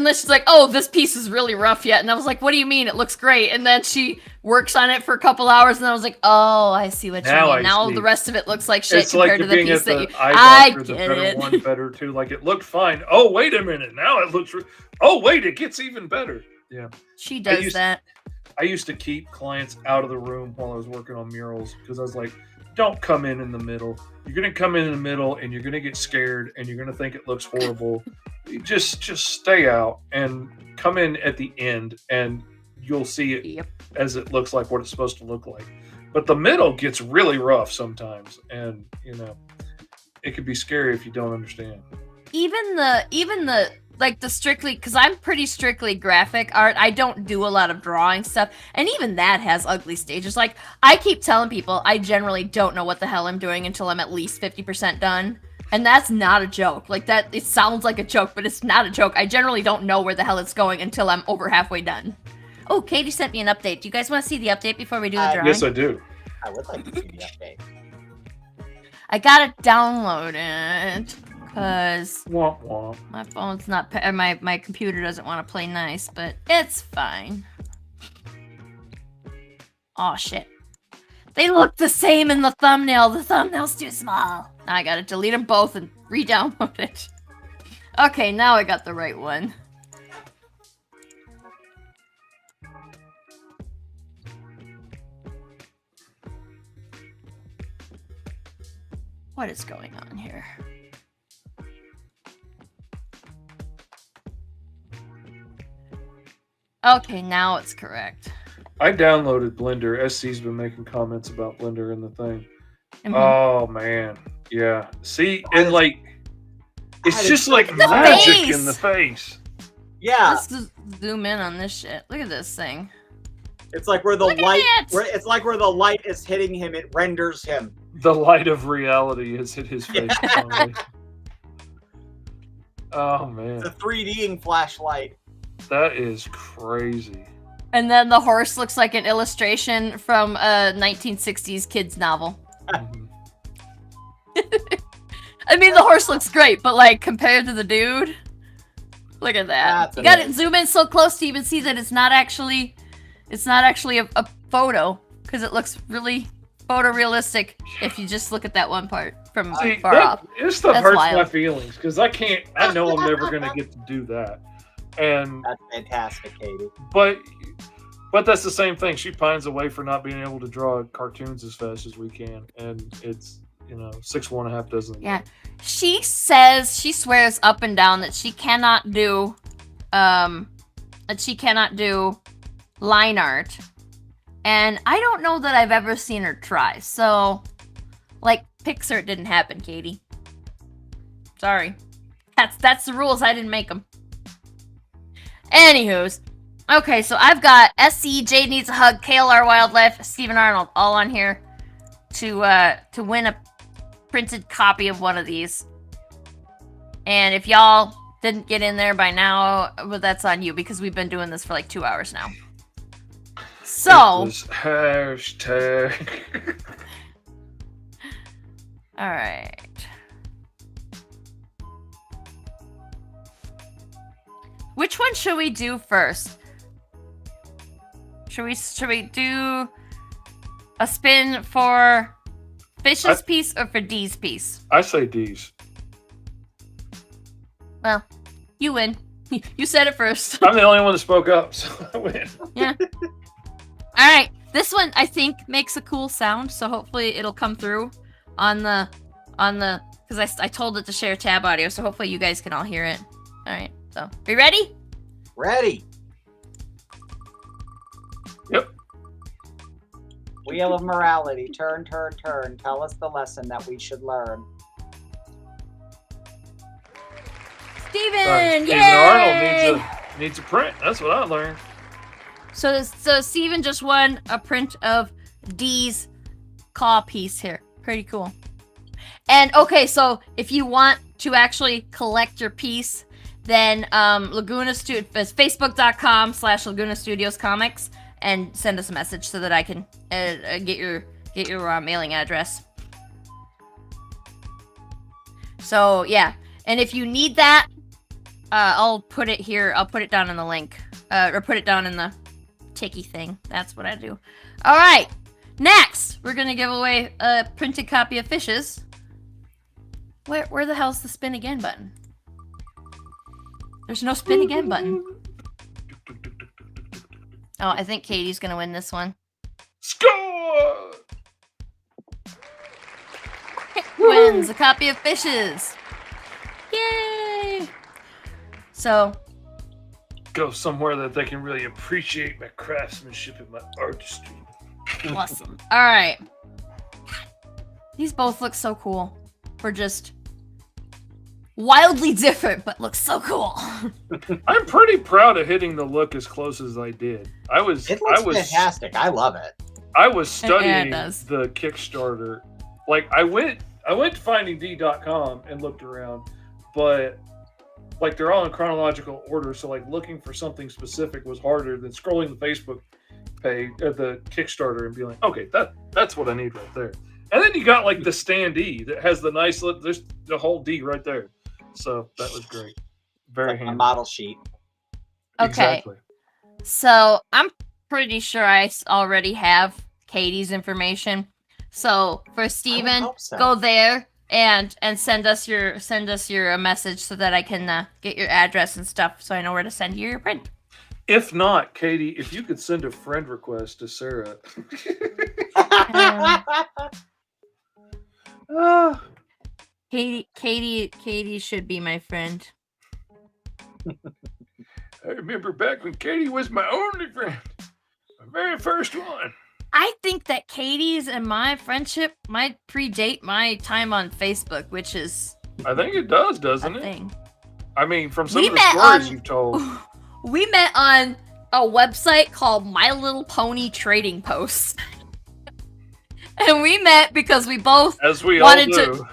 oh, this piece is really rough yet. And I was like, what do you mean? It looks great. And then she works on it for a couple hours, and I was like, oh, I see what you mean. Now the rest of it looks like shit compared to the piece that you. I get it. One better too. Like it looked fine. Oh, wait a minute. Now it looks. Oh, wait, it gets even better. Yeah. She does that. I used to keep clients out of the room while I was working on murals because I was like, don't come in the middle. You're going to come in the middle and you're going to get scared and you're going to think it looks horrible. Just stay out and come in at the end and you'll see it as it looks like what it's supposed to look like. But the middle gets really rough sometimes, and you know, it could be scary if you don't understand. Even the like the strictly, because I'm pretty strictly graphic art. I don't do a lot of drawing stuff, and even that has ugly stages. Like I keep telling people, I generally don't know what the hell I'm doing until I'm at least 50% done, and that's not a joke. Like that, it sounds like a joke, but it's not a joke. I generally don't know where the hell it's going until I'm over halfway done. Oh, Katie sent me an update. Do you guys want to see the update before we do the drawing? Yes, I do. I would like to see the update. I gotta download it. Because my phone's not, my computer doesn't want to play nice, but it's fine. Oh shit. They look the same in the thumbnail. The thumbnail's too small. Now I gotta delete them both and re-download it. Okay, now I got the right one. What is going on here? Okay, now it's correct. I downloaded Blender. SC's been making comments about Blender in the thing. Mm-hmm. Oh man, yeah. See, and like, it's just like the magic face. in the face. Yeah. Let's just zoom in on this shit. Look at this thing. It's like where the it's like where the light is hitting him, it renders him. The light of reality has hit his face. Yeah. Oh man. It's a 3D-ing flashlight. That is crazy. And then the horse looks like an illustration from a 1960s kids novel. Mm-hmm. I mean, the horse looks great, but like compared to the dude, look at that. You gotta zoom in so close to even see that it's not actually a photo, because it looks really photorealistic if you just look at that one part from far off. This stuff hurts my feelings because I know I'm never gonna get to do that. And that's fantastic, Katie. But that's the same thing. She pines away for not being able to draw cartoons as fast as we can, and it's 6 1/2 dozen. Yeah, she swears up and down that she cannot do line art, and I don't know that I've ever seen her try. So, like, Pixar, it didn't happen, Katie. Sorry, that's the rules. I didn't make them. Anywho's, okay, so I've got SC, Jade Needs a Hug, KLR Wildlife, Stephen Arnold, all on here. to win a printed copy of one of these. And if y'all didn't get in there by now, well, that's on you because we've been doing this for like 2 hours now. So, hashtag. all right. Which one should we do first? Should we do a spin for Fish's piece or for D's piece? I say D's. Well, you win. You said it first. I'm the only one that spoke up, so I win. Yeah. All right. This one I think makes a cool sound, so hopefully it'll come through on the because I told it to share tab audio, so hopefully you guys can all hear it. All right. So, are you ready? Ready. Yep. Wheel of morality. Turn, turn, turn. Tell us the lesson that we should learn. Steven! Steven Yay! Arnold needs a print. That's what I learned. So Steven just won a print of D's claw piece here. Pretty cool. And okay, so if you want to actually collect your piece, then Laguna Studios, facebook.com/Laguna Studios Comics, and send us a message so that I can get your mailing address. So yeah, and if you need that, I'll put it here. I'll put it down in the link, or put it down in the ticky thing. That's what I do. All right. Next, we're gonna give away a printed copy of Fishes. Where the hell's the spin again button? There's no spin again button. Oh, I think Katie's gonna win this one. Score! Wins a copy of Fishes. Yay! So, Go somewhere that they can really appreciate my craftsmanship and my artistry. awesome. All right. These both look so cool. We're just wildly different, but look so cool. I'm pretty proud of hitting the look as close as I did. It looks fantastic. I love it. I was studying Yeah, it does. the Kickstarter. Like I went to findingd.com and looked around, but like they're all in chronological order, so like looking for something specific was harder than scrolling the Facebook page at the Kickstarter and being like, okay, that's what I need right there. And then you got like the standee that has the nice there's the whole D right there. So that was great. Very Like handy. a model sheet. Okay. Exactly. So I'm pretty sure I already have Katie's information. So for Steven, hope so. go there and send us your message so that I can get your address and stuff, so I know where to send you your print. If not, Katie, if you could send a friend request to Sarah. Katie should be my friend. I remember back when Katie was my only friend. My very first one. I think that Katie's and my friendship might predate my time on Facebook, which is I think it does, doesn't a it? thing. I mean, from some We of the met stories on- you've told. We met on a website called My Little Pony Trading Posts. And we met because we both As we wanted all to- do.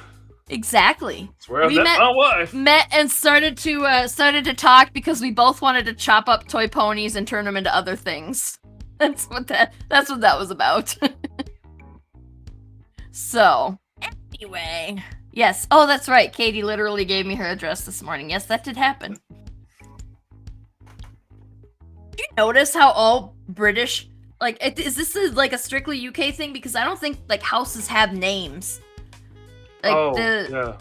exactly That's where I we met met- my wife. met and started to talk because we both wanted to chop up toy ponies and turn them into other things. That's what that was about. So, anyway, yes. Oh, that's right. Katie literally gave me her address this morning. Yes, that did happen. Did you notice how all British, like, is this like a strictly UK thing? Because I don't think like houses have names. Like yeah.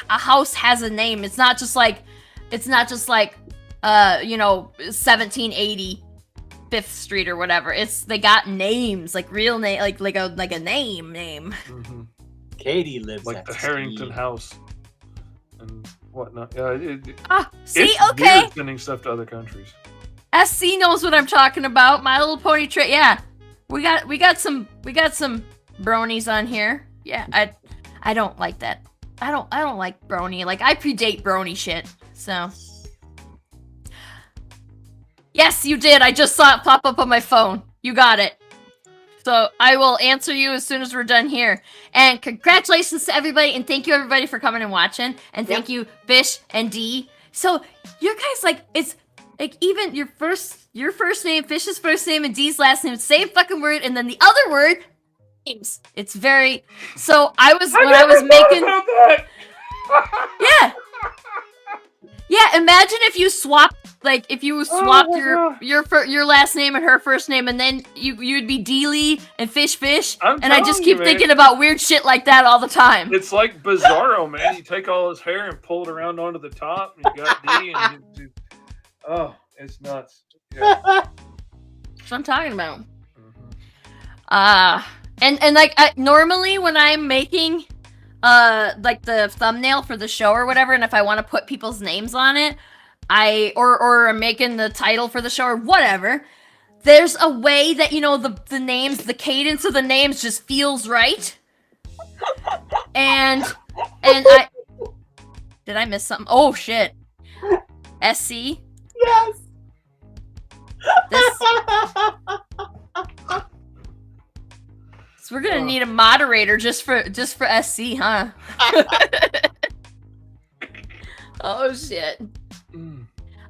a house has a name. It's not just like 1780 5th Street or whatever. They got names, like real name, like a name. hmm Katie lives Like at the the Harrington speed. House and whatnot. Yeah, See, it's okay. weird sending stuff to other countries. SC knows what I'm talking about. My Little Pony trade. Yeah, we got some bronies on here. Yeah, I don't like that. I don't like brony. Like I predate brony shit. So yes, you did. I just saw it pop up on my phone. You got it. So I will answer you as soon as we're done here. And congratulations to everybody, and thank you everybody for coming and watching. And thank you, Fish and D. So you guys, like, it's like even your first name, Fish's first name, and D's last name, same fucking word, and then the other word, names. It's very. So I was making. Yeah. Yeah, imagine if you swapped, like, your last name and her first name, and then you'd be Deely and Fish, and I just keep thinking about weird shit like that all the time. It's like Bizarro, man. You take all his hair and pull it around onto the top, and you got D, and oh, it's nuts. Yeah. That's what I'm talking about. And like, normally when I'm making, like the thumbnail for the show or whatever, and if I want to put people's names on it, or I'm making the title for the show or whatever, there's a way that, you know, the names, the cadence of the names just feels right. And I did I miss something? Oh shit. SC? Yes. This So we're gonna need a moderator just for SC, huh? Oh shit.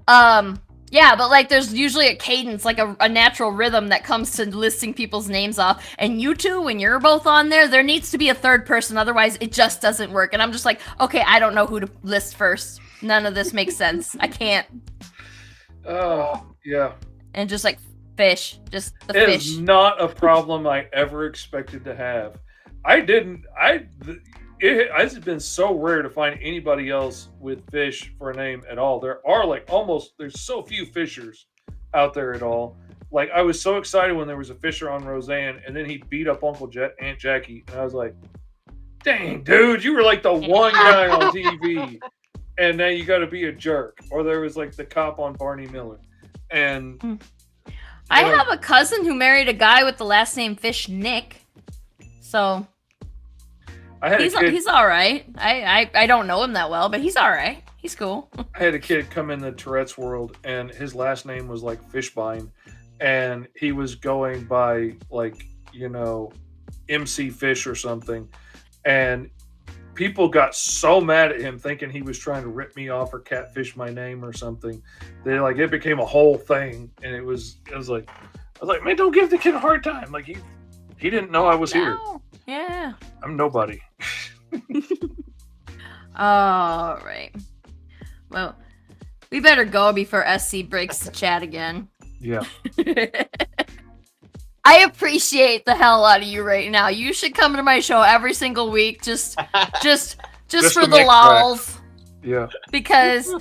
Yeah, but like there's usually a cadence, like a natural rhythm that comes to listing people's names off. And you two, when you're both on there needs to be a third person, otherwise it just doesn't work. And I'm just like, okay, I don't know who to list first. None of this makes sense. I can't. Oh, yeah. And just like Fish, just the It Fish. is not a problem I ever expected to have. It's been so rare to find anybody else with Fish for a name at all. There are like there's so few Fishers out there at all. Like, I was so excited when there was a Fisher on Roseanne, and then he beat up Aunt Jackie, and I was like, dang, dude, you were like the one guy on TV, and now you got to be a jerk. Or there was like the cop on Barney Miller. And I have a cousin who married a guy with the last name Fish, Nick. So he's all right. I don't know him that well, but he's all right. He's cool. I had a kid come in the Tourette's world, and his last name was like Fishbine, and he was going by like, you know, MC Fish or something, and people got so mad at him thinking he was trying to rip me off or catfish my name or something. It became a whole thing, and I was like, man, don't give the kid a hard time. Like, he didn't know I was here. Yeah. I'm nobody. All right. Well, we better go before SC breaks the chat again. Yeah. I appreciate the hell out of you right now. You should come to my show every single week, just for the lols. Yeah. Because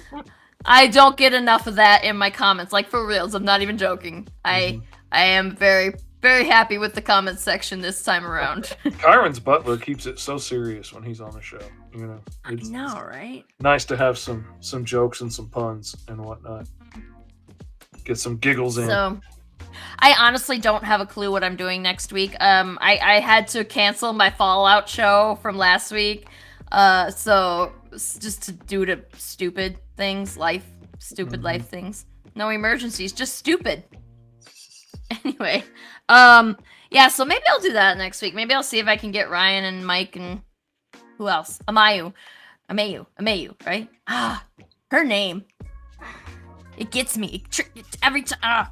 I don't get enough of that in my comments. Like, for reals, I'm not even joking. I am very, very happy with the comments section this time around. Kyron's butler keeps it so serious when he's on the show. You know, I know, right? Nice to have some jokes and some puns and whatnot. Get some giggles in. So, I honestly don't have a clue what I'm doing next week. I had to cancel my Fallout show from last week. So just due to stupid things, stupid life things. No emergencies, just stupid. Anyway, yeah, so maybe I'll do that next week. Maybe I'll see if I can get Ryan and Mike and who else? Amayu, right? Her name. It gets me every time.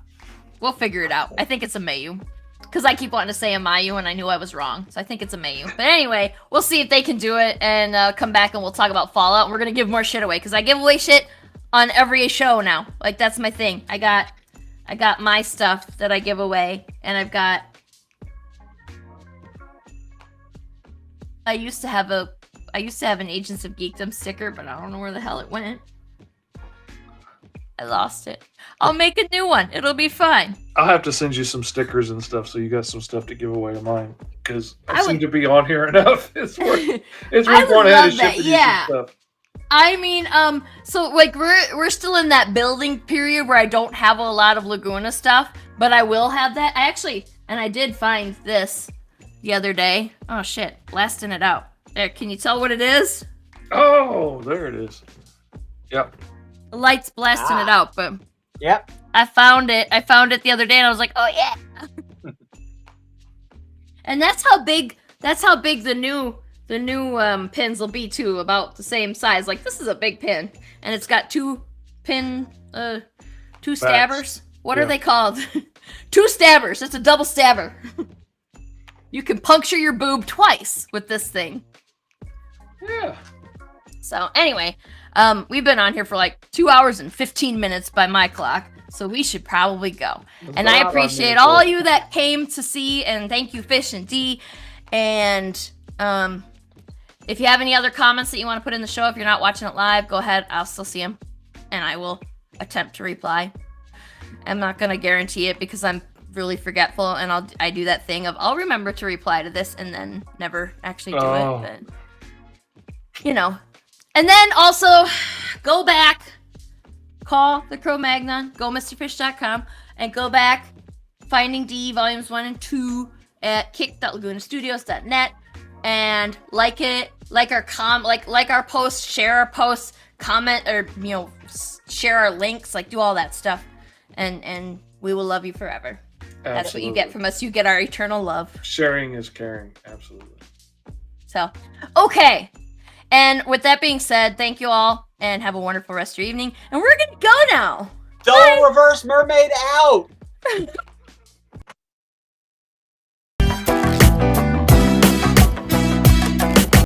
We'll figure it out. I think it's Amayu. Because I keep wanting to say Amayu and I knew I was wrong. So I think it's Amayu. But anyway, we'll see if they can do it and come back and we'll talk about Fallout. And we're going to give more shit away. Because I give away shit on every show now. Like, that's my thing. I got my stuff that I give away. And I've got... I used to have an Agents of Geekdom sticker, but I don't know where the hell it went. I lost it. I'll make a new one. It'll be fine. I'll have to send you some stickers and stuff so you got some stuff to give away of mine. Because I seem to be on here enough. It's worth going ahead and shipping you some stuff. I mean, so like we're still in that building period where I don't have a lot of Laguna stuff, but I will have that. I did find this the other day. Oh shit, blasting it out. There, can you tell what it is? Oh, there it is. Yep. The light's blasting it out, but yep. I found it the other day and I was like, oh yeah. And that's how big the new pins will be too, about the same size. Like this is a big pin, and it's got two stabbers. What are they called? 2 stabbers. It's a double stabber. You can puncture your boob twice with this thing. Yeah. So anyway, we've been on here for like 2 hours and 15 minutes by my clock, so we should probably go. And I appreciate all you that came to see, and thank you, Fish and D. And if you have any other comments that you want to put in the show, if you're not watching it live, go ahead. I'll still see them, and I will attempt to reply. I'm not gonna guarantee it because I'm really forgetful, and I do that thing of I'll remember to reply to this and then never actually do it. But you know. And then also go back, call the Cro-Magnon, go MrFish.com, and go back Finding D Volumes 1 and 2 at kick.lagunastudios.net, and like it, like our posts, share our posts, comment, or share our links, like do all that stuff, and we will love you forever. Absolutely. That's what you get from us. You get our eternal love. Sharing is caring. Absolutely. So, okay. And with that being said, thank you all, and have a wonderful rest of your evening. And we're gonna go now. Double reverse mermaid out.